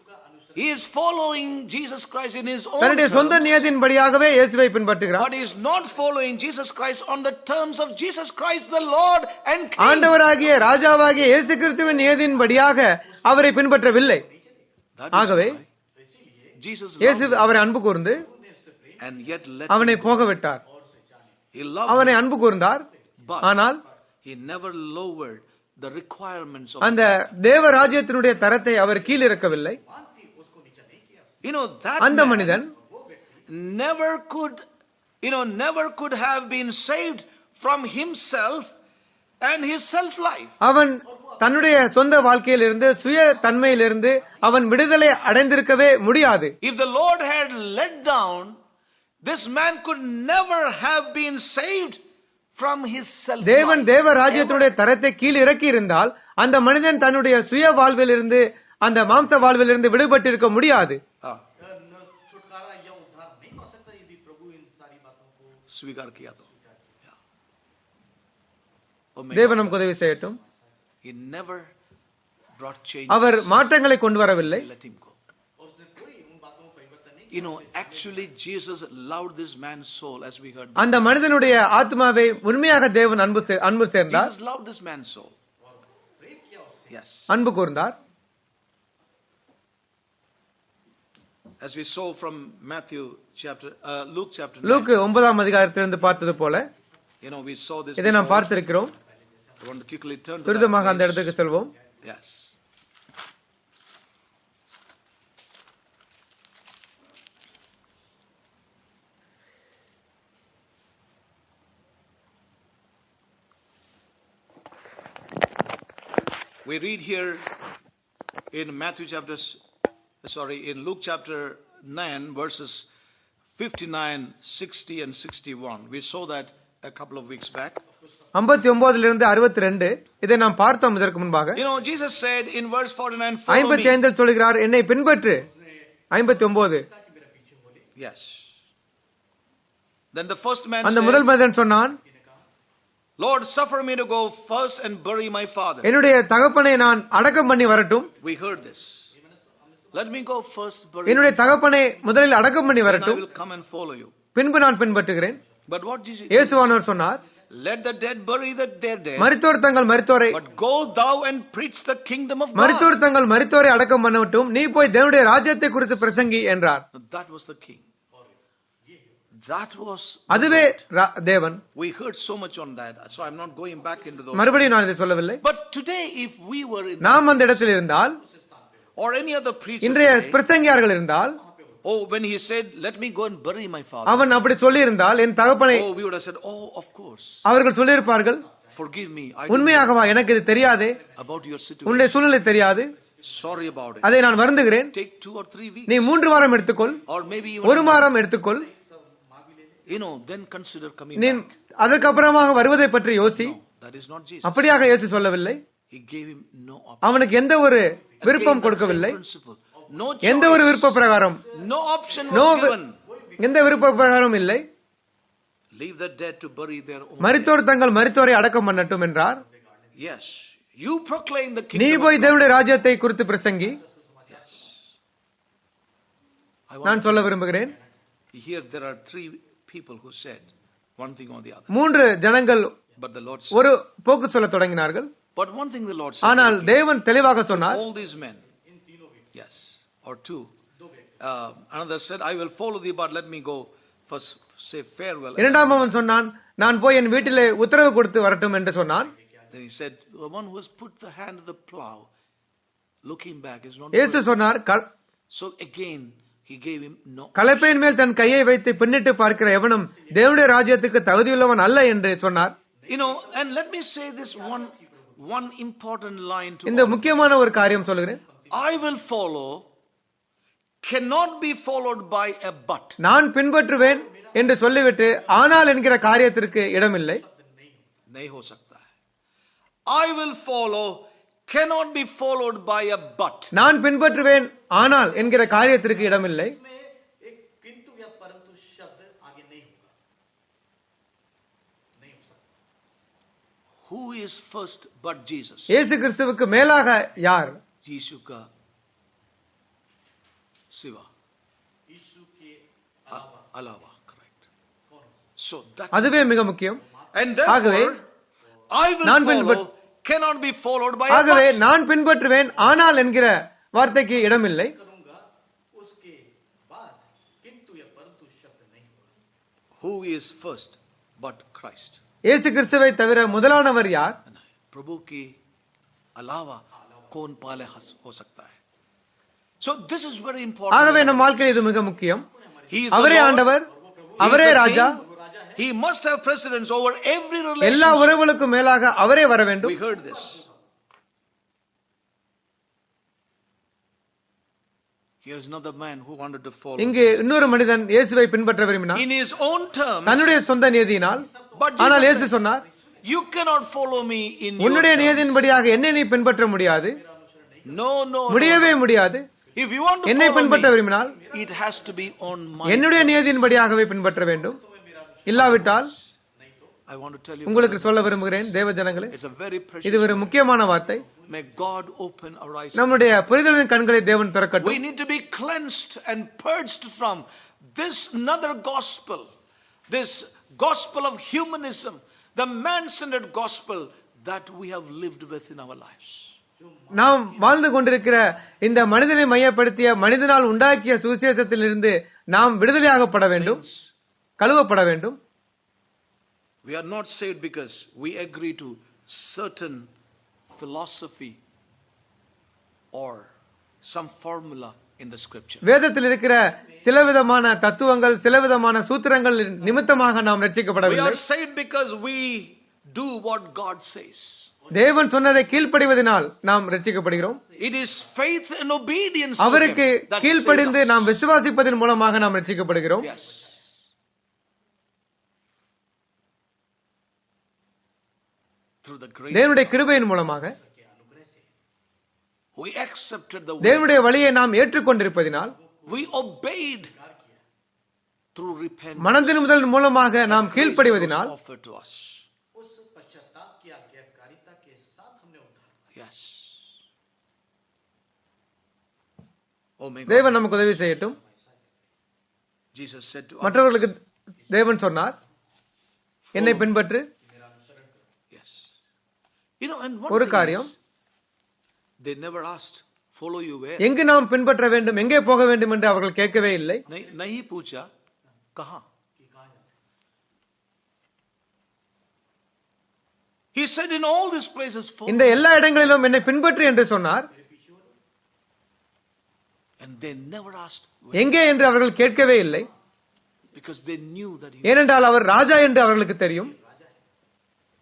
Speaker 1: He is following Jesus Christ in his own
Speaker 2: தன்னுடைய சொந்த
Speaker 1: terms.
Speaker 2: நியதியின்படியாகவே இயேசுவை பின்பற்றுகிறான்.
Speaker 1: But he is not following Jesus Christ on the terms of Jesus Christ the Lord and King.
Speaker 2: ஆண்டவராகிய ராஜாவாகிய இயேசு கிறிஸ்துவின் நியதியின்படியாக அவரை பின்பற்றவில்லை.
Speaker 1: That
Speaker 2: ஆகவே
Speaker 1: is why Jesus
Speaker 2: இயேசு
Speaker 1: loved him
Speaker 2: அவரை அன்பு கூர்ந்து
Speaker 1: and yet let
Speaker 2: அவனை
Speaker 1: him go.
Speaker 2: போக விட்டார்.
Speaker 1: He loved
Speaker 2: அவனை
Speaker 1: him,
Speaker 2: அன்பு கூர்ந்தார்.
Speaker 1: but
Speaker 2: ஆனால்
Speaker 1: he never lowered the requirements of
Speaker 2: அந்த தேவ ராஜ்யத்தினுடைய தரத்தை அவர் கீழிறக்கவில்லை.
Speaker 1: You know, that
Speaker 2: அந்த
Speaker 1: man
Speaker 2: மனிதன்
Speaker 1: never could have been saved from himself and his self life.
Speaker 2: அவன் தன்னுடைய சொந்த வாழ்க்கையிலிருந்து சுய தன்மையிலிருந்து அவன் விடுதலை அடைந்திருக்கவே முடியாது.
Speaker 1: If the Lord had let down, this man could never have been saved from his self
Speaker 2: தேவன்
Speaker 1: life.
Speaker 2: தேவ ராஜ்யத்தினுடைய தரத்தை கீழ் இறக்கி இருந்தால் அந்த மனிதன் தன்னுடைய சுய வாழ்விலிருந்து அந்த மாம்ச வாழ்விலிருந்து விடுபட்டிருக்க முடியாது.
Speaker 3: छुटकारा या उद्धार नहीं पा सकता यदि प्रभु इन सारी बातों को
Speaker 1: स्वीकार किया तो Yeah. Oh, may
Speaker 2: தேவன்
Speaker 1: God
Speaker 2: நமக்கு உதவி செய்யட்டும்.
Speaker 1: He never brought change.
Speaker 2: அவர் மாற்றங்களை கொண்டு வரவில்லை.
Speaker 1: Let him go. You know, actually Jesus loved this man's soul, as we heard.
Speaker 2: அந்த மனிதனுடைய ஆத்மாவை உண்மையாக தேவன் அன்பு சேர்ந்தார்,
Speaker 1: Jesus loved this man's soul. Yes.
Speaker 2: அன்பு கூர்ந்தார்.
Speaker 1: As we saw from Luke chapter 9.
Speaker 2: Luke 9ஆம் அதிகாரத்திலிருந்து பார்த்தது போல
Speaker 1: You know, we saw this
Speaker 2: இதை நாம்
Speaker 1: before.
Speaker 2: பார்த்திருக்கிறோம்.
Speaker 1: I want to quickly turn to
Speaker 2: துரிதமாக
Speaker 1: that
Speaker 2: அந்த
Speaker 1: place.
Speaker 2: இடத்துக்கு செல்வோம்.
Speaker 1: Yes. We read here in in Luke chapter 9 verses 59, 60 and 61. We saw that a couple of weeks back.
Speaker 2: 59 62 இதை நாம் பார்த்தோம் இதற்கு முன்பாக.
Speaker 1: You know, Jesus said in verse 49, follow me.
Speaker 2: 55 சொல்கிறார், என்னை பின்பற்று. 59
Speaker 1: Yes. Then the first man
Speaker 2: அந்த
Speaker 1: said,
Speaker 2: முதல் மனிதன் சொன்னான்,
Speaker 1: Lord, suffer me to go first and bury my father.
Speaker 2: என்னுடைய தகப்பனை நான் அடக்கம் பண்ணி வரட்டும்.
Speaker 1: We heard this. Let me go first, bury
Speaker 2: என்னுடைய
Speaker 1: my father.
Speaker 2: தகப்பனை முதலில் அடக்கம் பண்ணி
Speaker 1: Then I
Speaker 2: வரட்டும்,
Speaker 1: will come and follow you.
Speaker 2: பின்பு நான் பின்பற்றுகிறேன்.
Speaker 1: But what Jesus
Speaker 2: இயேசுவானவர் சொன்னார்,
Speaker 1: let the dead bury their dead.
Speaker 2: மரித்தோர் தங்கள் மரித்தோரை
Speaker 1: But go thou and preach the kingdom of God.
Speaker 2: மரித்தோர் தங்கள் மரித்தோரை அடக்கம் பண்ணட்டும், நீ போய் தேவனுடைய ராஜ்யத்தை குறித்து பிரசங்கி என்றார்.
Speaker 1: That was the king. That was
Speaker 2: அதுவே தேவன்.
Speaker 1: We heard so much on that, so I'm not going back into those.
Speaker 2: மறுபடியும் நான் இதை சொல்லவில்லை.
Speaker 1: But today, if we were in
Speaker 2: நாம் அந்த இடத்தில் இருந்தால்,
Speaker 1: or any other preacher
Speaker 2: இன்றைய
Speaker 1: today,
Speaker 2: பிரசங்கியார்கள் இருந்தால்,
Speaker 1: oh, when he said, let me go and bury my father.
Speaker 2: அவன் அப்படி சொல்லி இருந்தால் என் தகப்பனை
Speaker 1: Oh, we would have said, oh, of course.
Speaker 2: அவர்கள் சொல்லியிருப்பார்கள்,
Speaker 1: Forgive me. I don't know
Speaker 2: உண்மையாகவா எனக்கு இது தெரியாதே,
Speaker 1: about your
Speaker 2: உன்னுடைய
Speaker 1: situation.
Speaker 2: சூழ்நிலை தெரியாது,
Speaker 1: Sorry about it.
Speaker 2: அதை நான் வருந்துகிறேன்.
Speaker 1: Take 2 or 3 weeks.
Speaker 2: நீ 3 வாரம் எடுத்துக்கொள்,
Speaker 1: Or maybe
Speaker 2: ஒரு
Speaker 1: even,
Speaker 2: வாரம் எடுத்துக்கொள்,
Speaker 1: then consider coming
Speaker 2: நீ
Speaker 1: back.
Speaker 2: அதற்கப்புறமாக வருவதை பற்றி யோசி.
Speaker 1: No, that is not Jesus.
Speaker 2: அப்படியாக இயேசு சொல்லவில்லை.
Speaker 1: He gave him no option.
Speaker 2: அவனுக்கு எந்த ஒரு விருப்பம்
Speaker 1: Again, that
Speaker 2: கொடுக்கவில்லை.
Speaker 1: same principle. No
Speaker 2: எந்த ஒரு
Speaker 1: choice.
Speaker 2: விருப்ப பிரகாரம்,
Speaker 1: No option
Speaker 2: no
Speaker 1: was given.
Speaker 2: எந்த விருப்ப பிரகாரம் இல்லை.
Speaker 1: Leave the dead to bury their own dead.
Speaker 2: மரித்தோர் தங்கள் மரித்தோரை அடக்கம் பண்ணட்டும் என்றார்.
Speaker 1: Yes. You proclaim the
Speaker 2: நீ
Speaker 1: kingdom
Speaker 2: போய்
Speaker 1: of God.
Speaker 2: தேவனுடைய ராஜ்யத்தை குறித்து பிரசங்கி.
Speaker 1: Yes. I
Speaker 2: நான்
Speaker 1: want
Speaker 2: சொல்ல
Speaker 1: to
Speaker 2: விரும்புகிறேன்,
Speaker 1: here there are 3 people who said one thing or the other.
Speaker 2: 3 ஜனங்கள்
Speaker 1: But the Lord said,
Speaker 2: ஒரு போக்கு சொல்ல தொடங்கினார்கள்.
Speaker 1: but one thing the Lord said,
Speaker 2: ஆனால் தேவன் தெளிவாக சொன்னார்,
Speaker 1: all these men, yes, or two. Another said, I will follow thee, but let me go first say farewell.
Speaker 2: இரண்டாம் அவன் சொன்னான், நான் போய் என் வீட்டிலே உத்தரவு கொடுத்து வரட்டும் என்று சொன்னான்.
Speaker 1: Then he said, the one who has put the hand to the plow, looking back is not
Speaker 2: இயேசு
Speaker 1: worthy.
Speaker 2: சொன்னார்,
Speaker 1: So again, he gave him no.
Speaker 2: கலப்பையின் மேல் தன் கையை வைத்து பின்னிட்டு பார்க்கிற எவனும் தேவனுடைய ராஜ்யத்துக்கு தகுதியுள்ளவன் அல்ல என்று சொன்னார்.
Speaker 1: You know, and let me say this one important line to
Speaker 2: இந்த
Speaker 1: all.
Speaker 2: முக்கியமான ஒரு காரியம் சொல்கிறேன்.
Speaker 1: I will follow cannot be followed by a but.
Speaker 2: நான் பின்பற்றுவேன் என்று சொல்லிவிட்டு ஆனால் என்கிற காரியத்திற்கு இடமில்லை.
Speaker 1: नहीं हो सकता है. I will follow cannot be followed by a but.
Speaker 2: நான் பின்பற்றுவேன் ஆனால் என்கிற காரியத்திற்கு இடமில்லை.
Speaker 3: इसमें एक किंतु या परंतु शब्द आगे नहीं होगा, नहीं हो सकता.
Speaker 1: Who is first but Jesus?
Speaker 2: இயேசு கிறிஸ்துவுக்கு மேலாக யார்?
Speaker 1: यीशु का सिवा,
Speaker 3: यीशु के
Speaker 1: अलावा, correct. So that's
Speaker 2: அதுவே மிக முக்கியம்.
Speaker 1: and
Speaker 2: ஆகவே,
Speaker 1: therefore I will
Speaker 2: நான்
Speaker 1: follow cannot be followed by a
Speaker 2: ஆகவே
Speaker 1: but.
Speaker 2: நான் பின்பற்றுவேன் ஆனால் என்கிற வார்த்தைக்கு இடமில்லை.
Speaker 3: करूंगा, उसके बाद किंतु या परंतु शब्द नहीं होगा.
Speaker 1: Who is first but Christ?
Speaker 2: இயேசு கிறிஸ்துவை தவிர முதலானவர் யார்?
Speaker 1: प्रभु के अलावा कौन पाले हो सकता है? So this is very important.
Speaker 2: ஆகவே நம் வாழ்க்கையில் இது மிக முக்கியம்.
Speaker 1: He is the
Speaker 2: அவரே
Speaker 1: Lord.
Speaker 2: ஆண்டவர்,
Speaker 1: He is
Speaker 2: அவரே
Speaker 1: the
Speaker 2: Raja.
Speaker 1: King. He must have precedence over every
Speaker 2: எல்லா
Speaker 1: relationship.
Speaker 2: உறவுகளுக்கும் மேலாக அவரே வர வேண்டும்.
Speaker 1: We heard this. Here is another man who wanted to follow
Speaker 2: இங்கே இன்னொரு மனிதன் இயேசுவை பின்பற்ற விரும்பினார்
Speaker 1: in his own terms.
Speaker 2: தன்னுடைய சொந்த நியதியினால்.
Speaker 1: But
Speaker 2: ஆனால்
Speaker 1: Jesus
Speaker 2: இயேசு
Speaker 1: said,
Speaker 2: சொன்னார்,
Speaker 1: you cannot follow me in your
Speaker 2: உன்னுடைய
Speaker 1: terms.
Speaker 2: நியதியின்படியாக என்னை நீ பின்பற்ற முடியாது,
Speaker 1: No, no,
Speaker 2: முடியவே முடியாது.
Speaker 1: If you want to
Speaker 2: என்னை
Speaker 1: follow
Speaker 2: பின்பற்ற
Speaker 1: me,
Speaker 2: விரும்பினால்
Speaker 1: it has to be on my
Speaker 2: என்னுடைய நியதியின்படியாகவே பின்பற்ற வேண்டும். இல்லாவிட்டால்
Speaker 1: I want to tell you,
Speaker 2: உங்களுக்கு சொல்ல விரும்புகிறேன் தேவ ஜனங்களே,
Speaker 1: it's a very
Speaker 2: இது
Speaker 1: precious.
Speaker 2: ஒரு முக்கியமான வார்த்தை.
Speaker 1: May God open our eyes.
Speaker 2: நம்முடைய புரிதலின் கண்களை தேவன்
Speaker 1: We
Speaker 2: திறக்கட்டும்.
Speaker 1: need to be cleansed and purged from this another gospel, this gospel of humanism, the man-centered gospel that we have lived with in our lives.
Speaker 2: நாம் வாழ்ந்து கொண்டிருக்கிற இந்த மனிதனை மையப்படுத்திய மனிதனால் உண்டாக்கிய சுவிசேஷத்திலிருந்து நாம் விடுதலையாகப்பட வேண்டும்,
Speaker 1: Saints,
Speaker 2: கழுவப்பட வேண்டும்.
Speaker 1: we are not saved because we agree to certain philosophy or some formula in the scripture.
Speaker 2: வேதத்தில் இருக்கிற சில விதமான தத்துவங்கள், சில விதமான சூத்திரங்கள் நிமித்தமாக நாம்
Speaker 1: We
Speaker 2: ரட்சிக்கப்படவில்லை.
Speaker 1: are saved because we do what God says.
Speaker 2: தேவன் சொன்னதை கீழ்ப்படிவதனால் நாம் ரட்சிக்கப்படுகிறோம்.
Speaker 1: It is faith and obedience to
Speaker 2: அவருக்கு
Speaker 1: Him that saved
Speaker 2: கீழ்ப்படிந்து
Speaker 1: us.
Speaker 2: நாம் விசுவாசிப்பதன் மூலமாக நாம் ரட்சிக்கப்படுகிறோம்.
Speaker 1: Yes. Through the grace,
Speaker 2: தேவனுடைய கிருபையின் மூலமாக
Speaker 1: we accepted the word.
Speaker 2: தேவனுடைய வழியை நாம் ஏற்றுக்கொண்டிருப்பதினால்
Speaker 1: We obeyed through repentance.
Speaker 2: மனம் திரும்புதல் மூலமாக நாம்
Speaker 1: Grace that was
Speaker 2: கீழ்ப்படிவதினால்
Speaker 1: offered to us.
Speaker 3: उस पश्चाताप की आज्ञाकारिता के साथ हमने उद्धार.
Speaker 1: Yes. Oh my
Speaker 2: தேவன்
Speaker 1: God.
Speaker 2: நமக்கு உதவி செய்யட்டும்.
Speaker 1: Jesus said to us.
Speaker 2: மற்றவர்களுக்கு தேவன் சொன்னார், என்னை பின்பற்று.
Speaker 1: Yes. You know, and one
Speaker 2: ஒரு
Speaker 1: thing
Speaker 2: காரியம்,
Speaker 1: is, they never asked, follow you where?
Speaker 2: எங்கு நாம் பின்பற்ற வேண்டும், எங்கே போக வேண்டும் என்று அவர்கள் கேட்கவே இல்லை.
Speaker 1: नहीं पूछा कहाँ. He said in all these places follow.
Speaker 2: இந்த எல்லா இடங்களிலும் என்னை பின்பற்று என்று சொன்னார்.
Speaker 1: And they never asked where,
Speaker 2: எங்கே என்று அவர்கள் கேட்கவே இல்லை.
Speaker 1: because they knew that he
Speaker 2: ஏனென்றால் அவர் ராஜா என்று அவர்களுக்கு தெரியும்,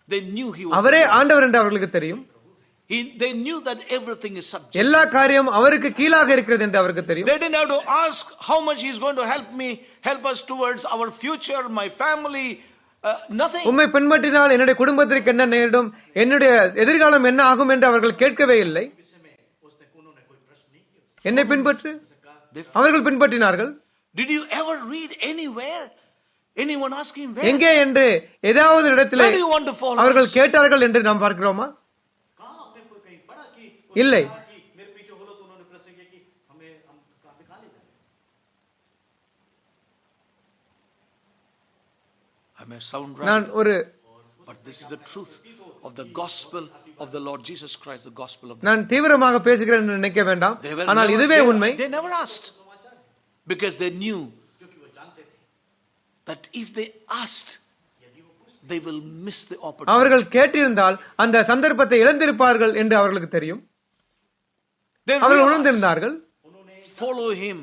Speaker 1: they knew he was
Speaker 2: அவரே
Speaker 1: the Lord.
Speaker 2: ஆண்டவர் என்று அவர்களுக்கு தெரியும்,
Speaker 1: They knew that everything is subject.
Speaker 2: எல்லா காரியம் அவருக்கு கீழாக இருக்கிறது என்று அவருக்கு தெரியும்.
Speaker 1: They didn't have to ask how much he is going to help us towards our future, my family, nothing.
Speaker 2: உம்மை பின்பற்றினால் என்னுடைய குடும்பத்திற்கு என்ன நேரிடும், என்னுடைய எதிர்காலம் என்ன ஆகும் என்று அவர்கள் கேட்கவே இல்லை.
Speaker 3: उसने उन्होंने कोई प्रश्न नहीं किया.
Speaker 2: என்னை பின்பற்று,
Speaker 1: They-
Speaker 2: அவர்கள் பின்பற்றினார்கள்.
Speaker 1: Did you ever read anywhere anyone asking where?
Speaker 2: எங்கே என்று ஏதாவது இடத்திலே
Speaker 1: Where do you want to follow
Speaker 2: அவர்கள்
Speaker 1: us?
Speaker 2: கேட்டார்கள் என்று நாம் பார்க்கிறோமா?
Speaker 3: कहाँ आपने कोई कहीं पढ़ा कि
Speaker 2: இல்லை.
Speaker 3: कहा कि मेरे पीछे बोलो तो उन्होंने प्रश्न किया कि हम कहाँ पे कहाँ ले जाए.
Speaker 1: I may sound
Speaker 2: நான்
Speaker 1: radical.
Speaker 2: ஒரு
Speaker 1: But this is the truth of the gospel of the Lord Jesus Christ, the gospel of the
Speaker 2: நான் தீவிரமாக பேசுகிறேன் என்று நினைக்க வேண்டாம்,
Speaker 1: They were
Speaker 2: ஆனால்
Speaker 1: never-
Speaker 2: இதுவே
Speaker 1: they-
Speaker 2: உண்மை.
Speaker 1: They never asked because they knew that if they asked, they will miss the opportunity.
Speaker 2: அவர்கள் கேட்டிருந்தால் அந்த சந்தர்ப்பத்தை இழந்திருப்பார்கள் என்று அவர்களுக்கு தெரியும்.
Speaker 1: They
Speaker 2: அவர்கள்
Speaker 1: realized
Speaker 2: உணர்ந்திருந்தார்கள்,
Speaker 1: follow him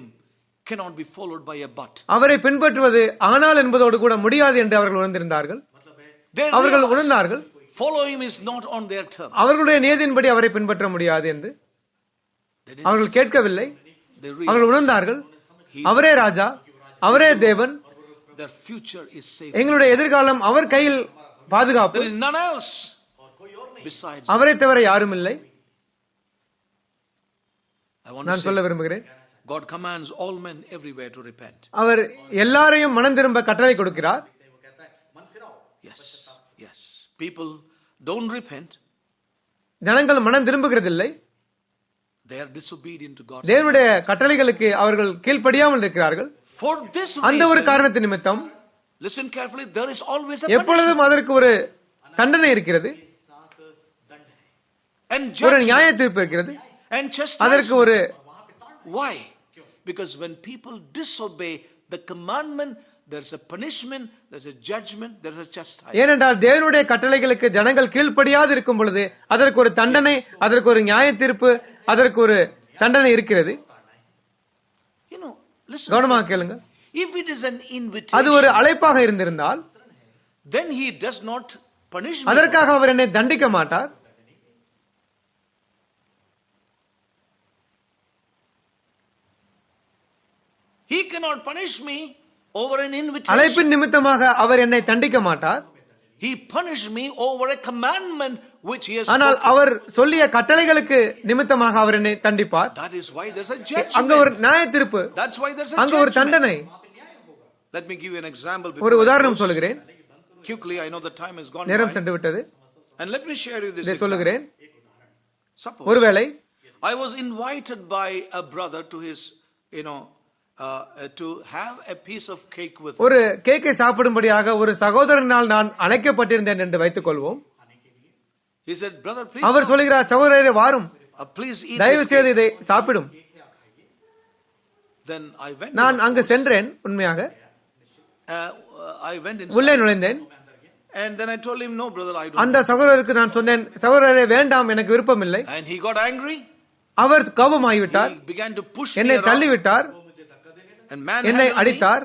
Speaker 1: cannot be followed by a but.
Speaker 2: அவரை பின்பற்றுவது ஆனால் என்பதோடு கூட முடியாது என்று அவர்கள் உணர்ந்திருந்தார்கள்.
Speaker 1: They
Speaker 2: அவர்கள்
Speaker 1: realized
Speaker 2: உணர்ந்தார்கள்,
Speaker 1: follow him is not on their terms.
Speaker 2: அவர்களுடைய நியதியின்படி அவரை பின்பற்ற முடியாது என்று.
Speaker 1: They didn't-
Speaker 2: அவர்கள் கேட்கவில்லை,
Speaker 1: they
Speaker 2: அவர்கள்
Speaker 1: realized
Speaker 2: உணர்ந்தார்கள், அவரே ராஜா, அவரே தேவன்,
Speaker 1: their future is safe.
Speaker 2: எங்களுடைய எதிர்காலம் அவர் கையில் பாதுகாப்பு,
Speaker 1: There is none else besides.
Speaker 2: அவரை தவிர யாரும் இல்லை.
Speaker 1: I want to
Speaker 2: நான் சொல்ல
Speaker 1: say,
Speaker 2: விரும்புகிறேன்,
Speaker 1: God commands all men everywhere to repent.
Speaker 2: அவர் எல்லாரையும் மனம் திரும்ப கட்டளை கொடுக்கிறார்.
Speaker 1: Yes, yes. People don't repent.
Speaker 2: ஜனங்கள் மனம் திரும்புகிறதில்லை,
Speaker 1: They are disobedient to God.
Speaker 2: தேவனுடைய கட்டளைகளுக்கு அவர்கள் கீழ்ப்படியாமல் இருக்கிறார்கள்.
Speaker 1: For this
Speaker 2: அந்த ஒரு
Speaker 1: reason,
Speaker 2: காரணத்தின் நிமித்தம்
Speaker 1: listen carefully, there is always a punishment
Speaker 2: எப்பொழுதும் அதற்கு ஒரு தண்டனை இருக்கிறது,
Speaker 1: and
Speaker 2: ஒரு
Speaker 1: judgment
Speaker 2: நியாய தீர்ப்பு இருக்கிறது,
Speaker 1: and
Speaker 2: அதற்கு
Speaker 1: chastisement.
Speaker 2: ஒரு
Speaker 1: Why? Because when people disobey the commandment, there's a punishment, there's a judgment, there's a chastisement.
Speaker 2: ஏனென்றால் தேவனுடைய கட்டளைகளுக்கு ஜனங்கள் கீழ்ப்படியாது இருக்கும் பொழுது அதற்கு ஒரு தண்டனை, அதற்கு ஒரு நியாய தீர்ப்பு, அதற்கு ஒரு தண்டனை இருக்கிறது.
Speaker 1: You know, listen.
Speaker 2: கவனமாக கேளுங்க.
Speaker 1: If it is an
Speaker 2: அது
Speaker 1: invitation,
Speaker 2: ஒரு அழைப்பாக இருந்திருந்தால்
Speaker 1: then he does not punish me.
Speaker 2: அதற்காக அவர் என்னை தண்டிக்க மாட்டார்.
Speaker 1: He cannot punish me over an invitation.
Speaker 2: அழைப்பின் நிமித்தமாக அவர் என்னை தண்டிக்க மாட்டார்.
Speaker 1: He punished me over a commandment which he has
Speaker 2: ஆனால்
Speaker 1: spoken.
Speaker 2: அவர் சொல்லிய கட்டளைகளுக்கு நிமித்தமாக அவர் என்னை தண்டிப்பார்.
Speaker 1: That is why there's a
Speaker 2: அங்க ஒரு
Speaker 1: judgment.
Speaker 2: நியாய தீர்ப்பு,
Speaker 1: That's why there's a
Speaker 2: அங்க ஒரு
Speaker 1: judgment.
Speaker 2: தண்டனை.
Speaker 1: Let me give you an example
Speaker 2: ஒரு
Speaker 1: before I
Speaker 2: உதாரணம்
Speaker 1: close.
Speaker 2: சொல்லுகிறேன்,
Speaker 1: Quickly, I know the time has gone
Speaker 2: நேரம்
Speaker 1: by.
Speaker 2: சென்று விட்டது.
Speaker 1: And let me share you this
Speaker 2: இதை
Speaker 1: example.
Speaker 2: சொல்லுகிறேன்.
Speaker 1: Suppose
Speaker 2: ஒருவேளை
Speaker 1: I was invited by a brother to his, to have a piece of cake with him.
Speaker 2: ஒரு கேக்கை சாப்பிடும்படியாக ஒரு சகோதரனால் நான் அழைக்கப்பட்டிருந்தேன் என்று வைத்துக் கொள்வோம்.
Speaker 1: He said, brother, please,
Speaker 2: our
Speaker 1: come.
Speaker 2: சொல்கிறார், சகோதரரே வாரும்,
Speaker 1: Please eat
Speaker 2: தயவு
Speaker 1: this
Speaker 2: செய்து
Speaker 1: cake.
Speaker 2: இதை சாப்பிடும்.
Speaker 1: Then I went.
Speaker 2: நான்
Speaker 1: in, of
Speaker 2: அங்கு
Speaker 1: course.
Speaker 2: சென்றேன், உண்மையாக
Speaker 1: I went
Speaker 2: உள்ளே
Speaker 1: inside.
Speaker 2: நுழைந்தேன்.
Speaker 1: And then I told him, no, brother, I don't.
Speaker 2: அந்த சகோதரருக்கு நான் சொன்னேன், சகோதரரே வேண்டாம், எனக்கு விருப்பம் இல்லை.
Speaker 1: And he got angry.
Speaker 2: Our கோபமாகிவிட்டார்,
Speaker 1: He began to push me
Speaker 2: என்னை
Speaker 1: around
Speaker 2: தள்ளிவிட்டார்,
Speaker 1: and
Speaker 2: என்னை
Speaker 1: manhandled me.
Speaker 2: அடித்தார்.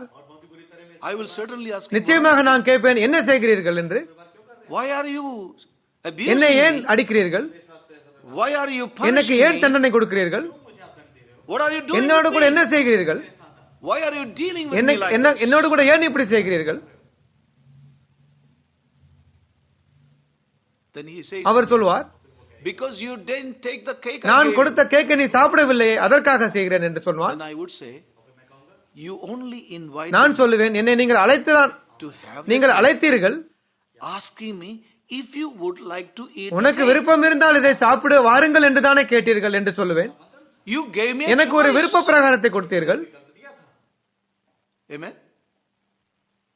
Speaker 1: I will certainly ask him,
Speaker 2: நிச்சயமாக நான் கேட்பேன், என்ன செய்கிறீர்கள் என்று,
Speaker 1: why are you
Speaker 2: என்னை
Speaker 1: abusing
Speaker 2: ஏன்
Speaker 1: me?
Speaker 2: அடிக்கிறீர்கள்,
Speaker 1: Why are you
Speaker 2: எனக்கு
Speaker 1: punishing
Speaker 2: ஏன்
Speaker 1: me?
Speaker 2: தண்டனை கொடுக்கிறீர்கள்,
Speaker 1: What are you doing
Speaker 2: என்னோடு
Speaker 1: with
Speaker 2: கூட
Speaker 1: me?
Speaker 2: என்ன செய்கிறீர்கள்,
Speaker 1: Why are you dealing with me like this?
Speaker 2: என்னோடு கூட ஏன் இப்படி செய்கிறீர்கள்.
Speaker 1: Then he says,
Speaker 2: அவர் சொல்வார்,
Speaker 1: because you didn't take the cake I
Speaker 2: நான்
Speaker 1: gave
Speaker 2: கொடுத்த கேக்கை நீ சாப்பிடவில்லையே, அதற்காக செய்கிறேன் என்று
Speaker 1: you."
Speaker 2: சொல்வார்.
Speaker 1: Then I would say, you only invited
Speaker 2: நான் சொல்லுவேன், என்னை நீங்கள் அழைத்துதான்,
Speaker 1: to have the
Speaker 2: நீங்கள்
Speaker 1: cake,
Speaker 2: அழைத்தீர்கள்,
Speaker 1: asking me if you would like to eat the
Speaker 2: உனக்கு
Speaker 1: cake.
Speaker 2: விருப்பம் இருந்தால் இதை சாப்பிட வாருங்கள் என்று தானே கேட்டீர்கள் என்று சொல்லுவேன்.
Speaker 1: You gave me a
Speaker 2: எனக்கு ஒரு
Speaker 1: choice.
Speaker 2: விருப்ப பிரகாரத்தை கொடுத்தீர்கள்,
Speaker 1: Amen.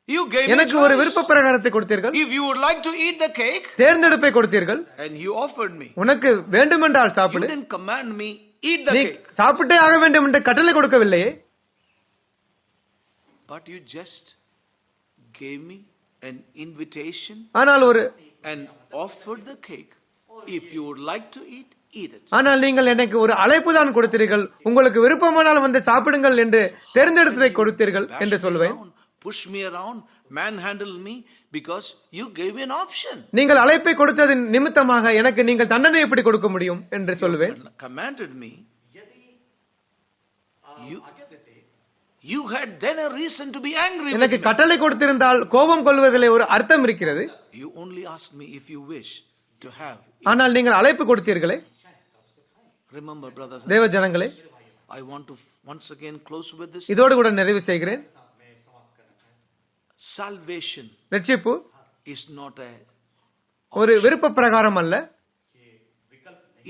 Speaker 1: You gave me a
Speaker 2: எனக்கு ஒரு
Speaker 1: choice.
Speaker 2: விருப்ப பிரகாரத்தை கொடுத்தீர்கள்,
Speaker 1: If you would like to eat the cake
Speaker 2: தேர்ந்தெடுப்பை கொடுத்தீர்கள்,
Speaker 1: and you offered me,
Speaker 2: உனக்கு வேண்டுமென்றால்
Speaker 1: you
Speaker 2: சாப்பிடு,
Speaker 1: didn't command me eat the
Speaker 2: நீ
Speaker 1: cake,
Speaker 2: சாப்பிட்டே ஆக வேண்டும் என்று கட்டளை கொடுக்கவில்லையே,
Speaker 1: but you just gave me an invitation
Speaker 2: ஆனால் ஒரு
Speaker 1: and offered the cake. If you would like to eat, eat it.
Speaker 2: ஆனால் நீங்கள் எனக்கு ஒரு அழைப்பு தான் கொடுத்தீர்கள், உங்களுக்கு விருப்பமானால் வந்து சாப்பிடுங்கள் என்று தேர்ந்தெடுத்ததை கொடுத்தீர்கள்
Speaker 1: Bash
Speaker 2: என்று
Speaker 1: me
Speaker 2: சொல்லுவேன்.
Speaker 1: around, push me around, manhandle me because you gave me an option.
Speaker 2: நீங்கள் அழைப்பை கொடுத்ததின் நிமித்தமாக எனக்கு நீங்கள் தண்டனை எப்படி கொடுக்க முடியும் என்று சொல்லுவேன்.
Speaker 1: Commanded me. You had then a reason to be angry with
Speaker 2: எனக்கு
Speaker 1: me.
Speaker 2: கட்டளை கொடுத்திருந்தால் கோபம் கொள்வதிலே ஒரு அர்த்தம் இருக்கிறது.
Speaker 1: You only asked me if you wish to have.
Speaker 2: ஆனால் நீங்கள் அழைப்பு கொடுத்தீர்களே.
Speaker 1: Remember, brothers and
Speaker 2: தேவ
Speaker 1: sisters,
Speaker 2: Janangale,
Speaker 1: I want to once again close with this.
Speaker 2: இதோடு கூட நிறைவு செய்கிறேன்.
Speaker 1: Salvation
Speaker 2: ரட்சிப்பு
Speaker 1: is not a,
Speaker 2: ஒரு விருப்ப பிரகாரம் அல்ல,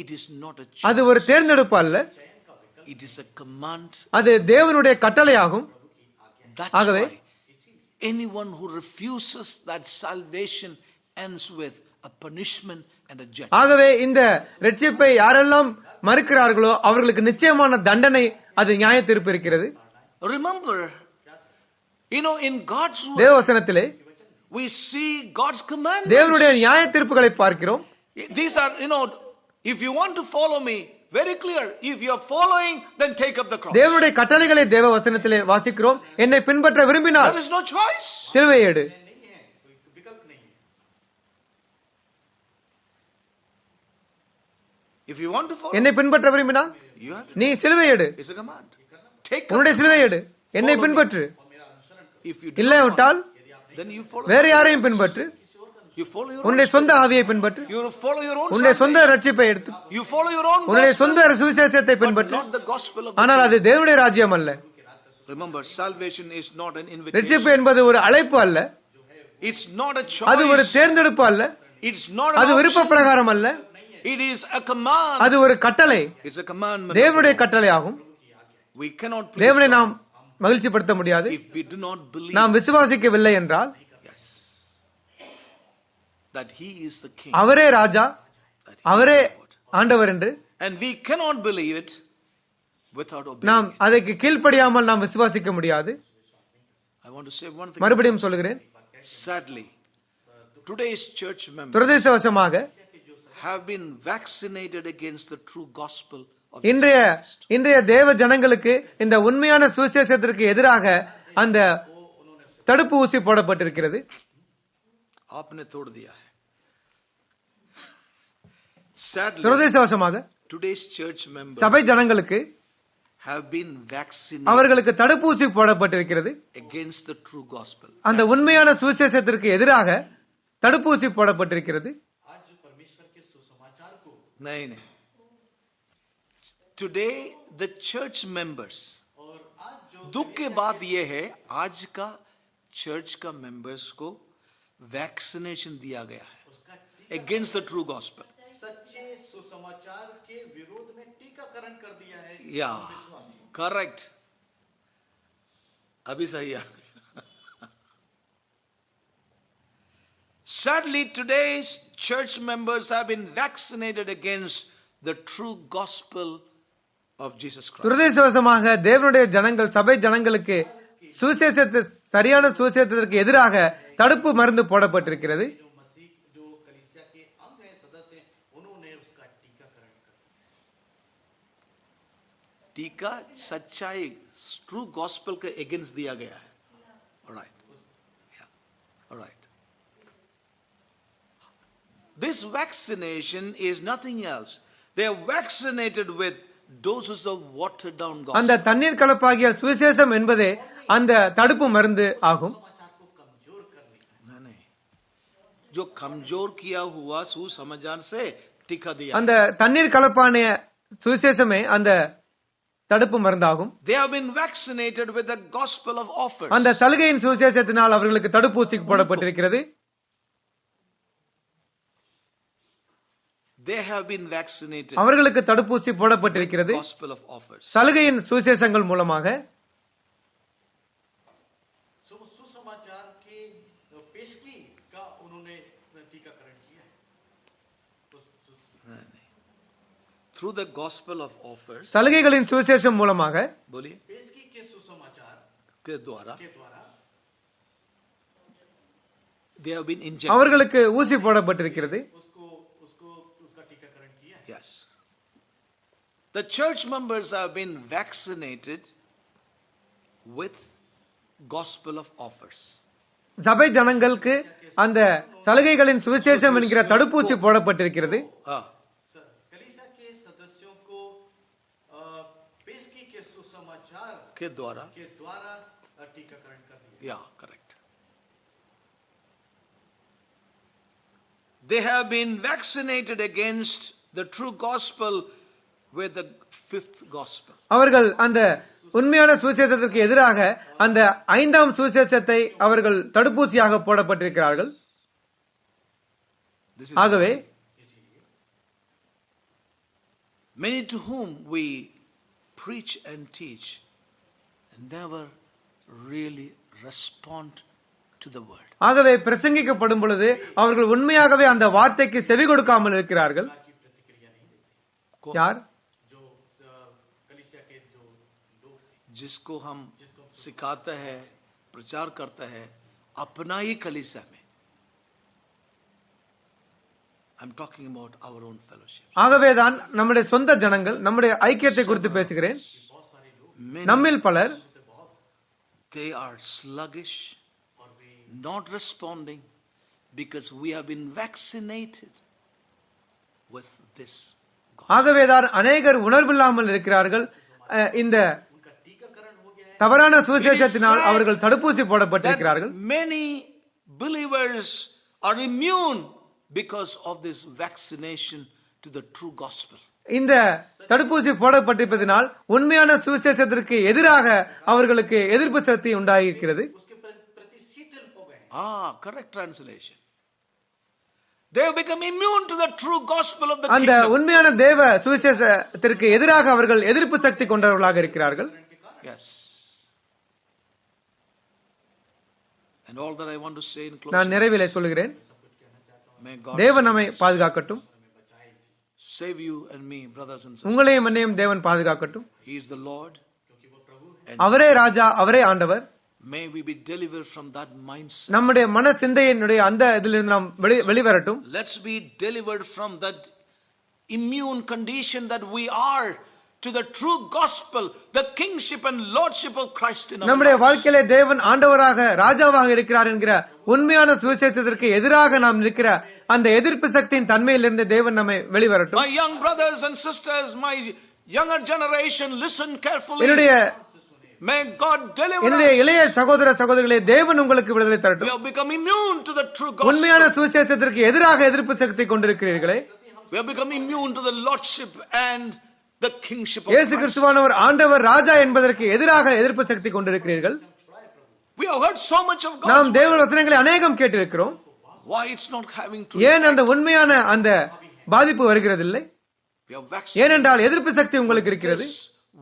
Speaker 1: it is not a
Speaker 2: அது
Speaker 1: choice.
Speaker 2: ஒரு தேர்ந்தெடுப்பு அல்ல,
Speaker 1: It is a command.
Speaker 2: அது தேவனுடைய கட்டளையாகும்.
Speaker 1: That's
Speaker 2: ஆகவே,
Speaker 1: why anyone who refuses that salvation ends with a punishment and a judgment.
Speaker 2: ஆகவே இந்த ரட்சிப்பை யாரெல்லாம் மறுக்கிறார்களோ அவர்களுக்கு நிச்சயமான தண்டனை, அது நியாய தீர்ப்பு இருக்கிறது.
Speaker 1: Remember, in God's word,
Speaker 2: தேவவசனத்திலே
Speaker 1: we see God's commandments.
Speaker 2: தேவனுடைய நியாய தீர்ப்புகளை பார்க்கிறோம்.
Speaker 1: These are, if you want to follow me, very clear. If you are following, then take up the cross.
Speaker 2: தேவனுடைய கட்டளைகளை தேவ வசனத்திலே வாசிக்கிறோம். என்னை பின்பற்ற விரும்பினால்
Speaker 1: There is no choice.
Speaker 2: சிலுவை எடு.
Speaker 3: विकल्प नहीं है.
Speaker 1: If you want to follow,
Speaker 2: என்னை பின்பற்ற விரும்பினால்
Speaker 1: you have to.
Speaker 2: நீ சிலுவை எடு.
Speaker 1: It's a command. Take up
Speaker 2: உன்னுடைய
Speaker 1: the
Speaker 2: சிலுவை
Speaker 1: cross.
Speaker 2: எடு, என்னை
Speaker 1: Follow me.
Speaker 2: பின்பற்று.
Speaker 1: If you do not
Speaker 2: இல்லாவிட்டால்
Speaker 1: want, then you follow.
Speaker 2: வேற யாரையும் பின்பற்று.
Speaker 1: You follow your own.
Speaker 2: உன்னுடைய சொந்த ஆவியை பின்பற்று.
Speaker 1: You follow your own.
Speaker 2: உன்னுடைய சொந்த
Speaker 1: salvation.
Speaker 2: ரட்சிப்பை எடுத்து
Speaker 1: You follow your own
Speaker 2: உன்னுடைய
Speaker 1: gospel,
Speaker 2: சொந்த சுவிசேஷத்தை
Speaker 1: but
Speaker 2: பின்பற்று.
Speaker 1: not the gospel of the
Speaker 2: ஆனால் அது தேவனுடைய ராஜ்யம் அல்ல.
Speaker 1: Remember, salvation is not an
Speaker 2: ரட்சிப்பு
Speaker 1: invitation.
Speaker 2: என்பது ஒரு அழைப்பு அல்ல,
Speaker 1: It's not a
Speaker 2: அது ஒரு
Speaker 1: choice.
Speaker 2: தேர்ந்தெடுப்பு அல்ல,
Speaker 1: It's not
Speaker 2: அது
Speaker 1: an
Speaker 2: விருப்ப
Speaker 1: option.
Speaker 2: பிரகாரம் அல்ல,
Speaker 1: It is a command.
Speaker 2: அது ஒரு கட்டளை,
Speaker 1: It's a commandment.
Speaker 2: தேவனுடைய கட்டளை ஆகும்.
Speaker 1: We cannot please
Speaker 2: தேவனை
Speaker 1: God
Speaker 2: நாம் மகிழ்ச்சிப்படுத்த முடியாது.
Speaker 1: if we do not believe
Speaker 2: நாம் விசுவாசிக்கவில்லை என்றால்
Speaker 1: yes, that He is the King.
Speaker 2: அவரே ராஜா,
Speaker 1: That he
Speaker 2: அவரே
Speaker 1: is the Lord.
Speaker 2: ஆண்டவர் என்று
Speaker 1: And we cannot believe it without obeying
Speaker 2: நாம்
Speaker 1: it.
Speaker 2: அதற்கு கீழ்ப்படியாமல் நாம் விசுவாசிக்க முடியாது.
Speaker 1: I want to say one thing.
Speaker 2: மறுபடியும் சொல்கிறேன்,
Speaker 1: Sadly, today's church members
Speaker 2: துரதிர்ஷ்டவசமாக
Speaker 1: have been vaccinated against the true gospel of
Speaker 2: இன்றைய
Speaker 1: Jesus Christ.
Speaker 2: இன்றைய தேவ ஜனங்களுக்கு இந்த உண்மையான சுவிசேஷத்திற்கு எதிராக அந்த தடுப்பு ஊசி போடப்பட்டிருக்கிறது.
Speaker 1: आपने तोड़ दिया है. Sadly,
Speaker 2: துரதிர்ஷ்டவசமாக
Speaker 1: today's church members
Speaker 2: சபை ஜனங்களுக்கு
Speaker 1: have been vaccinated
Speaker 2: அவர்களுக்கு தடுப்பூசி போடப்பட்டிருக்கிறது.
Speaker 1: against the true gospel.
Speaker 2: அந்த உண்மையான சுவிசேஷத்திற்கு எதிராக தடுப்பூசி போடப்பட்டிருக்கிறது.
Speaker 3: आज परमेश्वर के सुसमाचार को
Speaker 1: नहीं नहीं. Today the church members,
Speaker 3: और आज जो
Speaker 1: दुख की बात यह है आज का चर्च का मेंबर्स को वैक्सीनेशन दिया गया है
Speaker 3: उसका
Speaker 1: against the true gospel.
Speaker 3: सच्चे सुसमाचार के विरोध में टीकाकरण कर दिया है.
Speaker 1: या करेक्ट. अभी सही है. Sadly, today's church members have been vaccinated against the true gospel of Jesus Christ.
Speaker 2: துரதிர்ஷ்டவசமாக தேவனுடைய ஜனங்கள் சபை ஜனங்களுக்கு சுவிசேஷத்தை சரியான சுவிசேஷத்திற்கு எதிராக தடுப்பு மருந்து போடப்பட்டிருக்கிறது.
Speaker 3: जो मसीह जो कलीसिया के अंग हैं, सदस्य हैं, उन्होंने उसका टीकाकरण कर दिया.
Speaker 1: टीका सच्चाई ट्रू गॉस्पेल के अगेंस्ट दिया गया है. Alright. Alright. This vaccination is nothing else. They are vaccinated with doses of watered down
Speaker 2: அந்த
Speaker 1: gospel.
Speaker 2: தண்ணீர் கலப்பாகிய சுவிசேஷம் என்பதே அந்த தடுப்பு மருந்து ஆகும்.
Speaker 3: समाचार को कमजोर करने का.
Speaker 1: नहीं. जो कमजोर किया हुआ सुसमाचार से टीका दिया.
Speaker 2: அந்த தண்ணீர் கலப்பான சுவிசேஷமே அந்த தடுப்பு மருந்தாகும்.
Speaker 1: They have been vaccinated with the gospel of offers.
Speaker 2: அந்த சலுகையின் சுவிசேஷத்தினால் அவர்களுக்கு தடுப்பூசி போடப்பட்டிருக்கிறது.
Speaker 1: They have been vaccinated
Speaker 2: அவர்களுக்கு தடுப்பூசி
Speaker 1: with
Speaker 2: போடப்பட்டிருக்கிறது
Speaker 1: the gospel of offers.
Speaker 2: சலுகையின் சுவிசேஷங்கள் மூலமாக.
Speaker 3: सुसमाचार के पेशगी का उन्होंने टीकाकरण किया है.
Speaker 1: Through the gospel of offers,
Speaker 2: சலுகைகளின் சுவிசேஷம் மூலமாக
Speaker 1: बोलिए,
Speaker 3: पेशगी के सुसमाचार
Speaker 1: के द्वारा
Speaker 3: के द्वारा
Speaker 1: they have been injected.
Speaker 2: அவர்களுக்கு ஊசி போடப்பட்டிருக்கிறது.
Speaker 3: उसका टीकाकरण किया है.
Speaker 1: Yes. The church members have been vaccinated with gospel of offers.
Speaker 2: சபை ஜனங்களுக்கு அந்த சலுகைகளின் சுவிசேஷம் என்கிற தடுப்பூசி போடப்பட்டிருக்கிறது.
Speaker 3: कलीसिया के सदस्यों को पेशगी के सुसमाचार
Speaker 1: के द्वारा
Speaker 3: टीकाकरण कर दिया.
Speaker 1: Yeah, correct. They have been vaccinated against the true gospel with the fifth gospel.
Speaker 2: அவர்கள் அந்த உண்மையான சுவிசேஷத்திற்கு எதிராக அந்த 5ஆம் சுவிசேஷத்தை அவர்கள் தடுப்பூசியாக போடப்பட்டிருக்கிறார்கள்.
Speaker 1: This is
Speaker 2: ஆகவே
Speaker 1: many to whom we preach and teach never really respond to the word.
Speaker 2: ஆகவே பிரசங்கிக்கப்படும் பொழுது அவர்கள் உண்மையாகவே அந்த வார்த்தைக்கு செவி கொடுக்காமல் இருக்கிறார்கள்.
Speaker 3: की प्रतिक्रिया नहीं देते
Speaker 2: யார்?
Speaker 3: जो कलीसिया के जो लोग हैं,
Speaker 1: जिसको हम सिखाते हैं, प्रचार करते हैं अपना ही कलीसिया में. I'm talking about our own fellowship.
Speaker 2: ஆகவேதான் நம்முடைய சொந்த ஜனங்கள், நம்முடைய ஐக்கியத்தை குறித்து பேசுகிறேன்.
Speaker 1: Many,
Speaker 2: நம்மில் பலர்
Speaker 1: they are sluggish, not responding because we have been vaccinated with this gospel.
Speaker 2: ஆகவேதான் அநேகர் உணர்வில்லாமல் இருக்கிறார்கள். இந்த தவறான சுவிசேஷத்தினால் அவர்கள் தடுப்பூசி போடப்பட்டிருக்கிறார்கள்.
Speaker 1: Many believers are immune because of this vaccination to the true gospel.
Speaker 2: இந்த தடுப்பூசி போடப்பட்டிருப்பதனால் உண்மையான சுவிசேஷத்திற்கு எதிராக அவர்களுக்கு எதிர்ப்பு சக்தி உண்டாகியிருக்கிறது.
Speaker 3: उसके प्रति शीतल हो गए.
Speaker 1: Correct translation. They have become immune to the true gospel of the
Speaker 2: அந்த
Speaker 1: kingdom.
Speaker 2: உண்மையான தேவ சுவிசேஷத்திற்கு எதிராக அவர்கள் எதிர்ப்பு சக்தி கொண்டவர்களாக இருக்கிறார்கள்.
Speaker 1: Yes. And all that I want to say in
Speaker 2: நான்
Speaker 1: closing,
Speaker 2: நிறைவிலே சொல்கிறேன்,
Speaker 1: may God
Speaker 2: தேவன் நம்மை பாதுகாக்கட்டும்.
Speaker 1: save you and me, brothers and sisters.
Speaker 2: உங்களையும் என்னையும் தேவன் பாதுகாக்கட்டும்.
Speaker 1: He is the Lord.
Speaker 2: அவரே ராஜா, அவரே ஆண்டவர்.
Speaker 1: May we be delivered from that mindset.
Speaker 2: நம்முடைய மன சிந்தையினுடைய அந்த இதிலிருந்து நாம் வெளிவரட்டும்.
Speaker 1: Let's be delivered from that immune condition that we are to the true gospel, the kingship and lordship of Christ in our
Speaker 2: நம்முடைய
Speaker 1: lives.
Speaker 2: வாழ்க்கையிலே தேவன் ஆண்டவராக ராஜாவாக இருக்கிறார் என்கிற உண்மையான சுவிசேஷத்திற்கு எதிராக நாம் நிற்கிற அந்த எதிர்ப்பு சக்தியின் தன்மையிலிருந்து தேவன் நம்மை வெளிவரட்டும்.
Speaker 1: My young brothers and sisters, my younger generation, listen carefully.
Speaker 2: என்னுடைய
Speaker 1: May God deliver
Speaker 2: என்னுடைய
Speaker 1: us.
Speaker 2: இளைய சகோதர சகோதரிகளே, தேவன் உங்களுக்கு விடுதலை
Speaker 1: We
Speaker 2: தரட்டும்.
Speaker 1: have become immune to the true
Speaker 2: உண்மையான
Speaker 1: gospel.
Speaker 2: சுவிசேஷத்திற்கு எதிராக எதிர்ப்பு சக்தி கொண்டிருக்கிறீர்களே.
Speaker 1: We have become immune to the lordship and the kingship of
Speaker 2: இயேசு
Speaker 1: Christ.
Speaker 2: கிறிஸ்துவானவர் ஆண்டவர் ராஜா என்பதற்கு எதிராக எதிர்ப்பு சக்தி கொண்டிருக்கிறீர்கள்.
Speaker 1: We have heard so much of God.
Speaker 2: நாம் தேவ வசனங்களை அநேகம் கேட்டிருக்கிறோம்.
Speaker 1: Why it's not having true
Speaker 2: ஏன் அந்த உண்மையான அந்த பாதிப்பு வருகிறதில்லை?
Speaker 1: We have vaccinated
Speaker 2: ஏனென்றால் எதிர்ப்பு சக்தி உங்களுக்கு இருக்கிறது.
Speaker 1: this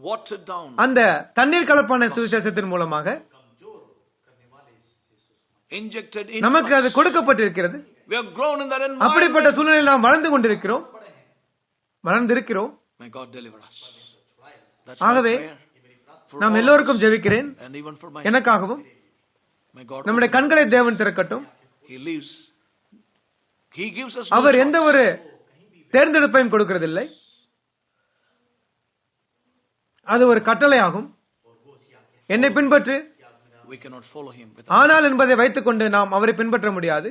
Speaker 1: watered down,
Speaker 2: அந்த தண்ணீர் கலப்பான சுவிசேஷத்தின் மூலமாக
Speaker 1: injected
Speaker 2: நமக்கு
Speaker 1: into
Speaker 2: அது
Speaker 1: us.
Speaker 2: கொடுக்கப்பட்டிருக்கிறது.
Speaker 1: We have grown in that
Speaker 2: அப்படிப்பட்ட
Speaker 1: environment.
Speaker 2: சூழ்நிலையில் நாம் வளர்ந்து கொண்டிருக்கிறோம், வளர்ந்திருக்கிறோம்.
Speaker 1: May God deliver us. That's my
Speaker 2: ஆகவே
Speaker 1: prayer for
Speaker 2: நாம்
Speaker 1: all
Speaker 2: எல்லோருக்கும் ஜெபிக்கிறேன்,
Speaker 1: and even for myself.
Speaker 2: எனக்காகவும்.
Speaker 1: May God
Speaker 2: நம்முடைய
Speaker 1: open.
Speaker 2: கண்களை தேவன் திறக்கட்டும்.
Speaker 1: He lives. He gives us
Speaker 2: our
Speaker 1: no
Speaker 2: எந்த
Speaker 1: choice.
Speaker 2: ஒரு தேர்ந்தெடுப்பையும் கொடுக்கிறதில்லை. அது ஒரு கட்டளையாகும். என்னை பின்பற்று,
Speaker 1: We cannot follow him with
Speaker 2: ஆனால் என்பதை வைத்துக்கொண்டு நாம் அவரை பின்பற்ற முடியாது.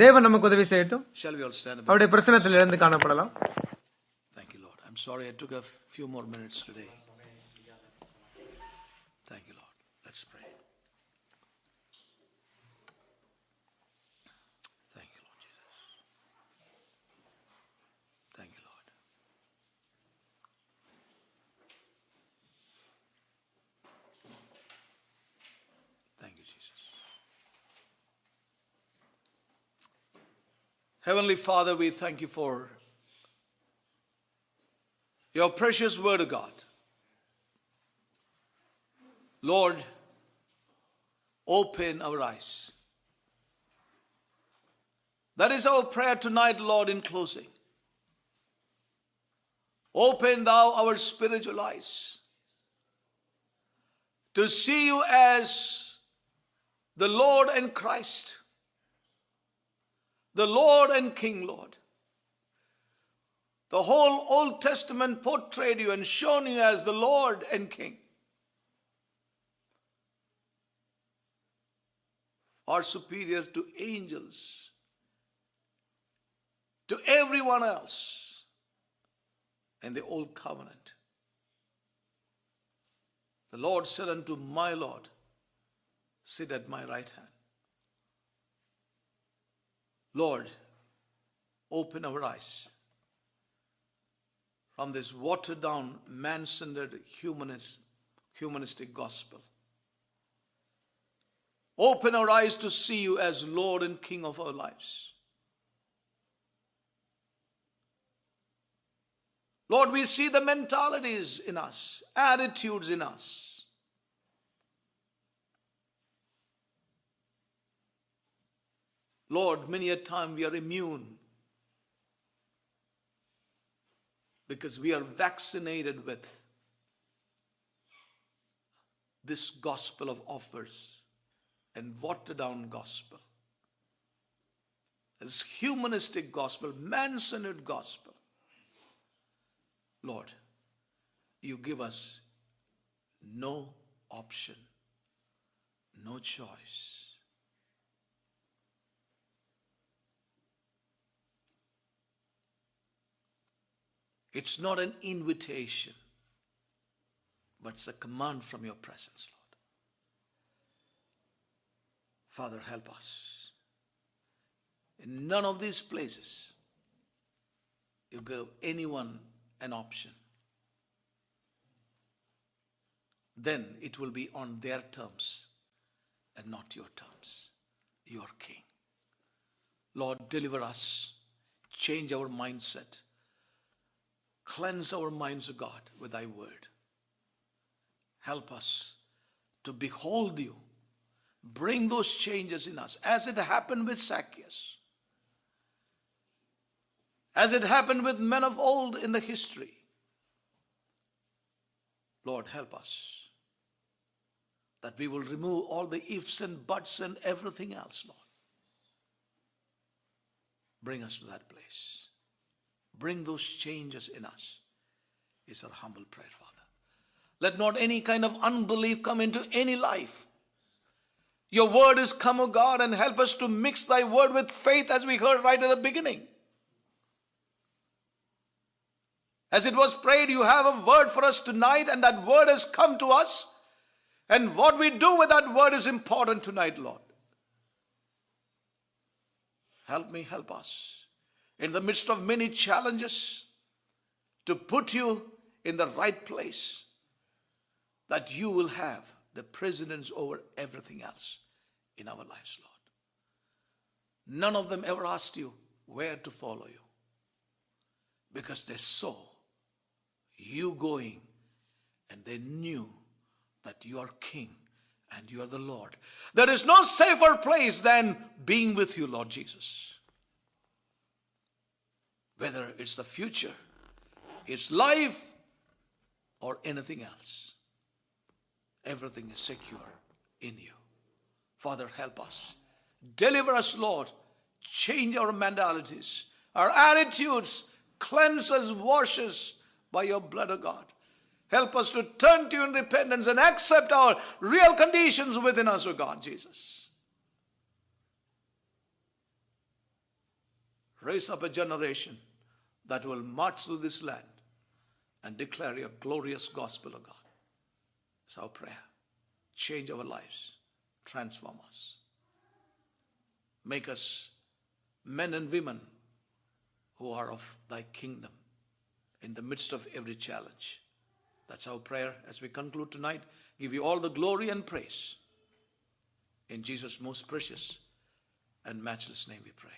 Speaker 2: தேவன் நமக்கு உதவி செய்யட்டும்.
Speaker 1: Shall we all stand up?
Speaker 2: அவருடைய பிரசனத்தில் இருந்து காணப்படலாம்.
Speaker 1: Thank you, Lord. I'm sorry I took a few more minutes today. Thank you, Lord. Let's pray. Thank you, Lord Jesus. Thank you, Lord. Thank you, Jesus. Heavenly Father, we thank you for your precious word of God. Lord, open our eyes. That is our prayer tonight, Lord, in closing. Open thou our spiritual eyes to see you as the Lord and Christ, the Lord and King, Lord. The whole Old Testament portrayed you and shown you as the Lord and King. Are superior to angels, to everyone else in the Old Covenant. The Lord said unto my Lord, sit at my right hand. Lord, open our eyes from this watered down, man-centered, humanistic gospel. Open our eyes to see you as Lord and King of our lives. Lord, we see the mentalities in us, attitudes in us. Lord, many a time we are immune because we are vaccinated with this gospel of offers and watered down gospel. This humanistic gospel, man-centered gospel. Lord, you give us no option, no choice. It's not an invitation, but it's a command from your presence, Lord. Father, help us. In none of these places, you give anyone an option. Then it will be on their terms and not your terms. You are King. Lord, deliver us. Change our mindset. Cleanse our minds, O God, with thy word. Help us to behold you. Bring those changes in us, as it happened with Zacchaeus, as it happened with men of old in the history. Lord, help us that we will remove all the ifs and buts and everything else, Lord. Bring us to that place. Bring those changes in us, is our humble prayer, Father. Let not any kind of unbelief come into any life. Your word is come, O God, and help us to mix thy word with faith, as we heard right at the beginning. As it was prayed, you have a word for us tonight, and that word has come to us. And what we do with that word is important tonight, Lord. Help me, help us, in the midst of many challenges, to put you in the right place, that you will have the precedence over everything else in our lives, Lord. None of them ever asked you where to follow you, because they saw you going and they knew that you are King and you are the Lord. There is no safer place than being with you, Lord Jesus. Whether it's the future, it's life, or anything else, everything is secure in you. Father, help us. Deliver us, Lord. Change our mentalities, our attitudes. Cleanse us, wash us by your blood, O God. Help us to turn to you in repentance and accept our real conditions within us, O God, Jesus. Raise up a generation that will march through this land and declare your glorious gospel, O God. It's our prayer. Change our lives. Transform us. Make us men and women who are of thy kingdom in the midst of every challenge. That's our prayer as we conclude tonight. Give you all the glory and praise. In Jesus' most precious and matchless name we pray.